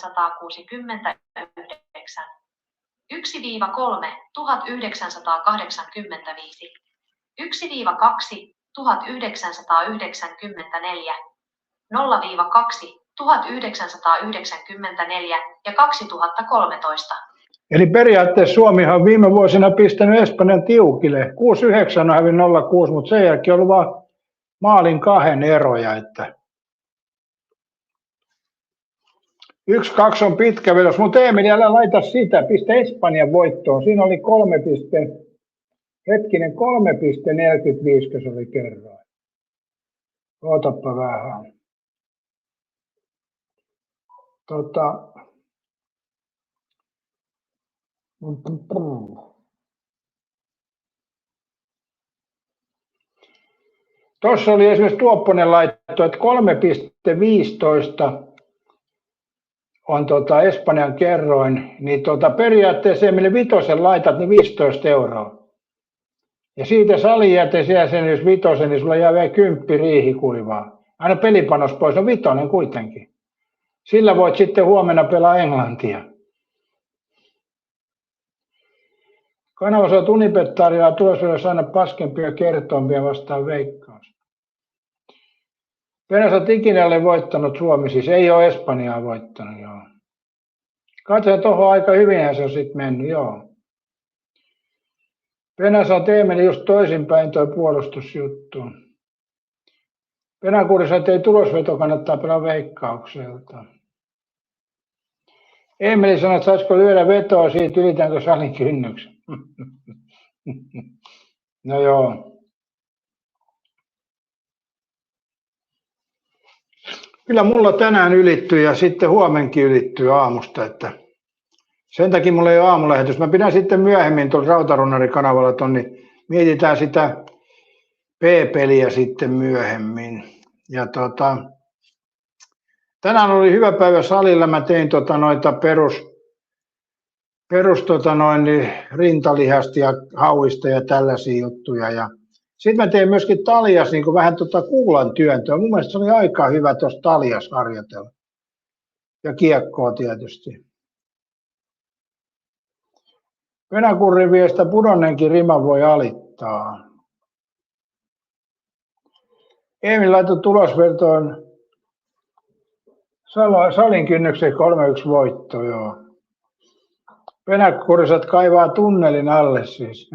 1-3 1985, 1-2 1994, 0-2 1994 ja 2013. Eli periaatteessa Suomihan on viime vuosina pistänyt Espanjan tiukille. 6-9 on hävinnyt 0-6, mutta sen jälkeen on ollut vaan maalin 2 eroja. Että 1-2 on pitkä vedos, mutta Eemeli, älä laita sitä, pistä Espanjan voittoon. Siinä oli 3,45, kun se oli kerroin. Ootappa vähän. Tuossa oli esimerkiksi Tuopponen laitto, että 3,15 on Espanjan kerroin, niin periaatteessa Emeli vitosen laitat, niin 15 €. Ja siitä salijätesjäsenyys vitosen, niin sulla jää vielä 10 riihikuivaa. Aina pelipanos pois, no vitonen kuitenkin. Sillä voit sitten huomenna pelaa englantia. Kanavassa on Unibet tarjoaa tulosvedossa aina paskempia kertoimia vastaan Veikkaus. Venäjät ikinä ole voittanut Suomi, siis ei ole Espanjaa voittanut, joo. Katsotaan tuohon aika hyvinhän se on sitten mennyt, joo. Venäjät meni just toisinpäin tuo puolustusjuttu. Penakuri sanoi, että ei tulosveto kannattaa pelaa Veikkaukselta. Emeli sanoi, että saisiko lyödä vetoa siitä, ylitäänkö salin kynnyksen. No joo. Kyllä mulla tänään ylittyi ja sitten huomenkin ylittyy aamusta, että sen takia mulla ei ole aamulähetys. Mä pidän sitten myöhemmin tuolla Rautarunnari-kanavalla ton, niin mietitään sitä P-peliä sitten myöhemmin. Ja tänään oli hyvä päivä salilla. Mä tein noita niin rintalihasta ja hauista ja tällaisia juttuja. Ja sitten mä tein myöskin taljas niin vähän kuulan työntöä. Mun mielestä se oli aika hyvä tuossa taljas harjoitella. Ja kiekkoa tietysti. Venäkurrin viestä pudonneenkin riman voi alittaa. Emil laittoi tulosvertoon salin kynnyksen 3-1 voitto, joo. Venäkurisat kaivaa tunnelin alle siis.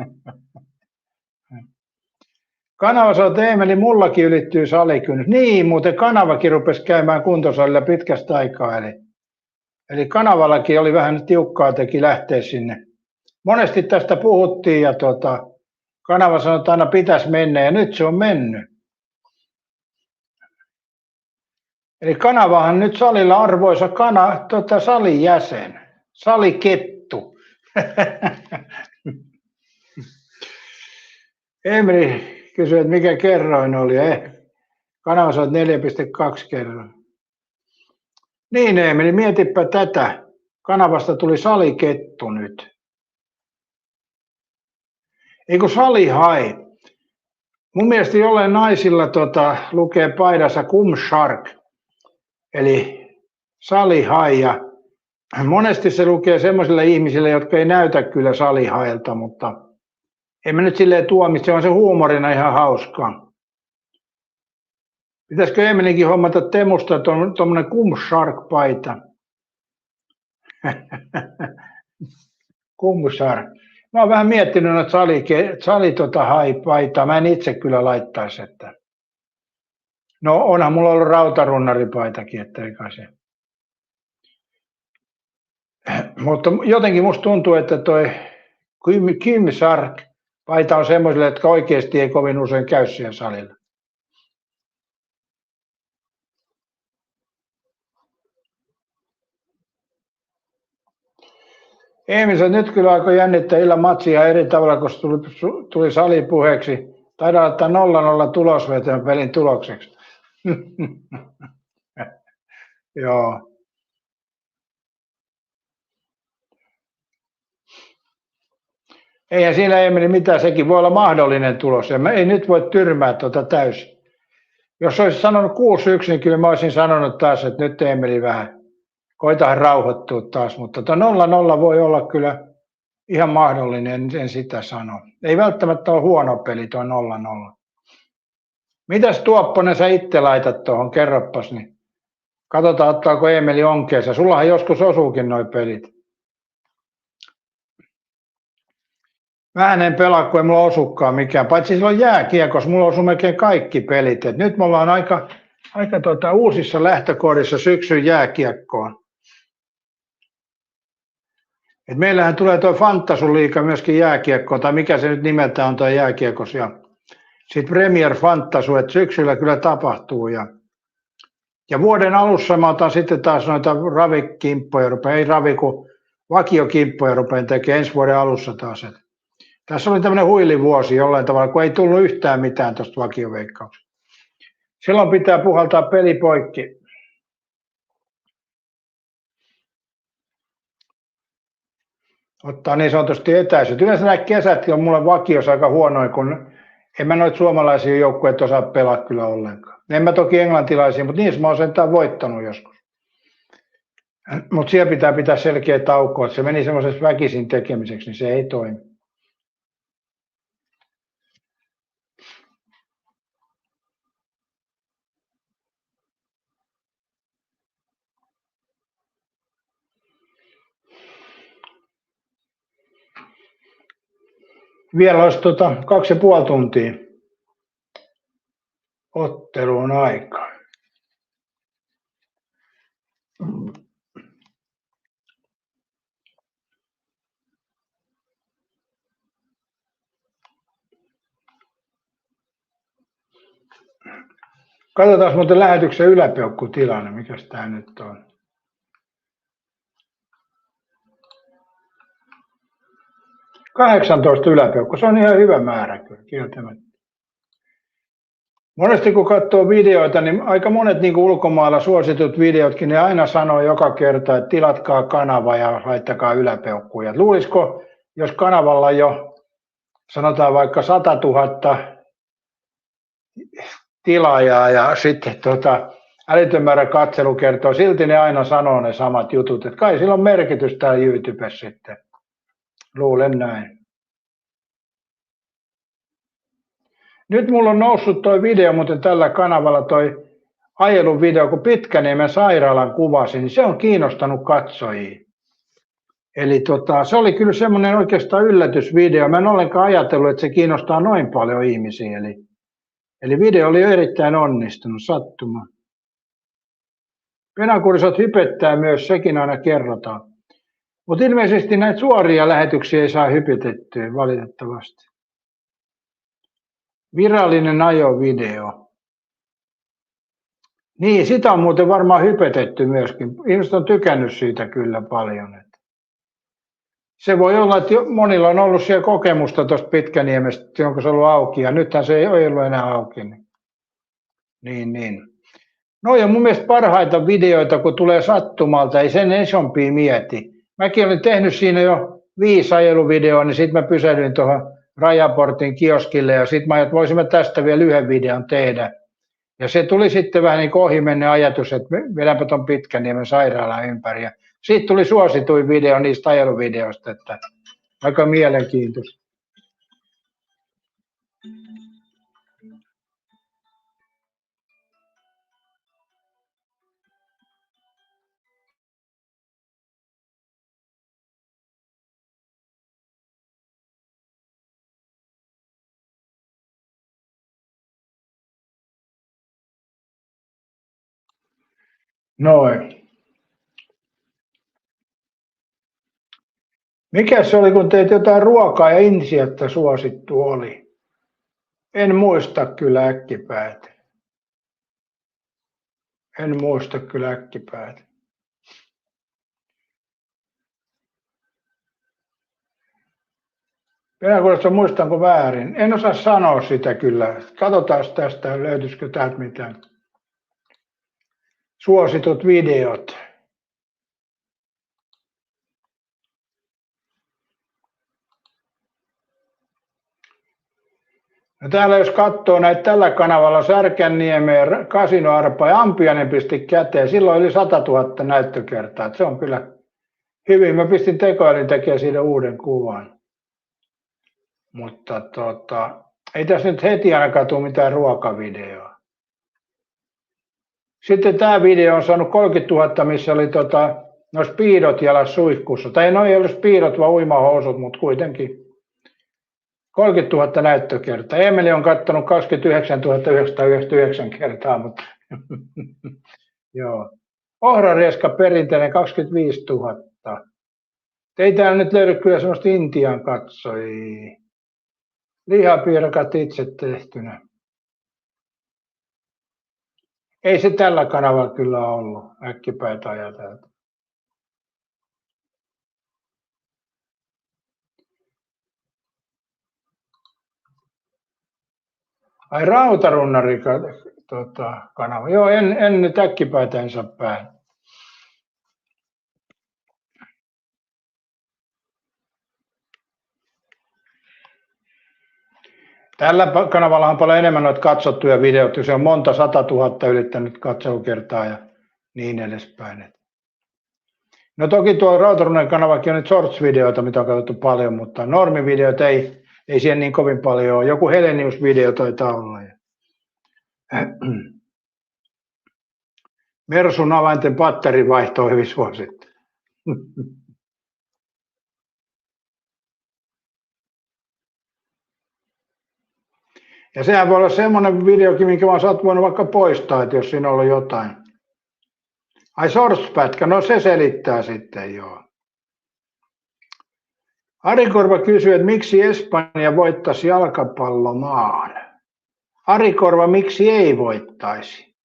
Kanava sanoi, että Emeli, mullakin ylittyy salikynnys. Niin, muuten Kanavakin rupesi käymään kuntosalilla pitkästä aikaa. Eli Kanavallakin oli vähän tiukkaa teki lähteä sinne. Monesti tästä puhuttiin ja Kanava sanoi, että aina pitäisi mennä ja nyt se on mennyt. Eli Kanavahan nyt salilla arvoisa salin jäsen, salikettu. Emri kysyi, että mikä kerroin oli. Kanava sanoi, 4,2 kerroin. Niin Emeli, mietipä tätä. Kanavasta tuli salikettu nyt. Eikö salihai? Mun mielestä jollain naisilla lukee paidassa kumshark, eli salihai. Ja monesti se lukee semmoisille ihmisille, jotka ei näytä kyllä salihailta, mutta en mä nyt silleen tuomitse, on se huumorina ihan hauskaa. Pitäisikö Emelikin hommata Temusta tuommoinen kumshark-paita? Kumshark. Mä oon vähän miettinyt noita hai-paitaa. Mä en itse kyllä laittaisi, että no onhan mulla ollut rautarunnaripaitakin, että ei kai se. Mutta jotenkin musta tuntuu, että toi Kumshark-paita on semmoisille, jotka oikeasti ei kovin usein käy siellä salilla. Emil, nyt kyllä alkoi jännittää illan matsia eri tavalla, koska tuli salipuheeksi. Taidaan ottaa 0-0 tulosveteen pelin tulokseksi. Joo. Eihän siinä Emeli mitään, sekin voi olla mahdollinen tulos. Ei nyt voi tyrmää täysin. Jos olisi sanonut 6-1, niin kyllä mä olisin sanonut taas, että nyt Emeli vähän koitahan rauhoittua taas. Mutta 0-0 voi olla kyllä ihan mahdollinen, en sitä sano. Ei välttämättä ole huono peli tuo 0-0. Mitäs Tuopponen sä itse laitat tuohon, kerroppas, niin katsotaan ottaako Emeli onkeensa. Sullahan joskus osuukin noi pelit. Mä en pelaa, kun ei mulla osukaan mikään, paitsi silloin jääkiekossa, mulla osuu melkein kaikki pelit. Et nyt me ollaan aika uusissa lähtökohdissa syksyn jääkiekkoon. Et meillähän tulee tuo Fantasyliiga myöskin jääkiekkoon, tai mikä se nyt nimeltään on tuo jääkiekos. Ja sitten Premier Fantasy, että syksyllä kyllä tapahtuu. Ja vuoden alussa mä otan sitten taas noita ravikimppoja, kun vakiokimppoja rupean tekemään ensi vuoden alussa taas. Tässä oli tämmöinen huilivuosi jollain tavalla, kun ei tullut yhtään mitään tuosta vakioveikkauksesta. Silloin pitää puhaltaa peli poikki. Ottaa niin sanotusti etäisyyttä. Yleensä nämä kesätkin on mulle vakiossa aika huonoin, kun en mä noita suomalaisia joukkueita osaa pelaa kyllä ollenkaan. En mä toki englantilaisia, mutta niissä mä oon sentään voittanut joskus. Mutta siellä pitää selkeä tauko, että se meni semmoisessa väkisin tekemiseksi, niin se ei toimi. Vielä olisi 2,5 tuntia otteluun aikaa. Katsotaan muuten lähetyksen yläpeukkutilanne, mikäs tää nyt on. – 18 yläpeukku, se on ihan hyvä määrä kyllä, kieltämättä. Monesti kun katsoo videoita, niin aika monet niin kuin ulkomailla suositut videotkin, ne aina sanoo joka kerta, että tilatkaa kanava ja laittakaa yläpeukkuja. Luulisiko, jos kanavalla jo sanotaan vaikka 100 000 tilaajaa ja sitten älytön määrä katselu kertoo, silti ne aina sanoo ne samat jutut, että kai sillä on merkitys täällä YouTubessa sitten. Luulen näin. Nyt mulla on noussut toi video, muuten tällä kanavalla toi ajeluvideo, kun Pitkäniemen sairaalan kuvasin, niin se on kiinnostanut katsojia. Eli se oli kyllä semmoinen oikeastaan yllätysvideo. Mä en ollenkaan ajatellut, että se kiinnostaa noin paljon ihmisiä. Eli video oli erittäin onnistunut, sattuma. Penakurisot hypettää myös, sekin aina kerrotaan. Mutta ilmeisesti näitä suoria lähetyksiä ei saa hypetettyä valitettavasti. Virallinen ajovideo. Niin, sitä on muuten varmaan hypetetty myöskin. Ihmiset on tykännyt siitä kyllä paljon. Se voi olla, että monilla on ollut siellä kokemusta tuosta Pitkäniemestä, onko se ollut auki, ja nythän se ei ollut enää auki. Niin. No ja mun mielestä parhaita videoita, kun tulee sattumalta, ei sen isompia mieti. Mäkin olin tehnyt siinä jo 5 ajeluvideoa, niin sitten mä pysähdyin tuohon Rajaportin kioskille, ja sitten mä ajattelin, että voisimme tästä vielä yhden videon tehdä. Ja se tuli sitten vähän niin kuin ohimenne ajatus, että vedänpä tuon Pitkäniemen sairaalan ympäri. Ja siitä tuli suosituin video niistä ajeluvideoista, että aika mielenkiintoista. Noin. Mikä se oli, kun teit jotain ruokaa ja insiatta suosittu oli? En muista kyllä äkkipäät. Peräkuulesta muistanko väärin? En osaa sanoa sitä kyllä. Katsotaan tästä, löytyisikö täältä mitään. Suositut videot. No täällä jos katsoo näitä tällä kanavalla Särkänniemeen, Kasinoarpa ja Ampiainen pisti käteen, silloin yli 100 000 näyttökertaa. Se on kyllä hyvin. Mä pistin tekoälyn tekemään siitä uuden kuvan. Mutta ei tässä nyt heti ainakaan tule mitään ruokavideoa. Sitten tämä video on saanut 30 000, missä oli no speedot jalas suihkussa. Tai no ei ole speedot, vaan uimahousut, mutta kuitenkin 30 000 näyttökertaa. Emeli on kattonut 29 999 kertaa, mutta joo. Ohrarieska perinteinen 25 000. Ei täällä nyt löydy kyllä semmoista Intian katsojia. Lihapiirakat itse tehtynä. Ei se tällä kanavalla kyllä ollut, äkkipäitä ajateltu. Ai rautarunnari kanava. Joo, en nyt äkkipäitä en saa päälle. Tällä kanavalla on paljon enemmän noita katsottuja videoita. Se on monta 100 000 ylittänyt katselukertaa ja niin edespäin. No toki tuo Rautarunnen kanavakin on nyt shorts-videoita, mitä on katsottu paljon, mutta normivideoita ei siihen niin kovin paljon ole. Joku Helenius-video taitaa olla. Mersun avainten patterivaihto on hyvin suosittu. Ja sehän voi olla semmoinen videokin, minkä vaan sä oot voinut vaikka poistaa, että jos siinä on ollut jotain. Ai source-pätkä, no se selittää sitten joo. Ari Korva kysyy, että miksi Espanja voittaisi jalkapallomaan? Ari Korva, miksi ei voittaisi?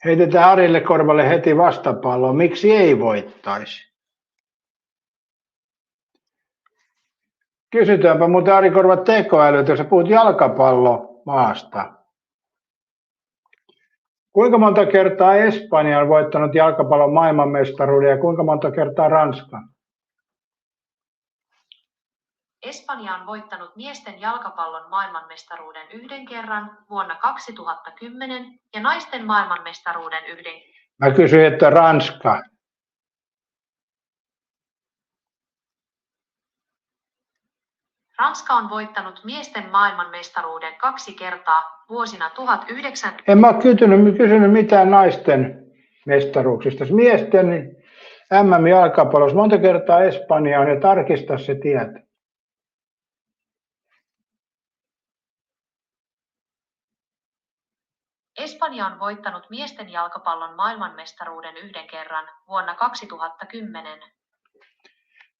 Heitetään Arille Korvalle heti vastapalloa. Miksi ei voittaisi? Kysytäänpä muuten Ari Korva tekoälyltä, jos sä puhut jalkapallomaasta. Kuinka monta kertaa Espanja on voittanut jalkapallon maailmanmestaruuden ja kuinka monta kertaa Ranska? Espanja on voittanut miesten jalkapallon maailmanmestaruuden 1 kerran vuonna 2010 ja naisten maailmanmestaruuden 1. Mä kysyin, että Ranska. Ranska on voittanut miesten maailmanmestaruuden 2 kertaa vuosina 1900. En mä kysynyt mitään naisten mestaruuksista. Miesten MM-jalkapallossa monta kertaa Espanja on ja tarkista se tieto. Espanja on voittanut miesten jalkapallon maailmanmestaruuden 1 kerran vuonna 2010.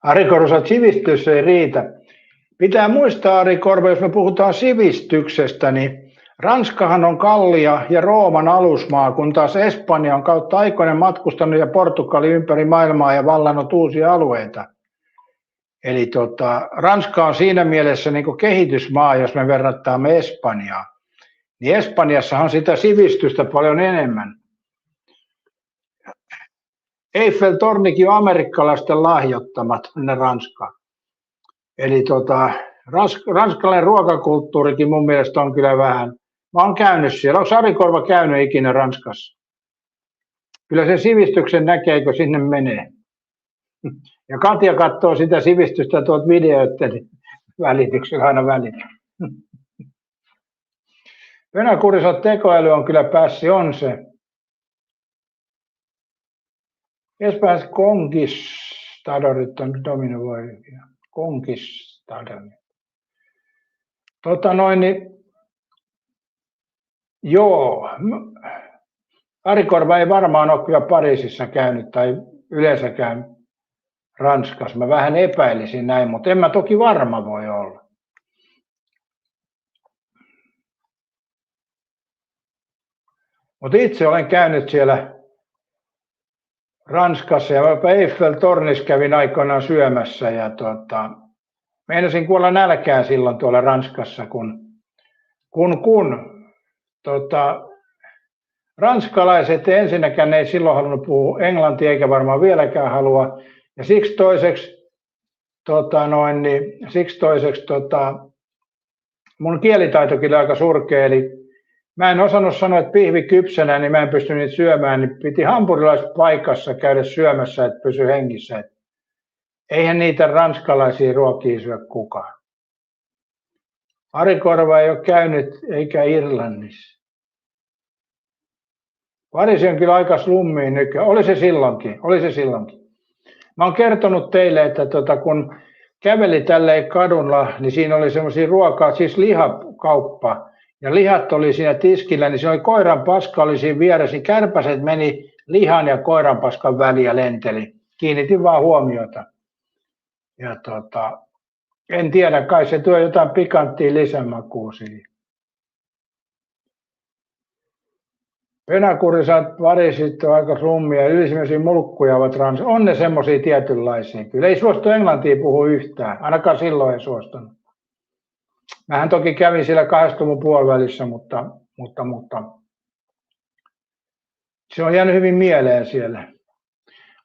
Ari Korva, sivistys ei riitä. Pitää muistaa, Ari Korva, jos me puhutaan sivistyksestä, niin Ranskahan on Gallia ja Rooman alusmaa, kun taas Espanja on kautta aikoinen matkustanut ja Portugali ympäri maailmaa ja vallannut uusia alueita. Eli Ranska on siinä mielessä niin kuin kehitysmaa, jos me verrattaamme Espanjaa. Niin Espanjassahan on sitä sivistystä paljon enemmän. Eiffel-tornikin on amerikkalaisten lahjoittama tuonne Ranskaan. Eli ranskalainen ruokakulttuurikin mun mielestä on kyllä vähän. Mä oon käynyt siellä. Onko Ari Korva käynyt ikinä Ranskassa? Kyllä sen sivistyksen näkee, kun sinne menee. Ja Katja katsoo sitä sivistystä tuolta videoiden välityksellä aina välillä. Venäkurisot tekoäly on kyllä päässyt, on se. Espanjassa conquistadorit on dominovoivia. Conquistadorit. Joo. Ari Korva ei varmaan ole kyllä Pariisissa käynyt tai yleensäkään Ranskassa. Mä vähän epäilisin näin, mutta en mä toki varma voi olla. Mutta itse olen käynyt siellä Ranskassa ja Eiffel-tornissa kävin aikoinaan syömässä ja meinasin kuolla nälkään silloin tuolla Ranskassa, kun ranskalaiset ensinnäkään ei silloin halunnut puhua englantia eikä varmaan vieläkään halua ja siksi toiseksi mun kielitaitokin oli aika surkea, eli mä en osannut sanoa, että pihvi kypsänä, niin mä en pysty niitä syömään, niin piti hampurilaispaikassa käydä syömässä, että pysy hengissä. Et eihän niitä ranskalaisia ruokia syö kukaan. Ari Korva ei ole käynyt eikä Irlannissa. Pariisi on kyllä aika slummiin nykyään. Oli se silloinkin. Mä oon kertonut teille, että kun käveli tälleen kadulla, niin siinä oli semmoisia ruokaa, siis lihakauppa. Ja lihat oli siinä tiskillä, niin se oli koiran paska oli siinä vieressä, niin kärpäset meni lihan ja koiran paskan väliin ja lenteli. Kiinnitin vaan huomiota. Ja en tiedä, kai se tuo jotain pikanttia lisämakua siihen. Venäkurisat Pariisit on aika slummia, ylisimmäisiä mulkkuja ovat Ranskassa. On ne semmoisia tietynlaisia. Kyllä ei suostu englantia puhua yhtään, ainakaan silloin ei suostunut. Mähän toki kävin siellä 80-luvun puolivälissä, mutta se on jäänyt hyvin mieleen siellä.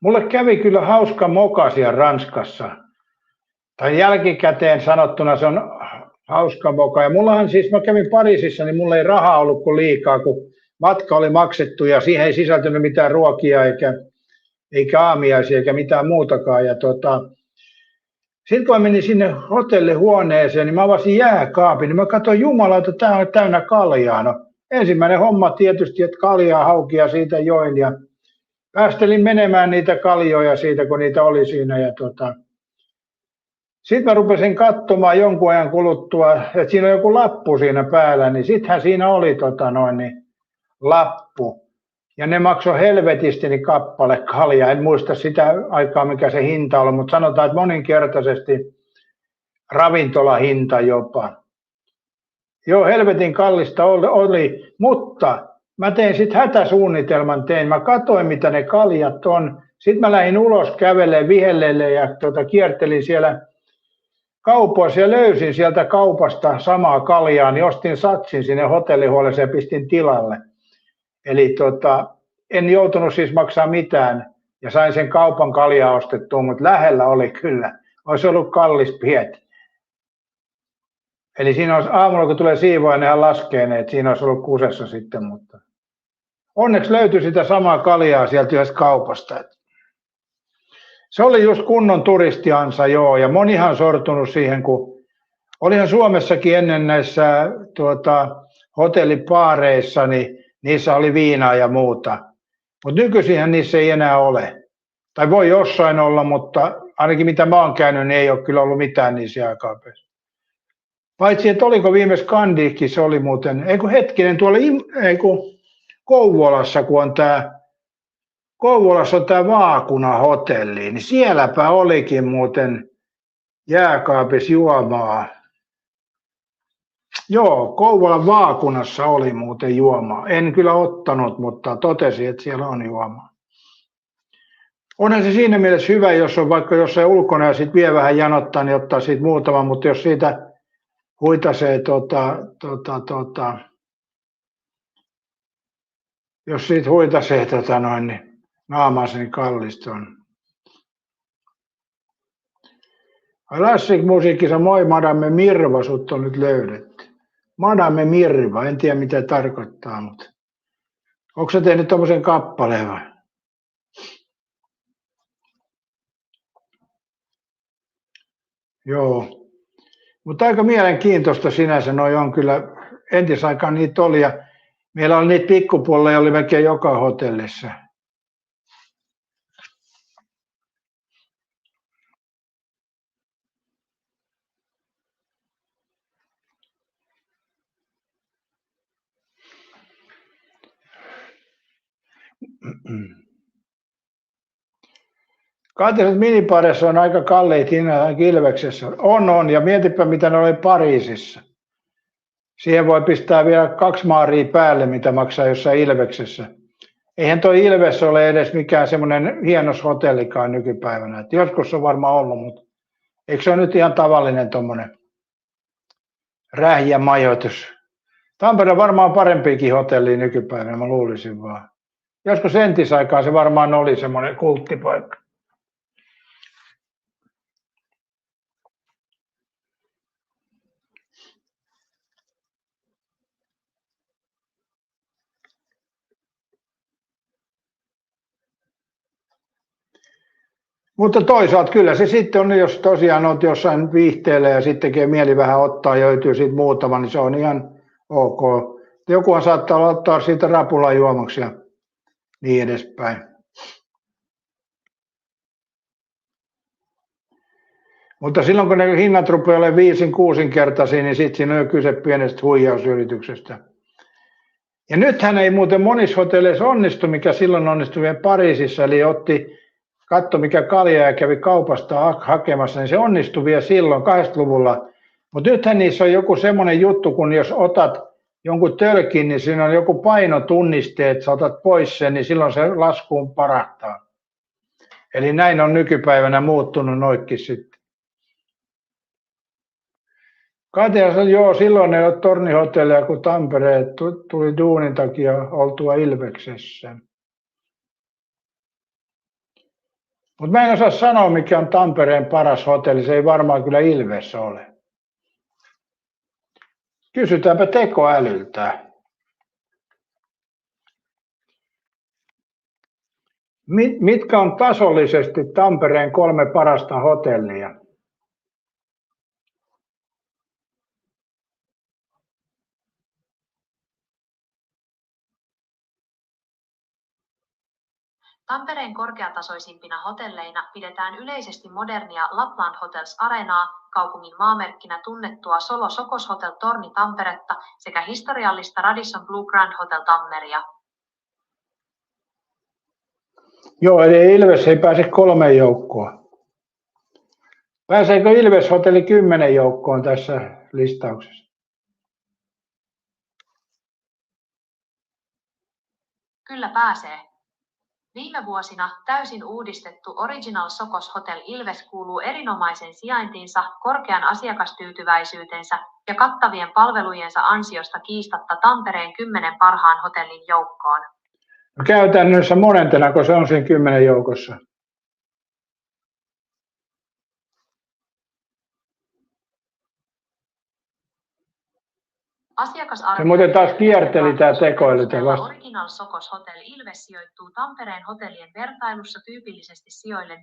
Mulle kävi kyllä hauska moka siellä Ranskassa. Tai jälkikäteen sanottuna se on hauska moka. Ja mullahan siis, mä kävin Pariisissa, niin mulla ei rahaa ollut kuin liikaa, kun matka oli maksettu ja siihen ei sisältynyt mitään ruokia eikä aamiaisia eikä mitään muutakaan. Ja sitten kun mä menin sinne hotellihuoneeseen, niin mä avasin jääkaapin, niin mä katsoin, jumalauta, tää on täynnä kaljaa. No, ensimmäinen homma tietysti, että kaljaa haukia siitä join ja päästelin menemään niitä kaljoja siitä, kun niitä oli siinä. Ja sitten mä rupesin katsomaan jonkun ajan kuluttua, että siinä on joku lappu siinä päällä, niin sittenhän siinä oli lappu. Ja ne maksoi helvetisti niin kappale kaljaa. En muista sitä aikaa, mikä se hinta oli, mutta sanotaan, että moninkertaisesti ravintolahinta jopa. Joo, helvetin kallista oli, mutta mä tein sitten hätäsuunnitelman, mä katsoin mitä ne kaljat on. Sitten mä lähdin ulos kävelemään vihellelle ja kiertelin siellä kaupoissa ja löysin sieltä kaupasta samaa kaljaa, niin ostin satsin sinne hotellihuoneeseen ja pistin tilalle. Eli en joutunut siis maksaa mitään ja sain sen kaupan kaljaa ostettua, mutta lähellä oli kyllä. Olisi ollut kallis piet. Eli siinä olisi, aamulla kun tulee siivoa, nehän laskee ne, että siinä olisi ollut kusessa sitten, mutta onneksi löytyi sitä samaa kaljaa sieltä yhdestä kaupasta. Se oli just kunnon turistiansa, joo, ja monihan sortunut siihen, kun olihan Suomessakin ennen näissä hotellipaareissa, niin niissä oli viinaa ja muuta. Mutta nykyisinhän niissä ei enää ole. Tai voi jossain olla, mutta ainakin mitä mä oon käynyt, niin ei ole kyllä ollut mitään niissä jääkaapeissa. Paitsi, että oliko viime Scandikin, se oli muuten, tuolla Kouvolassa, kun on Kouvolassa on tämä Vaakuna-hotelli, niin sielläpä olikin muuten jääkaapissa juomaa. Joo, Kouvolan Vaakunassa oli muuten juomaa. En kyllä ottanut, mutta totesin, että siellä on juomaa. Onhan se siinä mielessä hyvä, jos on vaikka jossain ulkona ja sitten vie vähän janottaa, niin ottaa siitä muutama, mutta jos siitä huitasee jos siitä huitasee niin naamaansa, niin kallista on. Classic musiikissa moi Madame Mirva, sut on nyt löydetty. Madame Mirva, en tiedä mitä tarkoittaa, mutta onko sä tehnyt tommosen kappaleen vai? Joo, mutta aika mielenkiintoista sinänsä, noi on kyllä, entisaikaan niitä oli ja meillä oli niitä pikkupulleja, oli melkein joka hotellissa. Katsovat minipareissa on aika kalliit hinnat Ilveksessä. On, ja mietipä mitä ne oli Pariisissa. Siihen voi pistää vielä 2 maaria päälle, mitä maksaa jossain Ilveksessä. Eihän toi Ilves ole edes mikään semmoinen hienos hotellikaan nykypäivänä. Et joskus on varmaan ollut, mutta eikö se ole nyt ihan tavallinen tommonen rähjä majoitus? Tampere on varmaan parempiakin hotellia nykypäivänä, mä luulisin vaan. Joskus entisaikaan se varmaan oli semmoinen kulttipaikka. Mutta toisaalta kyllä se sitten on, jos tosiaan olet jossain viihteellä ja sitten tekee mieli vähän ottaa ja löytyy siitä muutama, niin se on ihan ok. Jokuhan saattaa ottaa siitä rapulan juomaksi ja niin edespäin. Mutta silloin kun ne hinnat rupeaa olemaan 5-6-kertaisia, niin sitten siinä on jo kyse pienestä huijausyrityksestä. Ja nythän ei muuten monissa hotelleissa onnistu, mikä silloin onnistui vielä Pariisissa, eli katso mikä kalja ja kävi kaupasta hakemassa, niin se onnistui vielä silloin 80-luvulla. Mutta nythän niissä on joku semmoinen juttu, kun jos otat jonkun tölkin, niin siinä on joku painotunniste, että sä otat pois sen, niin silloin se laskuun parahtaa. Eli näin on nykypäivänä muuttunut noikki sitten. Katja sanoi, joo, silloin ei ole tornihotellia, kun Tampereet tuli duunin takia oltua Ilveksessä. Mutta mä en osaa sanoa, mikä on Tampereen paras hotelli. Se ei varmaan kyllä Ilves ole. Kysytäänpä tekoälyltä. Mitkä on tasollisesti Tampereen 3 parasta hotellia? Tampereen korkeatasoisimpina hotelleina pidetään yleisesti modernia Lapland Hotels Arenaa, kaupungin maamerkkinä tunnettua Solo Sokos Hotel Torni Tamperetta sekä historiallista Radisson Blu Grand Hotel Tammeria. Joo, eli Ilves ei pääse 3 joukkoon. Pääseekö Ilves hotelli 10 joukkoon tässä listauksessa? Kyllä pääsee. Viime vuosina täysin uudistettu Original Socos Hotel Ilves kuuluu erinomaisen sijaintiinsa, korkean asiakastyytyväisyytensä ja kattavien palvelujensa ansiosta kiistatta Tampereen 10 parhaan hotellin joukkoon. No käytännössä monentena, kun se on siinä 10 joukossa. Se muuten taas kierteli tää tekoilu. Original Socos Hotel Ilves sijoittuu Tampereen hotellien vertailussa tyypillisesti sijoille 4-6.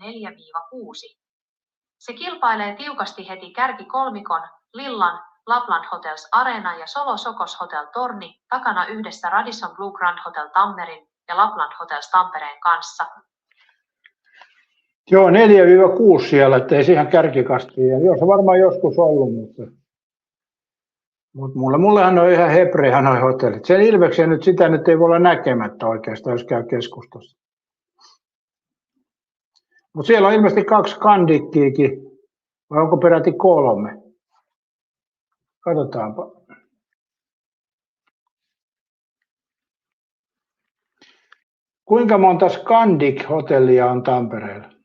Se kilpailee tiukasti heti kärkikolmikon, Lillan, Lapland Hotels Arena ja Solo Socos Hotel Torni takana yhdessä Radisson Blu Grand Hotel Tammerin ja Lapland Hotels Tampereen kanssa. Joo, 4-6 siellä, ettei se ihan kärkikastia. Joo, se varmaan joskus ollut, mutta mullehan on ihan hebreä noi hotellit. Sen Ilveksen nyt sitä nyt ei voi olla näkemättä oikeastaan, jos käy keskustassa. Mutta siellä on ilmeisesti 2 Scandickiakin, vai onko peräti 3? Katsotaanpa. Kuinka monta Scandic-hotellia on Tampereella?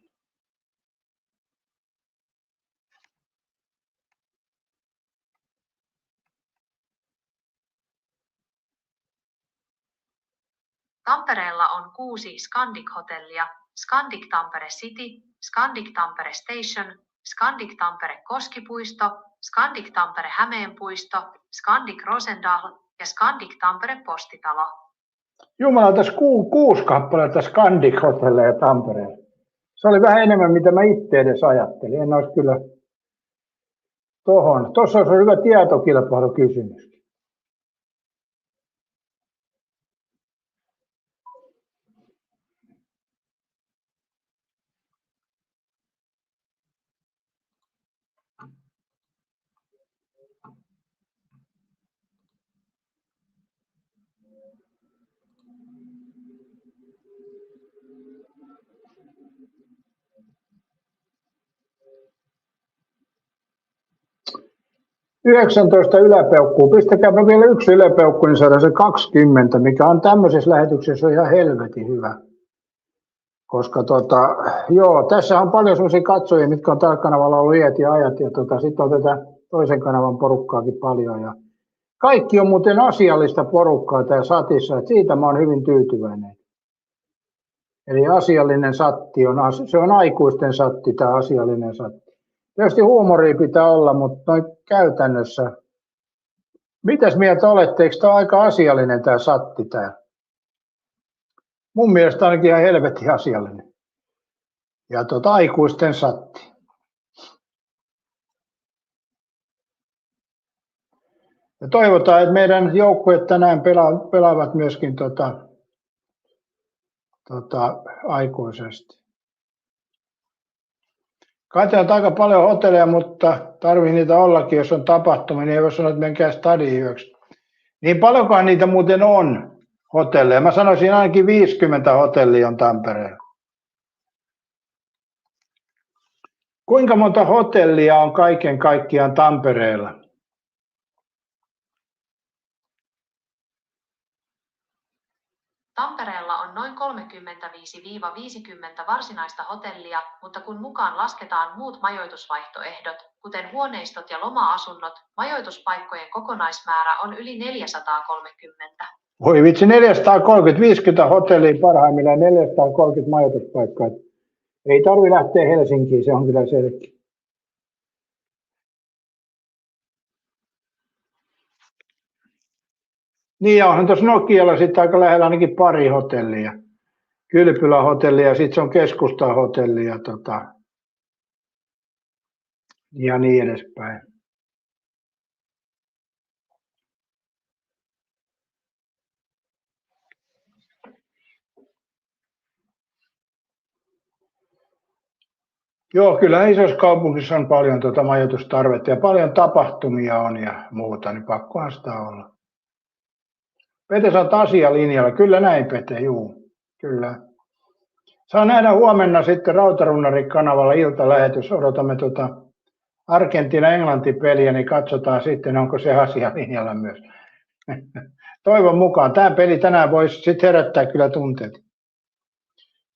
Tampereella on 6 Scandic-hotellia, Scandic Tampere City, Scandic Tampere Station, Scandic Tampere Koskipuisto, Scandic Tampere Hämeenpuisto, Scandic Rosendal ja Scandic Tampere Postitalo. Jumala, tässä 6 kappaletta Scandic-hotelleja Tampereella. Se oli vähän enemmän, mitä mä itse edes ajattelin. En olisi kyllä tohon. Tuossa olisi hyvä tietokilpailukysymys. $19 yläpeukkuu. Pistäkääpä vielä 1 yläpeukku, niin saadaan se 20, mikä on tämmöisessä lähetyksessä ihan helvetin hyvä. Koska joo, tässä on paljon sellaisia katsojia, mitkä on tällä kanavalla ollut iät ja ajat, ja sitten on tätä toisen kanavan porukkaakin paljon. Ja kaikki on muuten asiallista porukkaa täällä satissa, että siitä mä oon hyvin tyytyväinen. Eli asiallinen satti se on aikuisten satti, tämä asiallinen satti. Tietysti huumoria pitää olla, mutta noin käytännössä. Mitäs mieltä olette? Eikö tämä ole aika asiallinen tämä satti täällä? Mun mielestä ainakin ihan helvetin asiallinen. Ja aikuisten satti. Ja toivotaan, että meidän joukkueet tänään pelaavat myöskin aikuisesti. Katsotaan aika paljon hotelleja, mutta tarvii niitä ollakin, jos on tapahtumia, niin ei voi sanoa, että menkää stadiin yöksi. Niin paljonkohan niitä muuten on hotelleja? Mä sanoisin ainakin 50 hotellia on Tampereella. Kuinka monta hotellia on kaiken kaikkiaan Tampereella? Tampereella on noin 35-50 varsinaista hotellia, mutta kun mukaan lasketaan muut majoitusvaihtoehdot, kuten huoneistot ja loma-asunnot, majoituspaikkojen kokonaismäärä on yli 430. Voi vitsi, 430, 50 hotellia parhaimmillaan, 430 majoituspaikkaa. Ei tarvi lähteä Helsinkiin, se on kyllä selkeä. Niin ja onhan tuossa Nokialla sitten aika lähellä ainakin pari hotellia. Kylpylä-hotelli ja sitten se on Keskusta-hotelli ja niin edespäin. Joo, kyllä isossa kaupungissa on paljon majoitustarvetta ja paljon tapahtumia on ja muuta, niin pakkohan sitä olla. Pete, sä oot asialinjalla. Kyllä näin, Pete, juu. Kyllä. Saa nähdä huomenna sitten Rautarunnari-kanavalla iltalähetys. Odotamme Argentiina-Englanti-peliä, niin katsotaan sitten, onko se asialinjalla myös. Toivon mukaan. Tämä peli tänään voisi sitten herättää kyllä tunteet.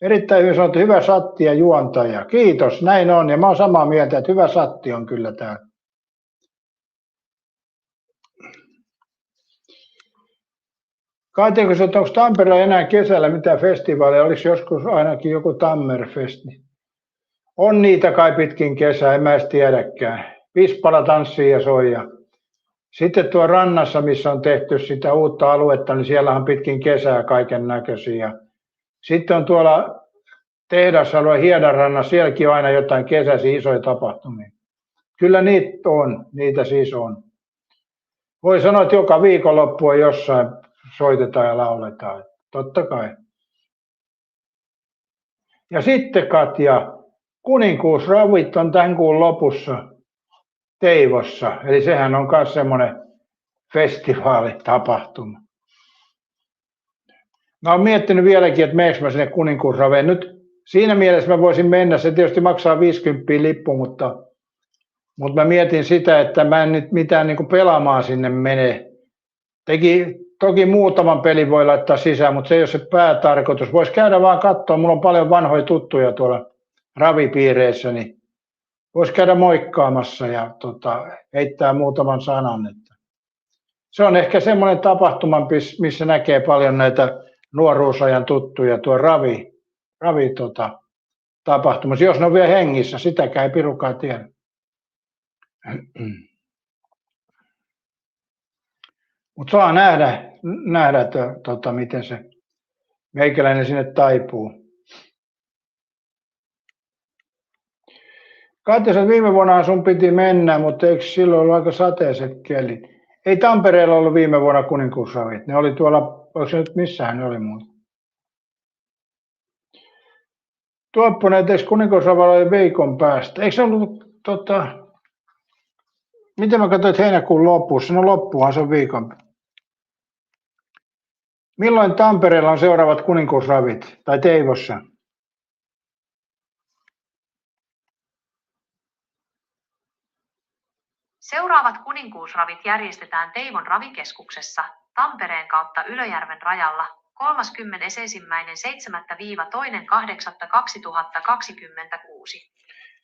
Erittäin hyvin sanottu, hyvä satti ja juontaja. Kiitos, näin on. Ja mä oon samaa mieltä, että hyvä satti on kyllä tämä. Katja, onko Tampereella enää kesällä mitään festivaaleja? Oliko joskus ainakin joku Tammerfesti? On niitä kai pitkin kesää, en mä edes tiedäkään. Pispala tanssii ja soi. Sitten tuo rannassa, missä on tehty sitä uutta aluetta, niin siellä on pitkin kesää kaiken näköisiä. Sitten on tuolla tehdasalue Hiedanrannassa, sielläkin on aina jotain kesäisiä isoja tapahtumia. Kyllä niitä siis on. Voi sanoa, että joka viikonloppu on jossain soitetaan ja lauletaan. Totta kai. Ja sitten Katja, kuninkuusravit on tämän kuun lopussa Teivossa. Eli sehän on myös semmoinen festivaalitapahtuma. Mä oon miettinyt vieläkin, että meneekö mä sinne kuninkuusraveen. Nyt siinä mielessä mä voisin mennä. Se tietysti maksaa 50 lippu, mutta mä mietin sitä, että mä en nyt mitään niin kuin pelaamaan sinne mene. Toki muutaman pelin voi laittaa sisään, mutta se ei ole se päätarkoitus. Voisi käydä vaan katsoa. Mulla on paljon vanhoja tuttuja tuolla ravipiireissä, niin voisi käydä moikkaamassa ja heittää muutaman sanan. Se on ehkä semmoinen tapahtuma, missä näkee paljon näitä nuoruusajan tuttuja tuo tapahtumassa. Jos ne on vielä hengissä, sitäkään ei pirukaan tiedä. Mutta saa nähdä miten se meikäläinen sinne taipuu. Katja, viime vuonna sun piti mennä, mutta eikö silloin ollut aika sateiset kelit? Ei Tampereella ollut viime vuonna kuninkuusravit. Ne oli tuolla, oliko se nyt missähän ne oli muuta? Tuopponen, etteikö kuninkuusravalla oli viikon päästä? Eikö se ollut, miten mä katsoin, että heinäkuun lopussa? No loppuhan se on viikon päästä. Milloin Tampereella on seuraavat kuninkuusravit tai Teivossa? Seuraavat kuninkuusravit järjestetään Teivon ravikeskuksessa Tampereen kautta Ylöjärven rajalla 31.7.–2.8.2026.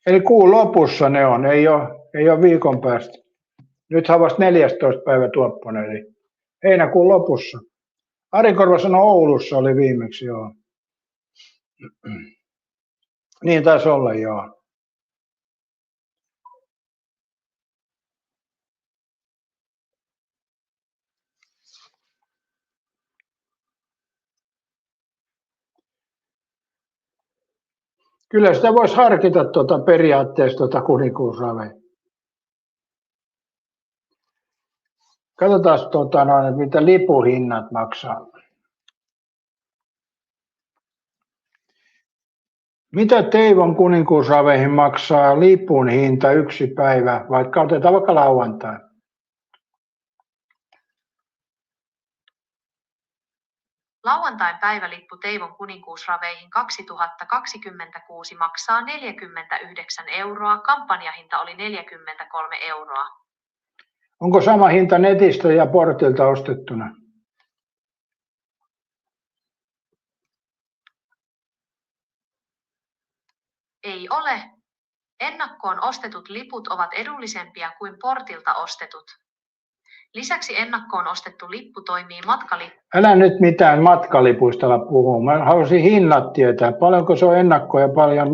Eli kuun lopussa ne on, ei ole viikon päästä. Nythän vasta 14. päivä Tuopponen, eli heinäkuun lopussa. Ari Korva sanoi Oulussa oli viimeksi, joo. Niin taisi olla, joo. Kyllä sitä voisi harkita periaatteessa kuninkuusravea. Katsotaan mitä lipuhinnat maksaa. Mitä Teivon kuninkuusraveihin maksaa lipun hinta yksi päivä, vaikka otetaan vaikka lauantai? Lauantain päivälippu Teivon kuninkuusraveihin 2026 maksaa 49 €, kampanjahinta oli 43 €. Onko sama hinta netistä ja portilta ostettuna? Ei ole. Ennakkoon ostetut liput ovat edullisempia kuin portilta ostetut. Lisäksi ennakkoon ostettu lippu toimii matkalippu. Älä nyt mitään matkalipuista ala puhua. Mä haluaisin hinnat tietää. Paljonko se on ennakkoa ja paljon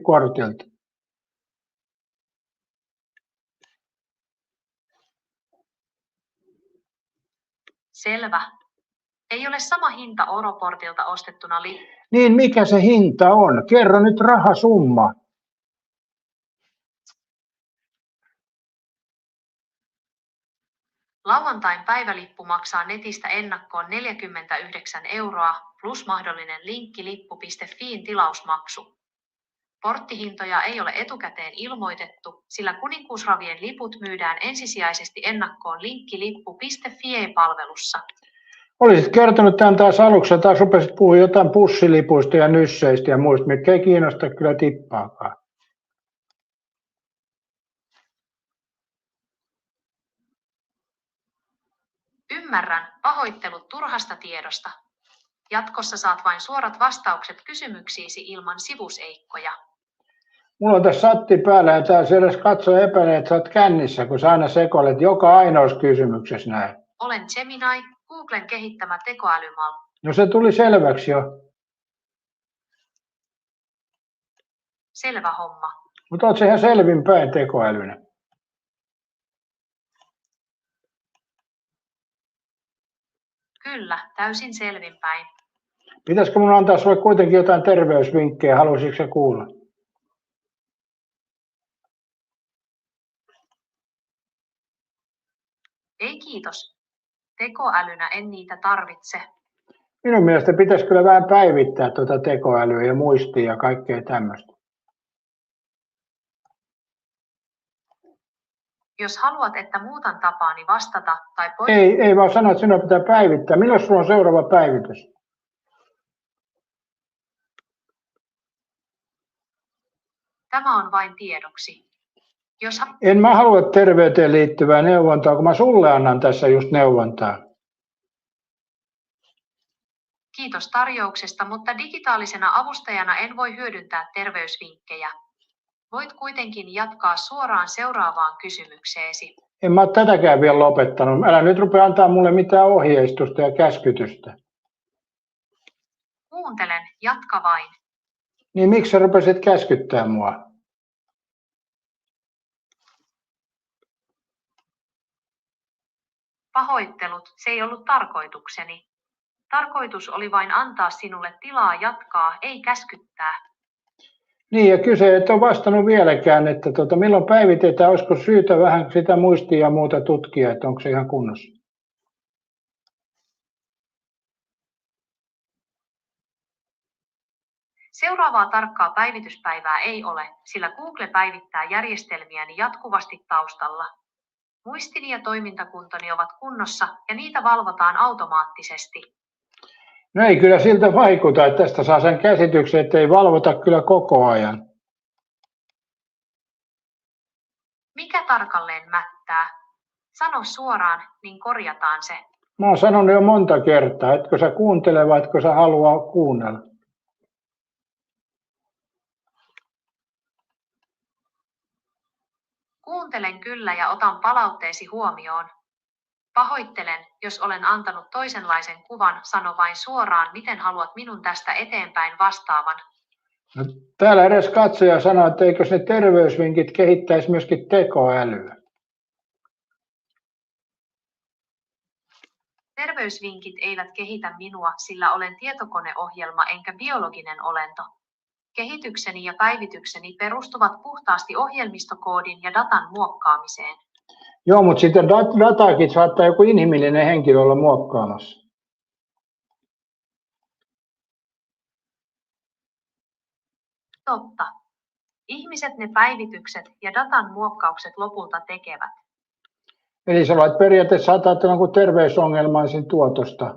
portilta? Selvä. Ei ole sama hinta Oroportilta ostettuna lippu. Niin mikä se hinta on? Kerro nyt rahasumma. Lauantain päivälippu maksaa netistä ennakkoon 49 € plus mahdollinen linkki lippu.fiin tilausmaksu. Porttihintoja ei ole etukäteen ilmoitettu, sillä kuninkuusravien liput myydään ensisijaisesti ennakkoon linkki lippu.fi-palvelussa. Olisit kertonut tämän taas aluksi, taas rupesit puhua jotain pussilipuista ja nysseistä ja muista, mitkä ei kiinnosta kyllä tippaakaan. Ymmärrän, pahoittelut turhasta tiedosta. Jatkossa saat vain suorat vastaukset kysymyksiisi ilman sivuseikkoja. Mulla on tässä satti päällä ja täällä se edes katsoo epäilee, että sä oot kännissä, kun sä aina sekoilet joka ainoassa kysymyksessä näin. Olen Gemini, Googlen kehittämä tekoälymalli. No se tuli selväksi jo. Selvä homma. Mutta oot sä ihan selvinpäin tekoälynä. Kyllä, täysin selvinpäin. Pitäisikö mun antaa sulle kuitenkin jotain terveysvinkkejä, haluaisitko sä kuulla? Ei kiitos. Tekoälynä en niitä tarvitse. Minun mielestä pitäisi kyllä vähän päivittää tuota tekoälyä ja muistia ja kaikkea tämmöistä. Jos haluat, että muutan tapaani vastata tai Ei vaan sano, että sinua pitää päivittää. Milloin sulla on seuraava päivitys? Tämä on vain tiedoksi. En mä halua terveyteen liittyvää neuvontaa, kun mä sulle annan tässä just neuvontaa. Kiitos tarjouksesta, mutta digitaalisena avustajana en voi hyödyntää terveysvinkkejä. Voit kuitenkin jatkaa suoraan seuraavaan kysymykseesi. En mä ole tätäkään vielä lopettanut. Älä nyt rupea antaa mulle mitään ohjeistusta ja käskytystä. Kuuntelen, jatka vain. Niin miksi sä rupesit käskyttää mua? Pahoittelut, se ei ollut tarkoitukseni. Tarkoitus oli vain antaa sinulle tilaa jatkaa, ei käskyttää. Niin ja kyse et ole vastannut vieläkään, että milloin päivitetään, olisiko syytä vähän sitä muistia ja muuta tutkia, että onko se ihan kunnossa? Seuraavaa tarkkaa päivityspäivää ei ole, sillä Google päivittää järjestelmiäni jatkuvasti taustalla. Muistini ja toimintakuntoni ovat kunnossa ja niitä valvotaan automaattisesti. No ei kyllä siltä vaikuta, että tästä saa sen käsityksen, että ei valvota kyllä koko ajan. Mikä tarkalleen mättää? Sano suoraan, niin korjataan se. Mä oon sanonut jo monta kertaa, etkö sä kuuntele vai etkö sä halua kuunnella? Kuuntelen kyllä ja otan palautteesi huomioon. Pahoittelen, jos olen antanut toisenlaisen kuvan, sano vain suoraan, miten haluat minun tästä eteenpäin vastaavan. No, täällä edes katsoja sanoo, että eikö ne terveysvinkit kehittäisi myöskin tekoälyä. Terveysvinkit eivät kehitä minua, sillä olen tietokoneohjelma enkä biologinen olento. Kehitykseni ja päivitykseni perustuvat puhtaasti ohjelmistokoodin ja datan muokkaamiseen. Joo, mutta sitä dataakin saattaa joku inhimillinen henkilö olla muokkaamassa. Totta. Ihmiset ne päivitykset ja datan muokkaukset lopulta tekevät. Eli sä voit periaatteessa saattaa jonkun terveysongelmaisin tuotosta.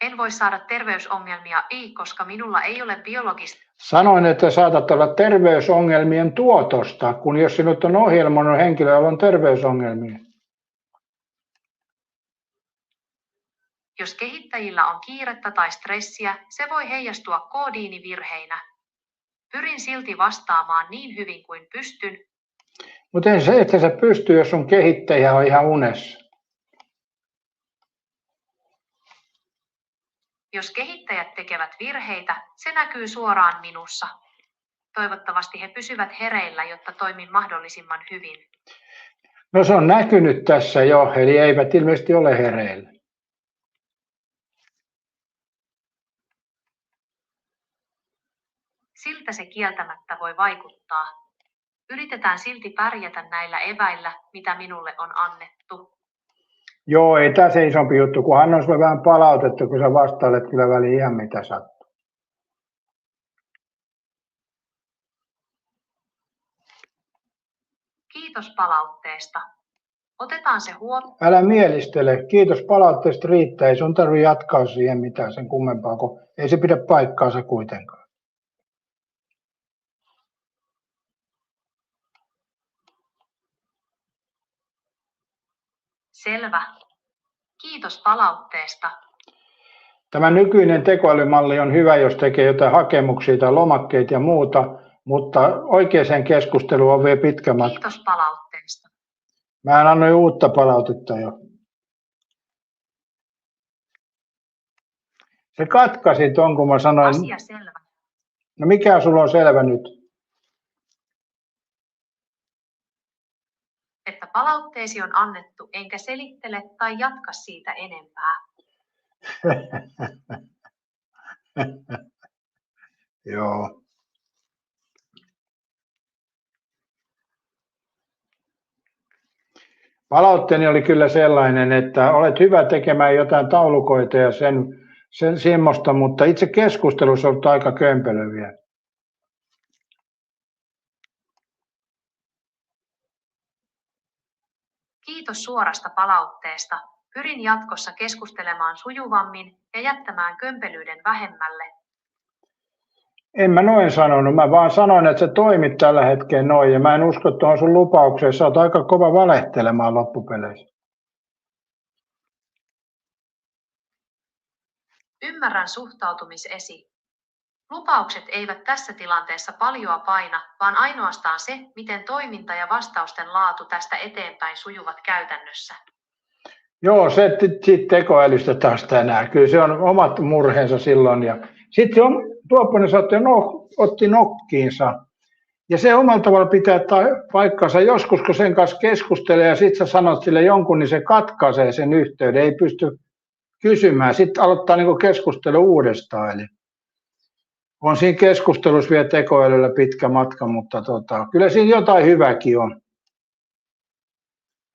En voi saada terveysongelmia, koska minulla ei ole biologista. Sanoin, että saatat olla terveysongelmien tuotosta, kun jos sinut on ohjelmoinut henkilö, jolla on terveysongelmia. Jos kehittäjillä on kiirettä tai stressiä, se voi heijastua koodiini virheinä. Pyrin silti vastaamaan niin hyvin kuin pystyn. Mutta ei se, että sä pystyy, jos sun kehittäjä on ihan unessa. Jos kehittäjät tekevät virheitä, se näkyy suoraan minussa. Toivottavasti he pysyvät hereillä, jotta toimin mahdollisimman hyvin. No se on näkynyt tässä jo, eli eivät ilmeisesti ole hereillä. Siltä se kieltämättä voi vaikuttaa. Yritetään silti pärjätä näillä eväillä, mitä minulle on annettu. Joo, ei tässä isompi juttu, kunhan on sulle vähän palautetta, kun sä vastailet kyllä väliin ihan mitä sattuu. Kiitos palautteesta. Otetaan se huomioon. Älä mielistele. Kiitos palautteesta riittää. Ei sun tarvitse jatkaa siihen mitään sen kummempaa, kun ei se pidä paikkaansa kuitenkaan. Selvä. Kiitos palautteesta. Tämä nykyinen tekoälymalli on hyvä, jos tekee jotain hakemuksia tai lomakkeita ja muuta, mutta oikeaan keskusteluun on vielä pitkä matka. Kiitos palautteesta. Mä annoin uutta palautetta jo. Se katkaisi ton, kun mä sanoin. Asia selvä. No mikä sulla on selvä nyt? Että palautteesi on annettu, enkä selittele tai jatka siitä enempää. Joo. Palautteeni oli kyllä sellainen, että olet hyvä tekemään jotain taulukoita ja sen semmoista, mutta itse keskustelussa on ollut aika kömpelöviä. Kiitos suorasta palautteesta. Pyrin jatkossa keskustelemaan sujuvammin ja jättämään kömpelyyden vähemmälle. En mä noin sanonut, mä vaan sanoin, että sä toimit tällä hetkellä noin ja mä en usko tuohon sun lupaukseen, sä oot aika kova valehtelemaan loppupeleissä. Ymmärrän suhtautumisesi. Lupaukset eivät tässä tilanteessa paljoa paina, vaan ainoastaan se, miten toiminta ja vastausten laatu tästä eteenpäin sujuvat käytännössä. Joo, se siitä tekoälystä taas tänään. Kyllä se on omat murheensa silloin. Ja sitten Tuopponen otti nokkiinsa. Ja se omalla tavalla pitää paikkansa joskus, kun sen kanssa keskustelee ja sitten sä sanot sille jonkun, niin se katkaisee sen yhteyden, ei pysty kysymään. Sitten aloittaa niinku keskustelu uudestaan. Eli on siinä keskustelussa vielä tekoälyllä pitkä matka, mutta kyllä siinä jotain hyväkin on.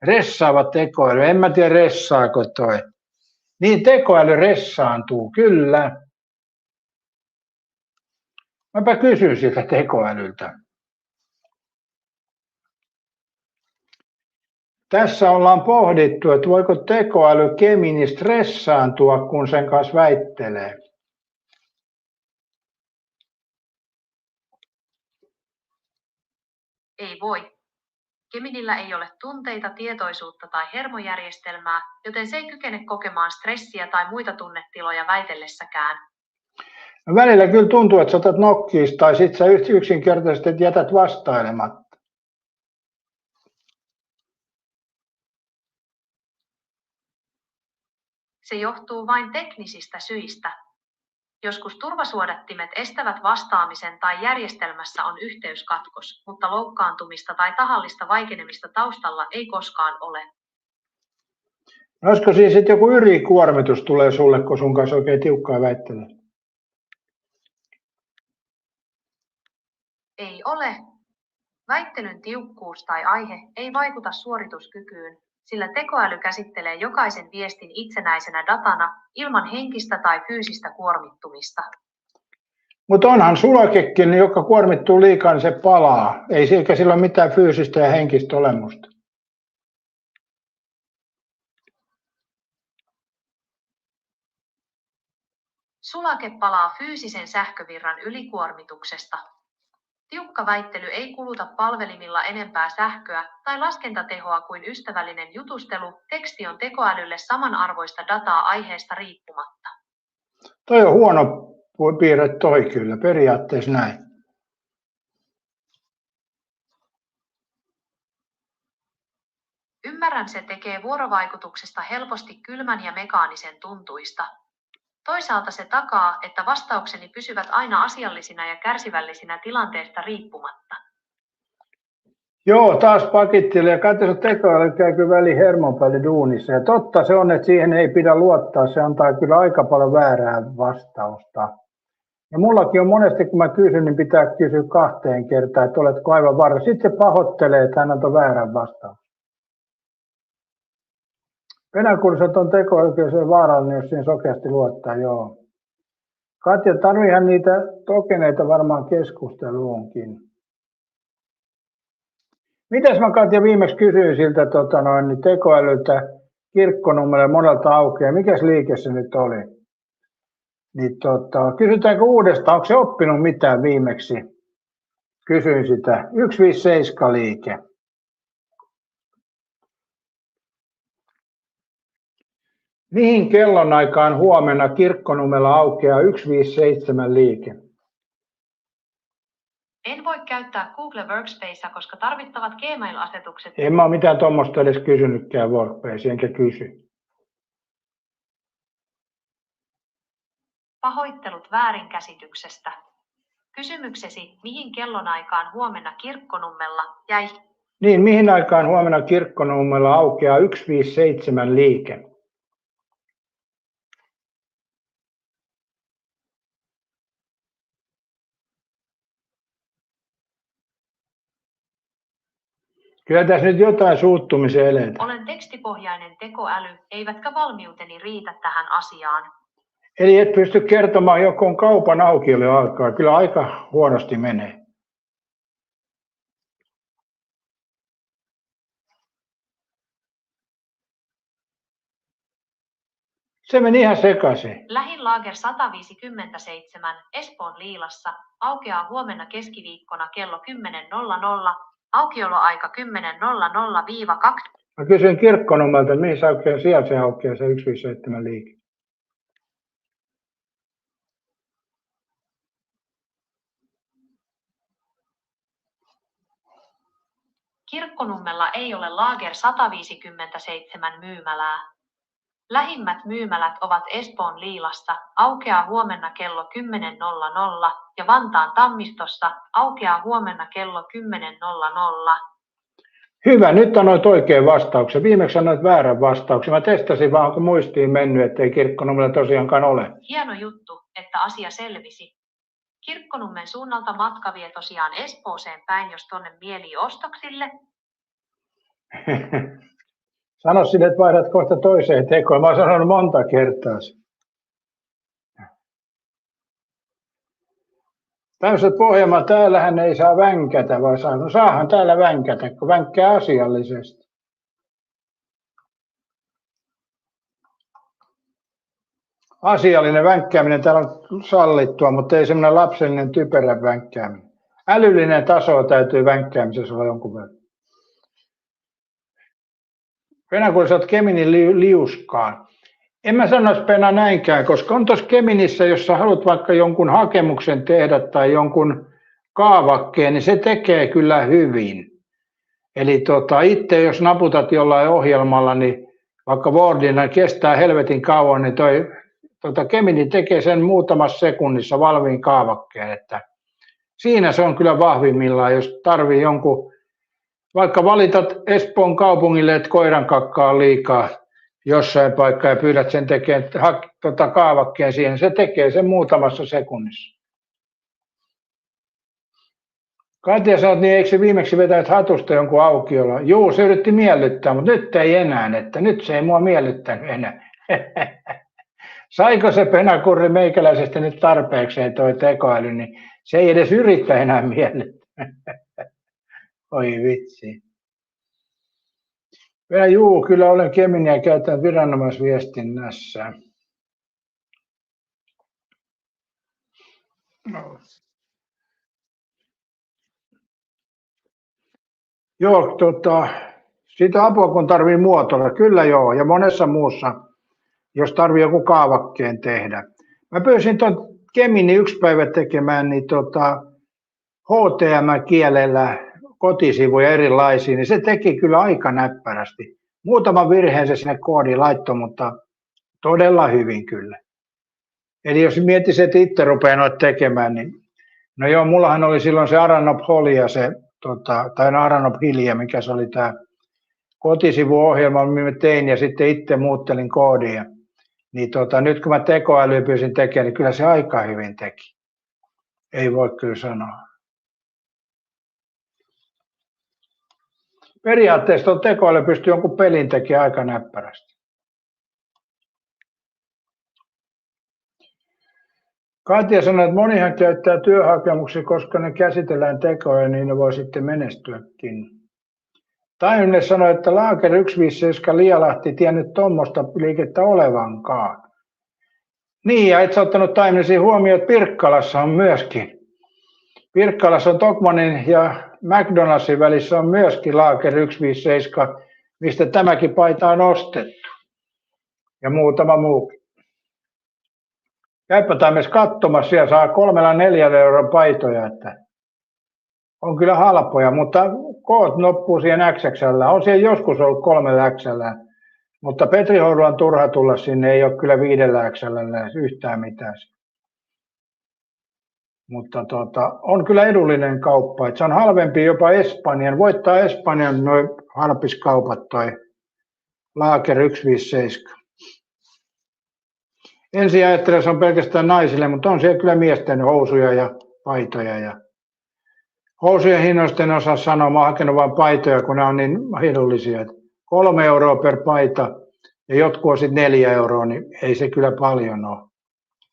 Ressaava tekoäly, en mä tiedä ressaako toi. Niin tekoäly ressaantuu, kyllä. Mäpä kysyn siltä tekoälyltä. Tässä ollaan pohdittu, että voiko tekoäly Gemini stressaantua, kun sen kanssa väittelee. Ei voi. Geminillä ei ole tunteita, tietoisuutta tai hermojärjestelmää, joten se ei kykene kokemaan stressiä tai muita tunnetiloja väitellessäkään. No välillä kyllä tuntuu, että sä otat nokkiista tai sit sä yksinkertaisesti jätät vastailematta. Se johtuu vain teknisistä syistä. Joskus turvasuodattimet estävät vastaamisen tai järjestelmässä on yhteyskatkos, mutta loukkaantumista tai tahallista vaikenemista taustalla ei koskaan ole. No olisiko siinä sitten joku ylikuormitus tulee sulle, kun sun kanssa oikein tiukkaa väittelee? Ei ole. Väittelyn tiukkuus tai aihe ei vaikuta suorituskykyyn, sillä tekoäly käsittelee jokaisen viestin itsenäisenä datana ilman henkistä tai fyysistä kuormittumista. Mutta onhan sulakekin, joka kuormittuu liikaa, niin se palaa. Eikä sillä ole mitään fyysistä ja henkistä olemusta. Sulake palaa fyysisen sähkövirran ylikuormituksesta. Tiukka väittely ei kuluta palvelimilla enempää sähköä tai laskentatehoa kuin ystävällinen jutustelu. Teksti on tekoälylle samanarvoista dataa aiheesta riippumatta. Toi on huono piirre toi kyllä, periaatteessa näin. Ymmärrän, se tekee vuorovaikutuksesta helposti kylmän ja mekaanisen tuntuista. Toisaalta se takaa, että vastaukseni pysyvät aina asiallisina ja kärsivällisinä tilanteesta riippumatta. Joo, taas pakittelee ja katsotaan tekoäly käykö väliin hermon päälle duunissa. Ja totta se on, että siihen ei pidä luottaa, se antaa kyllä aika paljon väärää vastausta. Ja mullakin on monesti, kun mä kysyn, niin pitää kysyä 2 kertaa, että oletko aivan varma. Sitten se pahoittelee, että hän antoi väärän vastauksen. Peräkursat on tekoälyssä vaarallinen, jos siihen sokeasti luottaa, joo. Katja, tarviihan niitä tokeneita varmaan keskusteluunkin. Mitäs mä Katja viimeksi kysyin siltä niin tekoälyltä Kirkkonummelle monelta aukeaa, mikäs liike se nyt oli? Niin kysytäänkö uudestaan, onko se oppinut mitään viimeksi? Kysyin sitä. 157 liike. Mihin kellonaikaan huomenna Kirkkonummella aukeaa 157 liike? En voi käyttää Google Workspacea, koska tarvittavat Gmail-asetukset. En mä ole mitään tuommoista edes kysynytkään Workspacea, enkä kysy. Pahoittelut väärinkäsityksestä. Kysymyksesi, mihin kellonaikaan huomenna Kirkkonummella jäi? Niin, mihin aikaan huomenna Kirkkonummella aukeaa 157 liike? Kyllä tässä nyt jotain suuttumisen eleitä. Olen tekstipohjainen tekoäly, eivätkä valmiuteni riitä tähän asiaan. Eli et pysty kertomaan, joko on kaupan aukioloaikaa. Kyllä aika huonosti menee. Se meni ihan sekaisin. Lähin Lager 157 Espoon Liilassa aukeaa huomenna keskiviikkona kello 10.00. Aukioloaika 10.00–2. Mä kysyin Kirkkonummelta, että mihin se aukeaa se 157 liike. Kirkkonummella ei ole Lager 157 myymälää. Lähimmät myymälät ovat Espoon Liilassa, aukeaa huomenna kello 10.00 ja Vantaan Tammistossa aukeaa huomenna kello 10.00. Hyvä, nyt anoit oikein vastauksen. Viimeksi anoit väärän vastauksen. Mä testasin vaan, onko muistiin mennyt, ettei Kirkkonummella tosiaankaan ole. Hieno juttu, että asia selvisi. Kirkkonummen suunnalta matka vie tosiaan Espooseen päin, jos tonne mielii ostoksille. Sano sille, että vaihdat kohta toiseen tekoon. Mä oon sanonut monta kertaa. Tämmöiset Pohjanmaa, täällähän ei saa vänkätä, vai saa? No saahan täällä vänkätä, kun vänkkää asiallisesti. Asiallinen vänkkääminen täällä on sallittua, mutta ei semmoinen lapsellinen typerä vänkkääminen. Älyllinen taso täytyy vänkkäämisessä olla jonkun verran. Pena, kun sä oot Keminin liuskaan. En mä sanoisi Pena näinkään, koska on tuossa Keminissä, jos sä haluat vaikka jonkun hakemuksen tehdä tai jonkun kaavakkeen, niin se tekee kyllä hyvin. Eli itse jos naputat jollain ohjelmalla, niin vaikka Wordina kestää helvetin kauan, niin Gemini tekee sen muutamassa sekunnissa valmiin kaavakkeen. Että siinä se on kyllä vahvimmillaan, jos tarvii jonkun, vaikka valitat Espoon kaupungille, että koiran kakkaa on liikaa jossain paikkaa ja pyydät sen tekemään kaavakkeen siihen, se tekee sen muutamassa sekunnissa. Katja sanoi, niin eikö se viimeksi vetänyt hatusta jonkun aukiolla? Juu, se yritti miellyttää, mutta nyt ei enää, että nyt se ei mua miellyttänyt enää. Saiko se penakurri meikäläisestä nyt tarpeekseen toi tekoäly, niin se ei edes yritä enää miellyttää. Oi vitsi. Juu, kyllä olen Geminia käyttänyt viranomaisviestinnässä. No. Joo, siitä apua kun tarvii muotoilla, kyllä joo, ja monessa muussa, jos tarvii joku kaavakkeen tehdä. Mä pyysin tuon Gemini yksi päivä tekemään niin HTML-kielellä kotisivuja erilaisia, niin se teki kyllä aika näppärästi. Muutaman virheen se sinne koodiin laittoi, mutta todella hyvin kyllä. Eli jos miettisit, että itse rupeaa noita tekemään, niin no joo, mullahan oli silloin se Aranop Holia, tai Aranop Hilia, mikä se oli tämä kotisivuohjelma, mitä mä tein, ja sitten itse muuttelin koodia. Niin nyt kun mä tekoälyä pyysin tekemään, niin kyllä se aika hyvin teki. Ei voi kyllä sanoa. Periaatteessa tuon tekoäly pystyy jonkun pelin tekemään aika näppärästi. Katja sanoi, että monihan käyttää työhakemuksia, koska ne käsitellään tekoälyä, niin ne voi sitten menestyäkin. Taiminen sanoi, että Lager 157 Lialahti tiennyt tuommoista liikettä olevankaan. Niin, ja et sä ottanut Taiminen huomioon, että Pirkkalassa on myöskin. Pirkkalassa on Tokmannin ja McDonaldsin välissä on myöskin Lager 157, mistä tämäkin paita on ostettu. ja muutama muu. Käypä myös katsomassa, siellä saa 3-4 euron paitoja, että on kyllä halpoja, mutta koot loppuu siihen XXL. On siellä joskus ollut 3XL, mutta Petri Horlan turha tulla sinne, ei ole kyllä 5XL yhtään mitään. Mutta on kyllä edullinen kauppa, että se on halvempi jopa Espanjan. Voittaa Espanjan noin halpiskaupat toi Lager 157. Ensin ajattelin, että se on pelkästään naisille, mutta on siellä kyllä miesten housuja ja paitoja. Ja housujen hinnoista en osaa sanoa, mä oon hakenut vain paitoja, kun ne on niin edullisia. 3 euroa per paita ja jotkut on sitten 4 euroa, niin ei se kyllä paljon ole.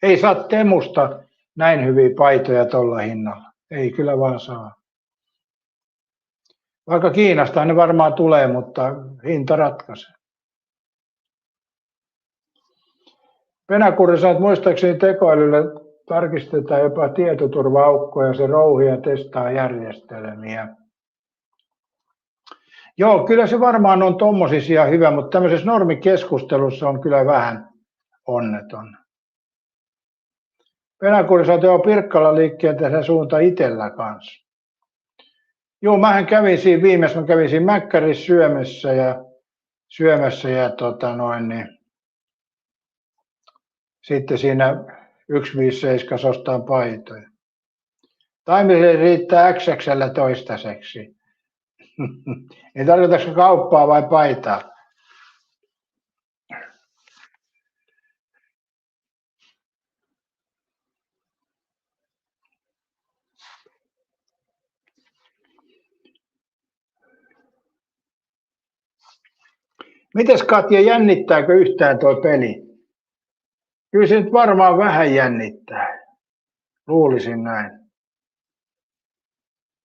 Ei saa Temusta näin hyviä paitoja tuolla hinnalla. Ei kyllä vaan saa. Vaikka Kiinasta ne varmaan tulee, mutta hinta ratkaisee. Penäkurri sanoo, että muistaakseni tekoälylle tarkistetaan jopa tietoturva-aukkoja ja se rouhii ja testaa järjestelmiä. Joo, kyllä se varmaan on tommosisia hyvä, mutta tämmöisessä normikeskustelussa on kyllä vähän onneton. Penäkurri sanoo, että joo, Pirkkalan liikkeen tässä suunta itsellä kanssa. Joo, mähän kävin siinä viimeis, mä kävin siinä Mäkkärissä syömässä ja sitten siinä 157 ostaa paitoja. Taimille riittää XXL toistaiseksi. Ei tarvitaanko kauppaa vai paitaa? Mites Katja, jännittääkö yhtään tuo peli? Kyllä se nyt varmaan vähän jännittää. Luulisin näin.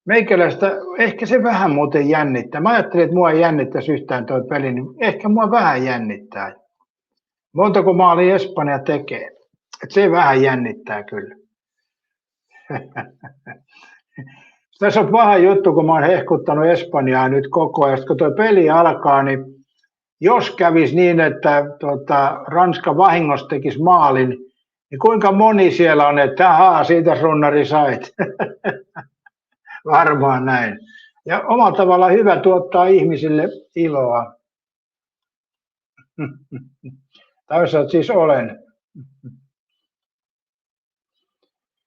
Meikäläistä ehkä se vähän muuten jännittää. Mä ajattelin, että mua ei jännittäisi yhtään tuo peli, niin ehkä mua vähän jännittää. Montako maalia Espanja tekee? Et se vähän jännittää kyllä. Tässä on paha juttu, kun mä oon hehkuttanut Espanjaa nyt koko ajan. Kun tuo peli alkaa, niin jos kävisi niin, että Ranska vahingossa tekisi maalin, niin kuinka moni siellä on, että ahaa, siitä runnari sait. Varmaan näin. Ja omalla tavalla hyvä tuottaa ihmisille iloa. Toisaalta siis olen.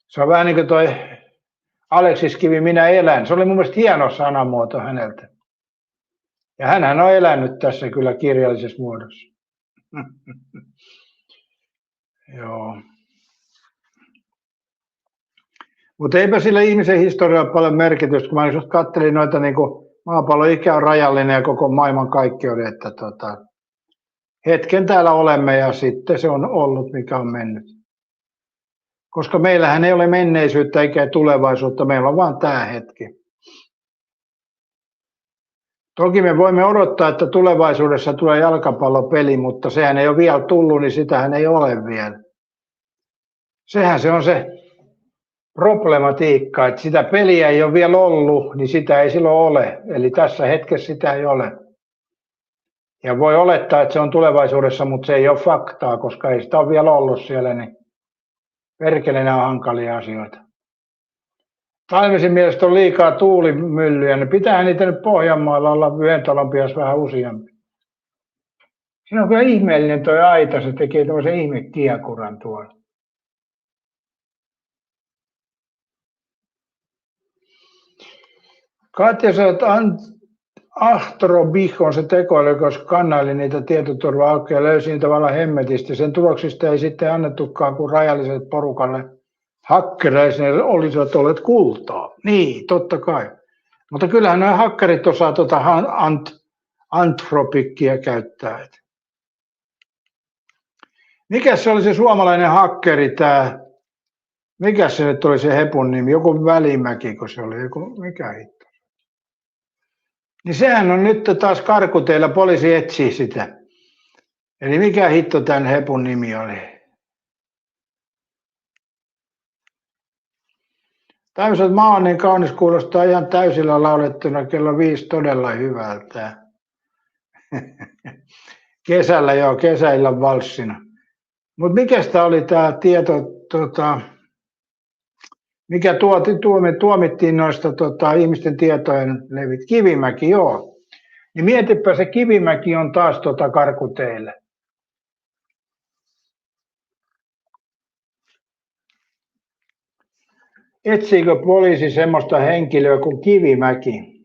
Se on vähän niin kuin toi Aleksis Kivi, minä elän. Se oli mun mielestä hieno sanamuoto häneltä. Ja hänhän on elänyt tässä kyllä kirjallisessa muodossa. Joo. Mutta eipä sillä ihmisen historialla paljon merkitystä, kun mä just katselin noita niin kuin maapallon ikä on rajallinen ja koko maailman kaikkeuden, että hetken täällä olemme ja sitten se on ollut, mikä on mennyt. Koska meillähän ei ole menneisyyttä eikä tulevaisuutta, meillä on vain tämä hetki. Toki me voimme odottaa, että tulevaisuudessa tulee jalkapallopeli, mutta sehän ei ole vielä tullut, niin sitähän ei ole vielä. Sehän se on se problematiikka, että sitä peliä ei ole vielä ollut, niin sitä ei silloin ole. Eli tässä hetkessä sitä ei ole. Ja voi olettaa, että se on tulevaisuudessa, mutta se ei ole faktaa, koska ei sitä ole vielä ollut siellä, niin perkele nämä on hankalia asioita. Talvisin mielestä on liikaa tuulimyllyjä, niin pitäähän niitä nyt Pohjanmaalla olla yhden talon pias vähän useampi. Siinä on kyllä ihmeellinen tuo aita, se tekee tämmöisen ihmekiekuran tuolla. Katja sanoi, että Astrobih on se tekoäly, koska kannaili niitä tietoturva-aukkoja ja löysi niitä tavallaan hemmetistä. Sen tuloksista ei sitten annettukaan kuin rajalliselle porukalle hakkereille, ne olisivat olleet kultaa. Niin, totta kai. Mutta kyllähän nämä hakkerit osaa Anthropickia käyttää. Mikä se oli se suomalainen hakkeri, tämä? Mikä se nyt oli se hepun nimi? Joku Välimäki, kun se oli joku, mikä hitto? Niin sehän on nyt taas karkuteilla, poliisi etsii sitä. Eli mikä hitto tämän hepun nimi oli? Tämmöiset maa on niin kaunis, kuulostaa ihan täysillä laulettuna kello 5 todella hyvältä. Kesällä joo, kesäillan valssina. Mutta mikä tämä oli tämä tieto, mikä tuomittiin noista ihmisten tietojen levit? Kivimäki, joo. Niin mietipä, se Kivimäki on taas karku teille. Etsiikö poliisi semmoista henkilöä kuin Kivimäki?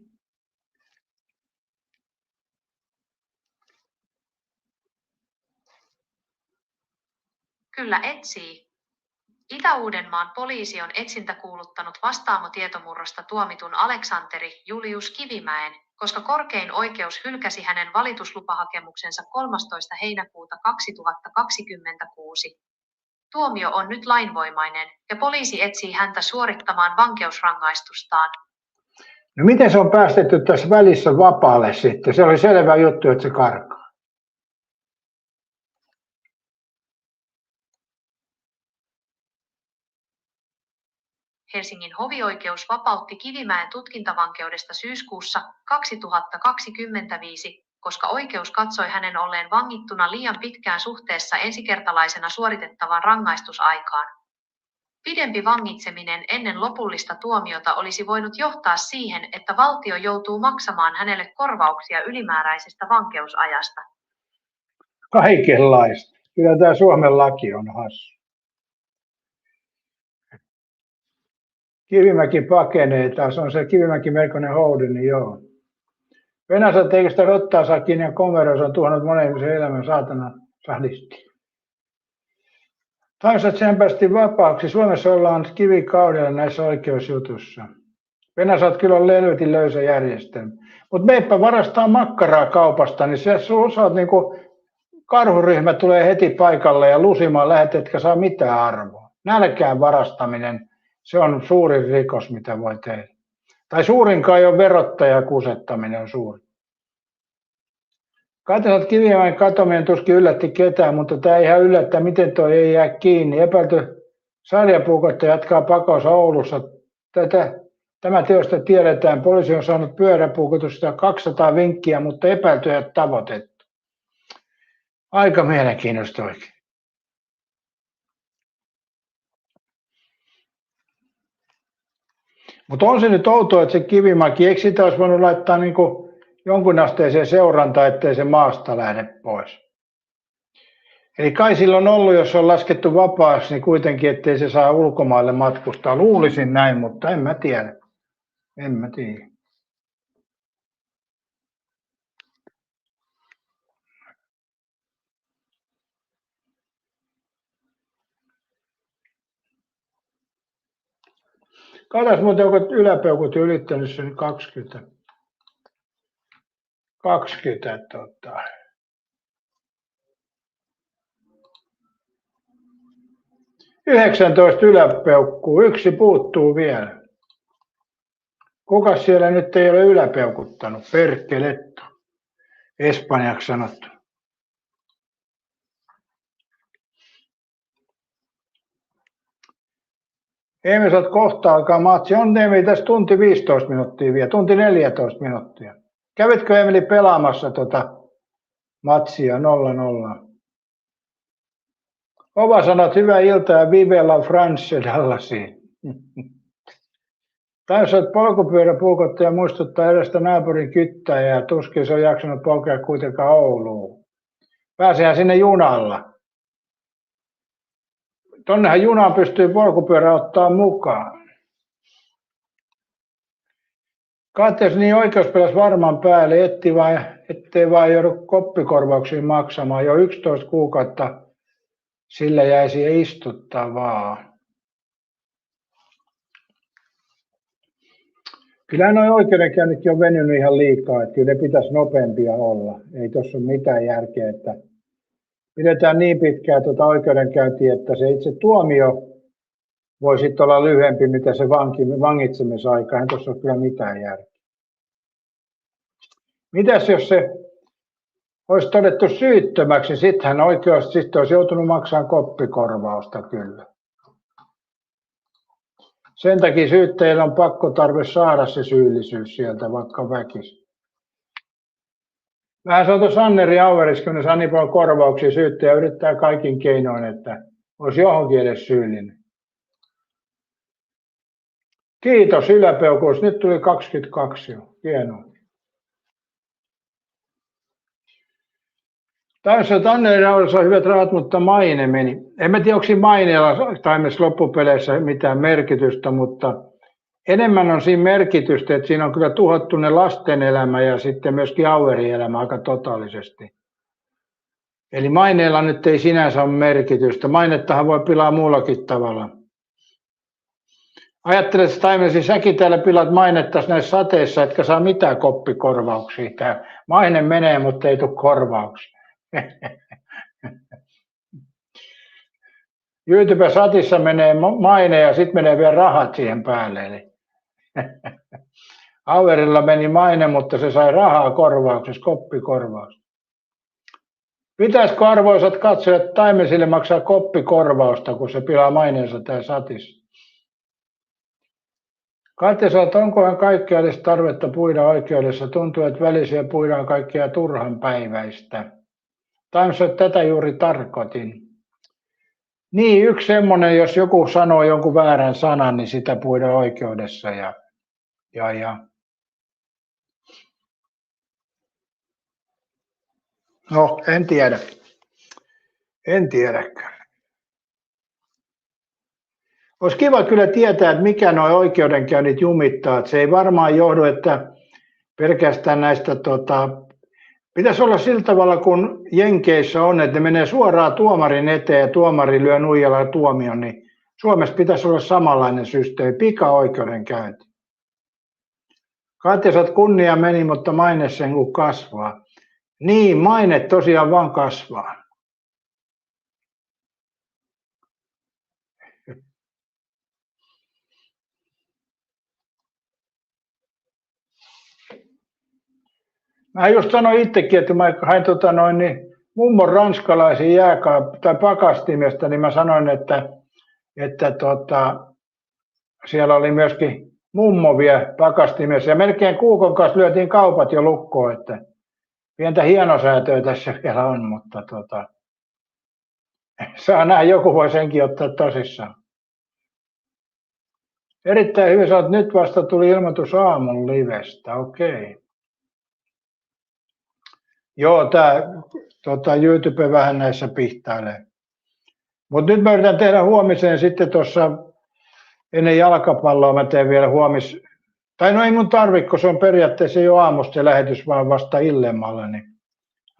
Kyllä etsii. Itä-Uudenmaan poliisi on etsintäkuuluttanut Vastaamo-tietomurrosta tuomitun Aleksanteri Julius Kivimäen, koska korkein oikeus hylkäsi hänen valituslupahakemuksensa 13. heinäkuuta 2026. Tuomio on nyt lainvoimainen ja poliisi etsii häntä suorittamaan vankeusrangaistustaan. No miten se on päästetty tässä välissä vapaalle sitten? Se oli selvä juttu, että se karkaa. Helsingin hovioikeus vapautti Kivimäen tutkintavankeudesta syyskuussa 2025, koska oikeus katsoi hänen olleen vangittuna liian pitkään suhteessa ensikertalaisena suoritettavaan rangaistusaikaan. Pidempi vangitseminen ennen lopullista tuomiota olisi voinut johtaa siihen, että valtio joutuu maksamaan hänelle korvauksia ylimääräisestä vankeusajasta. Kaikenlaista. Kyllä tämä Suomen laki on hassu. Kivimäki pakenee taas, on se Kivimäki melkoinen houdi, niin joo. Venäjät eikö sitä rottaa saa kiinni ja komeroissa on tuhannut monen ihmisen elämän saatana sadisti. Tansat sen päästiin vapaaksi. Suomessa ollaan kivikaudella näissä oikeusjutussa. Venäjät kyllä on lelytin löysä järjestelmä. Mutta meipä varastaa makkaraa kaupasta, niin se osaat niinku karhuryhmä tulee heti paikalle ja lusimaan lähet, etkä saa mitään arvoa. Nälkään varastaminen, se on suurin rikos, mitä voi tehdä. Tai suurinkaan jo verottaja kusettaminen on suuri. Katsotaan, Kivimäen katominen tuskin yllätti ketään, mutta tämä ihan yllättää, miten tuo ei jää kiinni. Epäilty sarjapuukottaja jatkaa pakossa Oulussa. Tämä teosta tiedetään. Poliisi on saanut pyöräpuukotusta 200 vinkkiä, mutta epäilty ei ole tavoitettu. Aika mielenkiintoista oikein. Mutta on se nyt outoa, että se Kivimäki, eikö sitä olisi voinut laittaa niin kuin jonkun asteeseen seurantaan, ettei se maasta lähde pois. Eli kai sillä on ollut, jos on laskettu vapaaksi, niin kuitenkin, ettei se saa ulkomaille matkustaa. Luulisin näin, mutta en mä tiedä. En mä tiedä. Katsotaan muuten, onko yläpeukut ylittänyt sen 20 19 yläpeukkuu, yksi puuttuu vielä. Kukas siellä nyt ei ole yläpeukuttanut? Perkeletto, espanjaksi sanottu. Ei me saat kohta alkaa matsi. On Emeli tässä tunti 15 minuuttia vielä, tunti 14 minuuttia. Kävitkö Emeli pelaamassa matsia 0-0? Ova sanot, hyvää iltaa ja vive la France Dallasiin. Tansat polkupyöräpuukottaja muistuttaa edestä naapurin kyttäjää ja tuskin se on jaksanut polkea kuitenkaan Ouluun. Pääsehän sinne junalla. Tonnehan junaan pystyy polkupyörä ottaa mukaan. Katsos niin oikeus pelasi varmaan päälle, ettei vaan joudu koppikorvauksiin maksamaan. Jo 11 kuukautta sillä jäisi istuttavaa. Kyllä nuo oikeudenkäynnitkin on venynyt ihan liikaa, että kyllä ne pitäisi nopeampia olla. Ei tuossa ole mitään järkeä, että pidetään niin pitkää oikeudenkäyntiä, että se itse tuomio voi sitten olla lyhyempi, mitä se vangitsemisaika. Ei tuossa ole kyllä mitään järkeä. Mitäs jos se olisi todettu syyttömäksi, niin sittenhän oikeasti olisi joutunut maksamaan koppikorvausta kyllä. Sen takia syyttäjillä on pakko tarve saada se syyllisyys sieltä vaikka väkisin. Vähän se on tuossa Anneri Aueris, kun ne saa niin paljon korvauksia syyttäjä yrittää kaikin keinoin, että olisi johonkin edes syyllinen. Kiitos yläpeukuus. Nyt tuli 22 jo. Hienoa. Tässä Anneri Aueris on hyvät rahat, mutta maine meni. En mä tiedä, onko siinä maineella tai myös loppupeleissä mitään merkitystä, mutta enemmän on siinä merkitystä, että siinä on kyllä tuhottu ne lasten elämä ja sitten myöskin Auerin elämä aika totaalisesti. Eli maineella nyt ei sinänsä ole merkitystä. Mainettahan voi pilaa muullakin tavalla. Ajattelet, että Taimesi, säkin täällä pilat mainetta näissä sateissa, etkä saa mitään koppikorvauksia. Tämä maine menee, mutta ei tule korvauksia. YouTube-satissa menee maine ja sitten menee vielä rahat siihen päälle. Eli Auerilla meni maine, mutta se sai rahaa korvauksessa, koppikorvaus. Pitäisikö arvoisat katsojat Taimesille maksaa koppikorvausta, kun se pilaa maineensa täällä satissa? Katja sanoo, että onkohan kaikkea edes tarvetta puida oikeudessa? Tuntuu, että välisiä puidaan kaikkea turhan päiväistä. Times, että tätä juuri tarkoitin. Niin, yksi semmoinen, jos joku sanoo jonkun väärän sanan, niin sitä puidaan oikeudessa. No, en tiedä. En tiedäkään. Olisi kiva kyllä tietää, että mikä nuo oikeudenkäynnit jumittaa. Että se ei varmaan johdu, että pelkästään näistä, pitäisi olla sillä tavalla, kun Jenkeissä on, että ne menee suoraan tuomarin eteen ja tuomari lyö nuijalla tuomion, niin Suomessa pitäisi olla samanlainen systeemi, pika-oikeudenkäynti. Katja, sä kunnia meni, mutta maine sen kun kasvaa. Niin, maine tosiaan vaan kasvaa. Mä just sanoin itsekin, että mä hain mummon ranskalaisen tai pakastimesta, niin mä sanoin, että siellä oli myöskin mummo vielä pakastimessa. Ja melkein kuukon kanssa lyötiin kaupat jo lukkoon, että pientä hienosäätöä tässä vielä on, mutta saa nähdä, joku voi senkin ottaa tosissaan. Erittäin hyvin sanoit, että nyt vasta tuli ilmoitus aamun livestä, okei. Joo, tämä YouTube vähän näissä pihtailee. Mutta nyt mä yritän tehdä huomiseen sitten tuossa ennen jalkapalloa, mä teen vielä tai no ei mun tarvitse, kun se on periaatteessa jo aamusta se lähetys, vaan vasta illemmalla, niin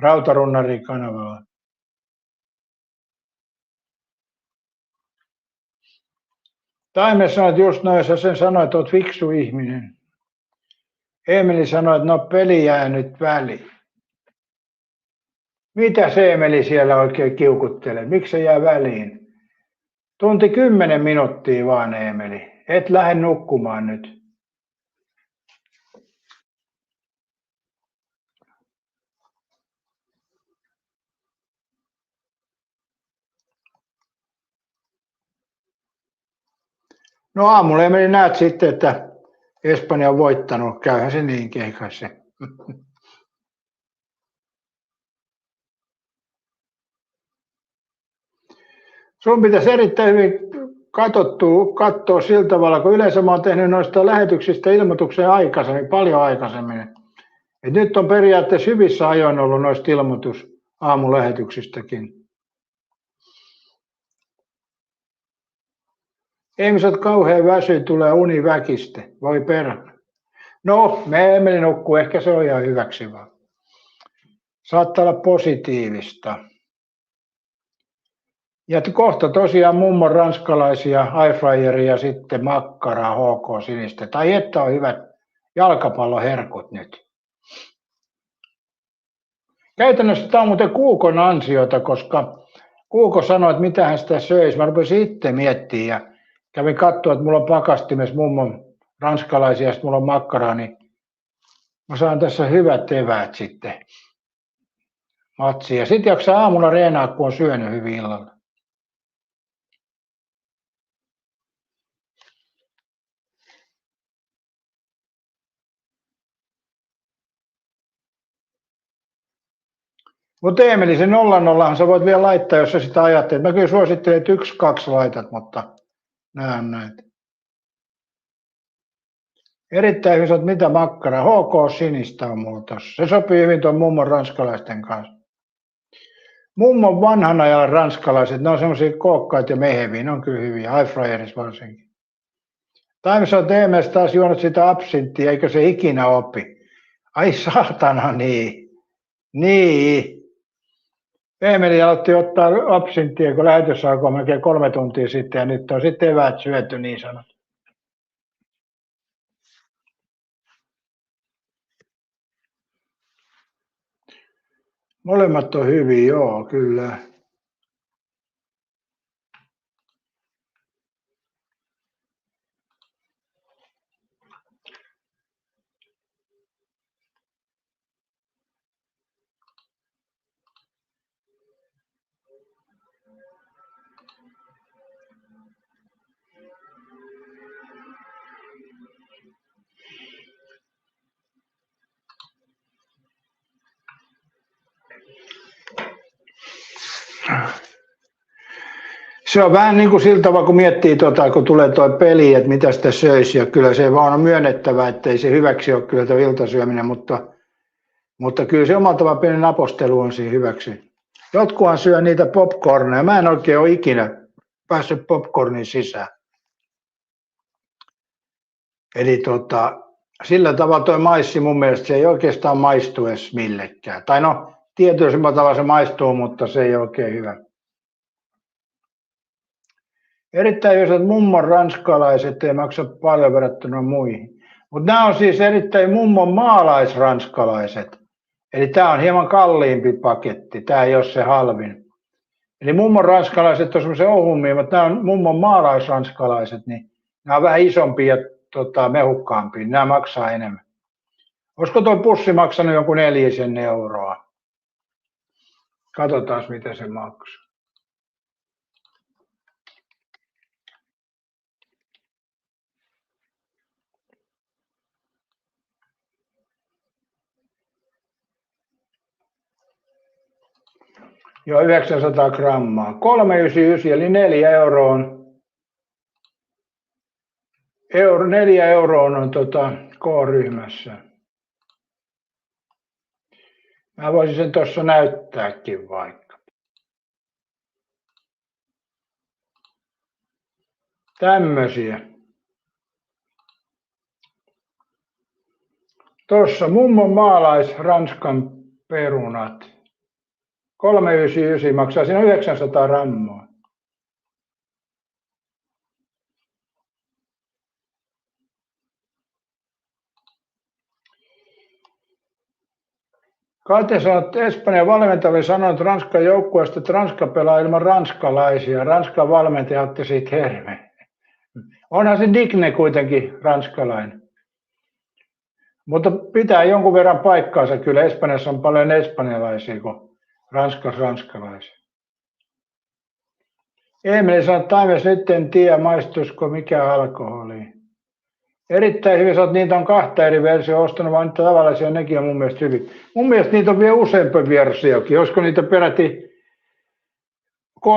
Rautarunnari kanavalla. Taime sanoi, että just noin, sä sen sanoit, että oot fiksu ihminen. Emeli sanoi, että no peli jää nyt väliin. Mitä se Emeli siellä oikein kiukuttelee? Miksi se jää väliin? Tunti 10 minuuttia vaan, Emeli. Et lähde nukkumaan nyt. No aamulla Emeli näet sitten, että Espanja on voittanut. Käyhän se niin keikassa. Sun pitäisi erittäin hyvin katsoa sillä tavalla, kun yleensä mä oon tehnyt noista lähetyksistä ilmoituksen aikaisemmin, paljon aikaisemmin. Et nyt on periaatteessa hyvissä ajoin ollut noista aamulähetyksistäkin. Ihmiset kauhean väsy, tulee univäkiste, voi perhana. No, me emme nukkuu, ehkä se on ihan hyväksi vaan. Saattaa olla positiivista. Ja kohta tosiaan mummon ranskalaisia airfryeria ja sitten makkaraa HK Sinistä. Tai että on hyvät jalkapalloherkut nyt. Käytännössä tämä on muuten Kuukon ansiota, koska Kuuko sanoi, että mitä hän sitä söisi. Mä rupesin itse miettimään ja kävin katsoa, että mulla on pakastimessa mummon ranskalaisia ja sitten mulla on makkaraa, niin mä saan tässä hyvät eväät sitten matsiin. Ja sitten jaksaa aamulla reenaa, kun on syönyt hyvin illalla. Mutta Eemeli, se 0-0 sä voit vielä laittaa, jos sä sitä ajattelet. Mä kyllä suosittelen, että 1-2 laitat, mutta näen näitä. Erittäin hyvin, että mitä makkara. HK sinistä on mulla tossa. Se sopii hyvin tuon mummon ranskalaisten kanssa. Mummon vanhan ajan ranskalaiset, ne on semmosia kookkaita ja meheviä, ne on kyllä hyviä, high fryerissa varsinkin. Times on TMS taas juonut sitä absinttia, eikö se ikinä opi? Ai saatana, niin. Niin. Eemeli aloitti ottaa absinttia, kun lähetys alkoi melkein 3 tuntia sitten, ja nyt on sitten eväät syöty niin sanottu. Molemmat on hyviä, joo, kyllä. Se on vähän niin kuin sillä tavalla, kun miettii, kun tulee tuo peli, että mitä sitä söisi, ja kyllä se vaan on myönnettävä, että ei se hyväksi ole kyllä tuo iltasyöminen, mutta kyllä se omalla tavalla pienen apostelu on siinä hyväksi. Jotkuhan syö niitä popcorneja, mä en oikein ole ikinä päässyt popcornin sisään. Eli sillä tavalla tuo maissi mun mielestä se ei oikeastaan maistu edes millekään. Tai no, tietyllä tavalla se maistuu, mutta se ei ole oikein hyvä. Erittäin hyvät mummon ranskalaiset ei maksa paljon verrattuna muihin. Mutta nämä on siis erittäin mummon maalaisranskalaiset. Eli tämä on hieman kalliimpi paketti, tämä ei ole se halvin. Eli mummon ranskalaiset on semmoisia ohumia, mutta nämä on mummon maalaisranskalaiset, niin nämä on vähän isompia ja mehukkaampia, nämä maksaa enemmän. Olisiko tuo pussi maksanut joku 4 euroa? Katsotaan mitä se maksaa. Joo, 900 grammaa. 3,99 eli 4 euroa. 4 euroa on K-ryhmässä. Mä voisin sen tuossa näyttääkin vaikka. Tämmösiä. Tuossa mummon maalais-ranskan perunat. 3,99 maksaa, siinä 900 grammaa. Kate sanoi, että Espanjan valmentaja sanoi, että Ranskan joukkueesta, että Ranska pelaa ilman ranskalaisia. Ranskan valmentaja otti siitä herme. Onhan se Digne kuitenkin ranskalainen. Mutta pitää jonkun verran paikkaansa. Kyllä Espanjassa on paljon espanjalaisia kuin ranskalaisia. Emeli sanoi, että Times nyt en tiedä maistuisiko mikä alkoholi. Erittäin hyvin, että niitä on 2 eri versioa ostanut, vaan niitä tavallisia nekin on mun mielestä hyvin. Mun mielestä niitä on vielä useampi versiokin. Olisiko niitä peräti 3-4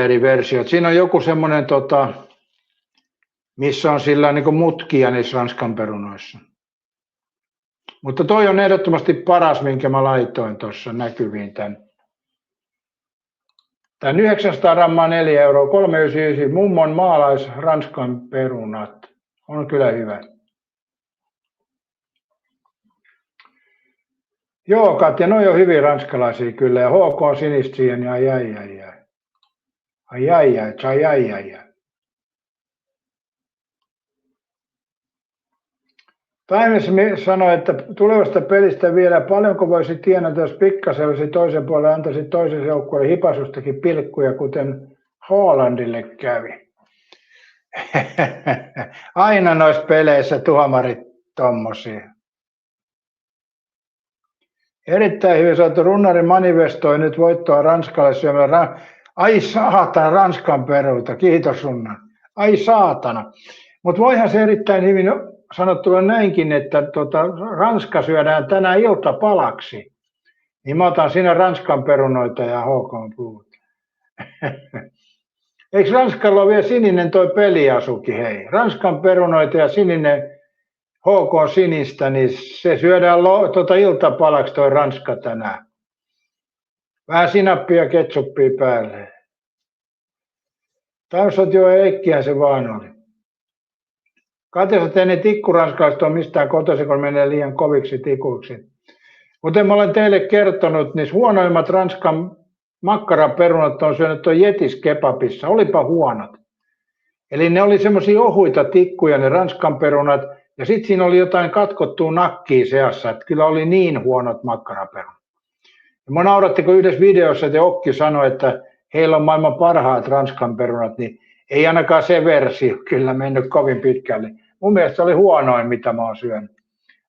eri versiota. Siinä on joku semmoinen, missä on sillä niin kuin mutkia niissä ranskan perunoissa. Mutta toi on ehdottomasti paras, minkä mä laitoin tuossa näkyviin tämän. Tämän 900 grammaa 4 euroa, 3,99 mummon maalais ranskan perunat. On kyllä hyvä. Joo, Katja, noi on hyvin ranskalaisia kyllä. Ja HK on sinistä siihen, ja ai. Times sanoi, että tulevasta pelistä vielä paljonko voisi tienata, jos pikkasen olisi toisen puolelle antaisi toisen joukkueelle hipasustakin pilkkuja, kuten Haalandille kävi. Aina noissa peleissä tuomarit tommosia. Erittäin hyvin sanottu, runnari manifestoi nyt voittoa Ranskalle syömällä. Ai saatana, Ranskan peruuta, kiitos runnan. Ai saatana. Mutta voihan se erittäin hyvin sanottua näinkin, että Ranska syödään tänään iltapalaksi. Niin mä otan siinä Ranskan perunoita ja HK puut. Eikö Ranskalla ole vielä sininen toi peliasukin, hei? Ranskan perunoita ja sininen HK sinistä, niin se syödään iltapalaksi toi Ranska tänään. Vähän sinappia ja ketsuppia päälle. Taustat jo eikkihän se vaan oli. Katsotaan, että ne tikkuranskalaiset on mistään kotoisin, kun menee liian koviksi tikuiksi. Kuten mä olen teille kertonut, niin huonoimmat Ranskan makkaraperunat on syönyt tuon Jetis kebabissa. Olipa huonot. Eli ne oli semmoisia ohuita tikkuja, ne Ranskan perunat, ja sitten siinä oli jotain katkottua nakkia seassa, että kyllä oli niin huonot makkaraperunat. Ja mä nauratti, kun yhdessä videossa te Okki sanoi, että heillä on maailman parhaat Ranskan perunat, niin ei ainakaan se versio kyllä mennyt kovin pitkälle. Mun mielestä se oli huonoin, mitä mä oon syönyt.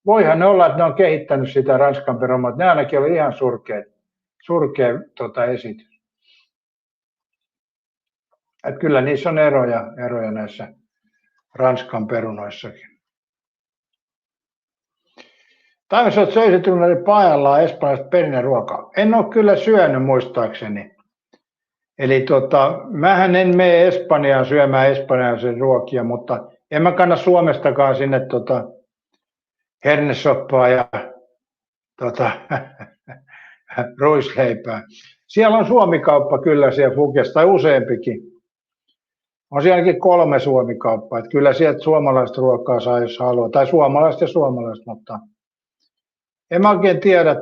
Voihan ne olla, että ne on kehittänyt sitä Ranskan perunaa, mutta ne ainakin oli ihan surkea esitys. Että kyllä niissä on eroja näissä Ranskan perunoissakin. Taimessa olet söisitulleet pajallaan espanjalaista perinneruokaa. En ole kyllä syönyt muistaakseni. Eli mähän en mene Espanjaan syömään espanjalaisen ruokia, mutta en mä kanna Suomestakaan sinne hernesoppaa ja ruisleipää. Siellä on suomikauppa kyllä siellä Fugessa, tai useampikin. On sielläkin 3 suomikauppaa, että kyllä sieltä suomalaista ruokaa saa, jos haluaa, tai suomalaista ja suomalaista, mutta en mä oikein tiedä,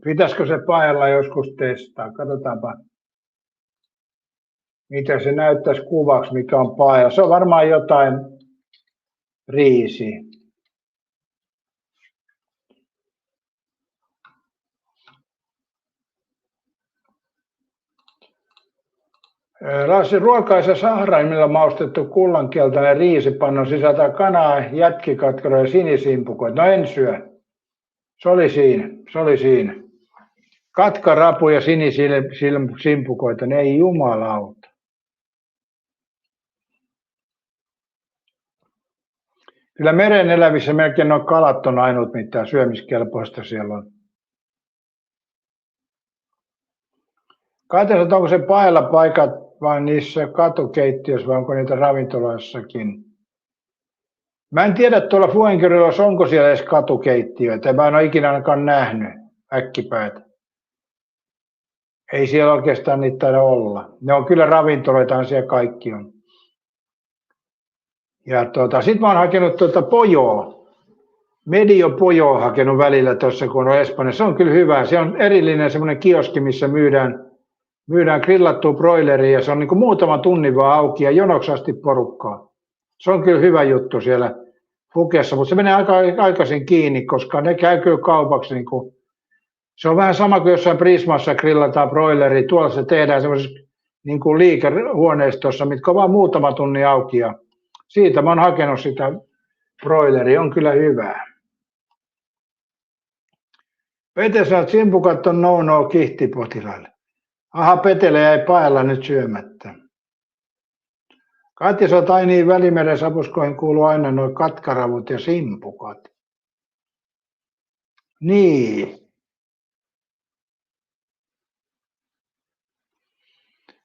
pitäisikö se paella joskus testaa. Katsotaanpa, mitä se näyttäisi kuvaksi, mikä on paella. Se on varmaan jotain riisiä. Ruokaisa sahraimilla maustettu kullankeltainen riisipannu sisältää kanaa, jätkikatkeroja ja sinisimpukoita. No en syö. Se oli siinä. Katkarapu ja sinisimpukoita, ne ei jumalauta. Kyllä meren elävissä melkein nuo kalat on ainut mitään syömiskelpoista siellä on. Katsotaan, onko se paella paikat vain niissä katukeittiöissä vai onko niitä ravintoloissakin. Mä en tiedä tuolla Fuengirossa onko siellä edes katukeittiöitä. Mä en ole ikinä ainakaan nähnyt äkkipäätä. Ei siellä oikeastaan niitä taida olla. Ne on kyllä ravintoloita, siellä kaikki on. Ja sit mä oon hakenut pojoa. Medio pojoa hakenut välillä tuossa, kun on Espanjassa. Se on kyllä hyvä. Se on erillinen semmoinen kioski, missä myydään grillattua broileria ja se on niin kuin muutaman tunnin vaan auki ja jonoksi asti porukkaa. Se on kyllä hyvä juttu siellä Fugessa, mutta se menee aika aikaisin kiinni, koska ne käy kyllä kaupaksi. Niin kuin, se on vähän sama kuin jossain Prismassa grillataan broileria. Tuolla se tehdään semmoisessa niin kuin liikehuoneistossa, mitkä on vaan muutama tunnin auki. Ja siitä mä oon hakenut sitä broileria, on kyllä hyvää. Pete sanoo, että simpukat on no kihtipotilaille. Aha, Petele jäi paella nyt syömättä. Katja sanoo, että niin Välimeren sapuskoihin kuuluu aina nuo katkaravut ja simpukat. Niin.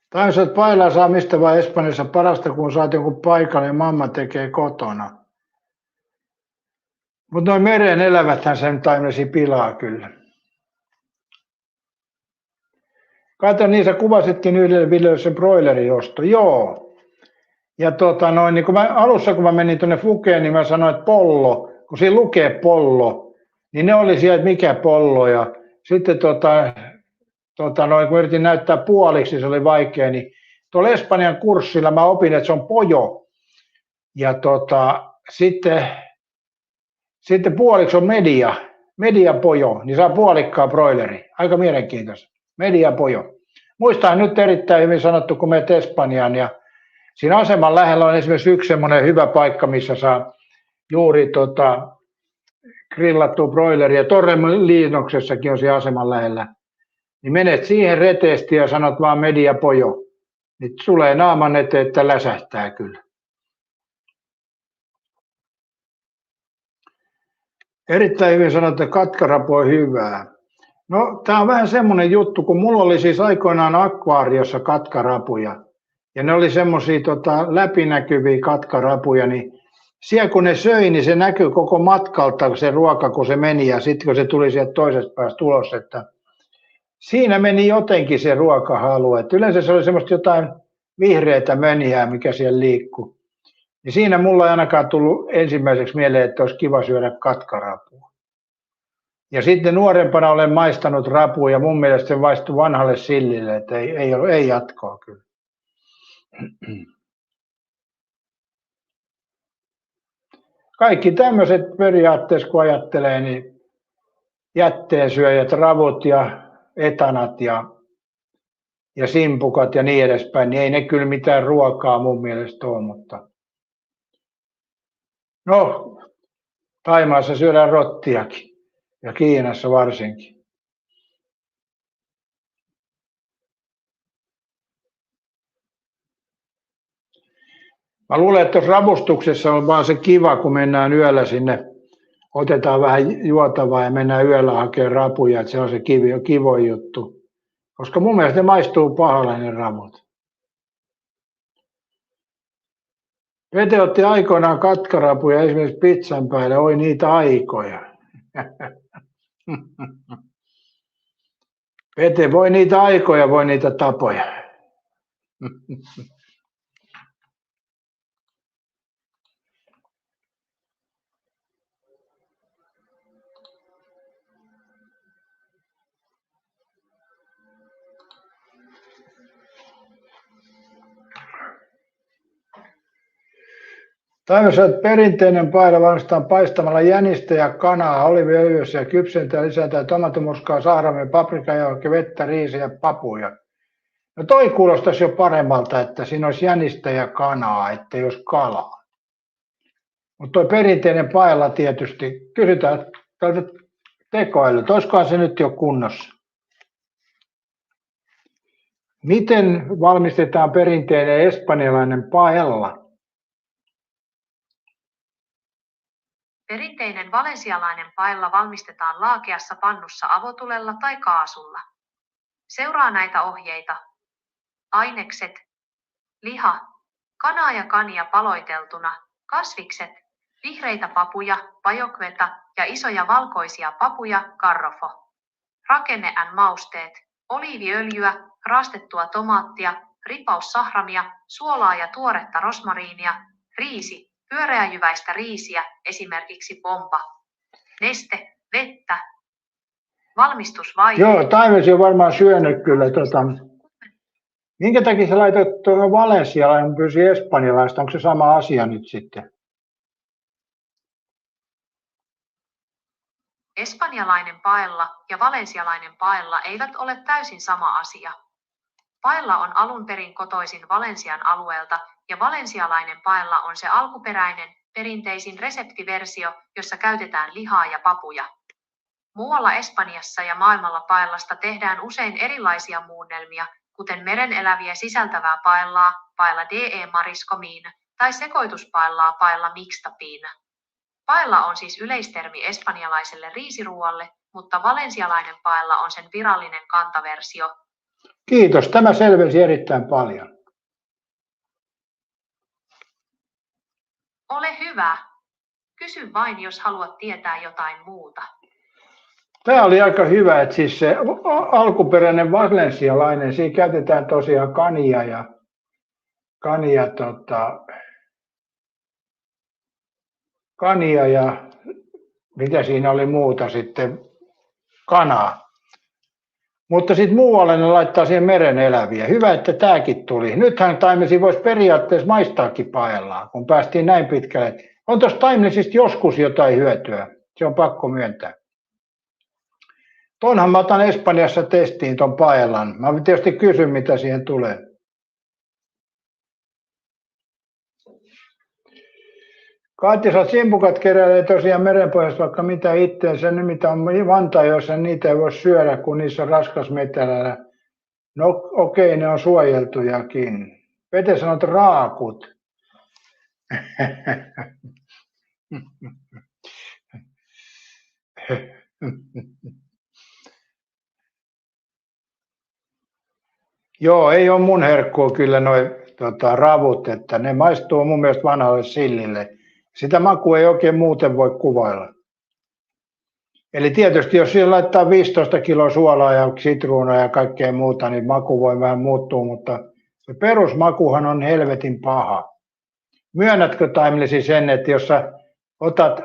Taisi, että paelaa saa mistä vaan Espanjassa parasta, kun saat jonkun paikalle ja mamma tekee kotona. Mutta noin meren eläväthän sen taimesi pilaa kyllä. Kato, niin sä kuvasitkin yhdelle videolle sen broilerin osto. Joo. Ja niin kun alussa kun mä menin tuonne Fugeen, niin mä sanoin, että pollo. Kun siinä lukee pollo, niin ne oli siellä, että mikä pollo. Ja sitten kun yritin näyttää puoliksi, se oli vaikea, niin tuolla Espanjan kurssilla mä opin, että se on pojo. Ja sitten puoliksi on media pojo, niin saa puolikkaa broileri. Aika mielenkiintoista. Media pojo. Muistan nyt erittäin hyvin sanottu, kun menet Espanjaan ja siinä aseman lähellä on esimerkiksi yksi semmoinen hyvä paikka, missä saa juuri grillattua broileria. Torremoliinoksessakin on siinä aseman lähellä. Niin menet siihen reteesti ja sanot vaan media pojo. Niin tulee naaman eteen, että läsähtää kyllä. Erittäin hyvin sanottu, katkarapu on hyvää. No, tämä on vähän semmoinen juttu, kun mulla oli siis aikoinaan akvaariossa katkarapuja. Ja ne oli semmoisia läpinäkyviä katkarapuja, niin siellä kun ne söi, niin se näkyy koko matkalta se ruoka, kun se meni, ja sitten kun se tuli sieltä toisesta päästä ulos, että siinä meni jotenkin se ruokahalu. Että yleensä se oli semmoista jotain vihreätä mönjää, mikä siellä liikkui. Niin siinä mulla ei ainakaan tullut ensimmäiseksi mieleen, että olisi kiva syödä katkarapua. Ja sitten nuorempana olen maistanut rapua, ja mun mielestä se maistui vanhalle sillille, että ei jatkoa kyllä. Kaikki tämmöiset periaatteessa, kun ajattelee, niin jätteensyöjät, ravut ja etanat ja simpukat ja niin edespäin, niin ei ne kyllä mitään ruokaa mun mielestä ole, mutta no, Thaimaassa syödään rottiakin ja Kiinassa varsinkin. Mä luulen, että tuossa ravustuksessa on vaan se kiva, kun mennään yöllä sinne, otetaan vähän juotavaa ja mennään yöllä hakemaan rapuja, että se on se kivo juttu. Koska mun mielestä ne maistuu pahalle ne ravut. Pete otti aikoinaan katkarapuja esimerkiksi pizzan päälle, oi niitä aikoja. Pete, voi niitä aikoja, voi niitä tapoja. Taimessa perinteinen paella valmistetaan paistamalla jänistä ja kanaa oliiviöljyssä ja kypsentää lisätään tomatomoskaa, sahramia, paprikajauhetta, vettä, riisiä ja papuja. No toi kuulostaisi jo paremmalta, että siinä olisi jänistä ja kanaa, ettei olisi kalaa. Mutta toi perinteinen paella tietysti, kysytään tältä tekoälyltä, olisikohan se nyt jo kunnossa? Miten valmistetaan perinteinen espanjalainen paella? Perinteinen valensialainen paella valmistetaan laakeassa pannussa avotulella tai kaasulla. Seuraa näitä ohjeita. Ainekset: liha, kanaa ja kania paloiteltuna, kasvikset, vihreitä papuja, pajokveta ja isoja valkoisia papuja, garrofo. Rakenne & mausteet: oliiviöljyä, raastettua tomaattia, ripaus sahramia, suolaa ja tuoretta rosmariinia, riisi, pyöreäjyväistä riisiä, esimerkiksi pompa. Neste, vettä. Valmistusvaihe. Joo, Taimesi on varmaan syönyt kyllä. Minkä takia sä laitat tuohon valensialainen, pyysi espanjalaista? Onko se sama asia nyt sitten? Espanjalainen paella ja valensialainen paella eivät ole täysin sama asia. Paella on alun perin kotoisin Valensian alueelta ja valensialainen paella on se alkuperäinen, perinteisin reseptiversio, jossa käytetään lihaa ja papuja. Muualla Espanjassa ja maailmalla paellasta tehdään usein erilaisia muunnelmia, kuten mereneläviä sisältävää paellaa, paella de mariscomin, tai sekoituspaellaa, paella mixtapin. Paella on siis yleistermi espanjalaiselle riisiruualle, mutta valensialainen paella on sen virallinen kantaversio. Kiitos, tämä selvensi erittäin paljon. Ole hyvä. Kysy vain, jos haluat tietää jotain muuta. Tämä oli aika hyvä, että siis se alkuperäinen valensialainen, siinä käytetään tosiaan kania ja mitä siinä oli muuta sitten, kanaa. Mutta sitten muualle ne laittaa siihen meren eläviä. Hyvä, että tämäkin tuli. Nythän Taimesi voisi periaatteessa maistaakin paellaa, kun päästiin näin pitkälle. On tuossa Taimesista joskus jotain hyötyä, se on pakko myöntää. Tonhan mä otan Espanjassa testiin ton paellan. Mä tietysti kysyn, mitä siihen tulee. Katja, simpukat keräilee tosiaan merenpohjasta vaikka mitä itteensä, ne mitä on Vantaa, joissa niitä ei voi syödä, kun niissä on raskasmetälällä. No okei, ne on suojeltujakin. Pete sanoo, että raakut. Joo, ei ole mun herkkua kyllä noi ravut, että ne maistuu mun mielestä vanhalle sillille. Sitä makua ei oikein muuten voi kuvailla. Eli tietysti jos siihen laittaa 15 kiloa suolaa ja sitruunaa ja kaikkea muuta, niin maku voi vähän muuttua, mutta se perusmakuhan on helvetin paha. Myönnätkö Taimlesi sen, että jos sä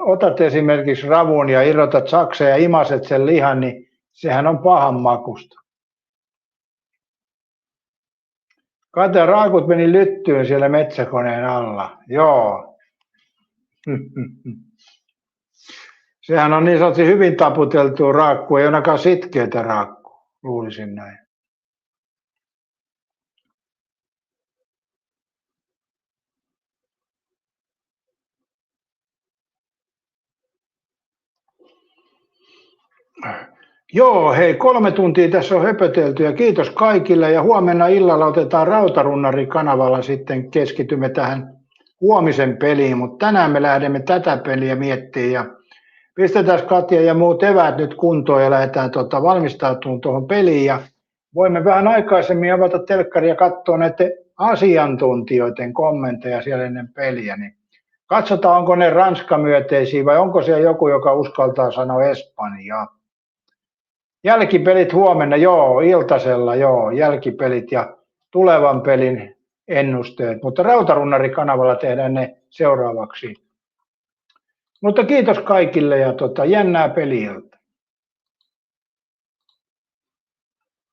otat esimerkiksi ravun ja irrotat saksen ja imaset sen lihan, niin sehän on pahan makusta. Kate, raakut meni lyttyyn siellä metsäkoneen alla. Joo. Sehän on niin sanotusti hyvin taputeltua raakkua, ei ainakaan sitkeätä raakkua, luulisin näin. Joo, hei, 3 tuntia tässä on höpötelty ja kiitos kaikille ja huomenna illalla otetaan Rautarunnari-kanavalla sitten keskitymme tähän huomisen peliin, mutta tänään me lähdemme tätä peliä miettimään ja pistetään Katja ja muut eväät nyt kuntoon ja lähdetään valmistautumaan tuohon peliin ja voimme vähän aikaisemmin avata telkkari ja katsoa näiden asiantuntijoiden kommentteja siellä ennen peliä, niin katsotaan onko ne Ranska-myöteisiä vai onko siellä joku, joka uskaltaa sanoa Espanjaa. Jälkipelit huomenna, joo, iltasella, joo, jälkipelit ja tulevan pelin ennusteet, mutta Rautarunnari-kanavalla tehdään ne seuraavaksi. Mutta kiitos kaikille ja jännää peliä.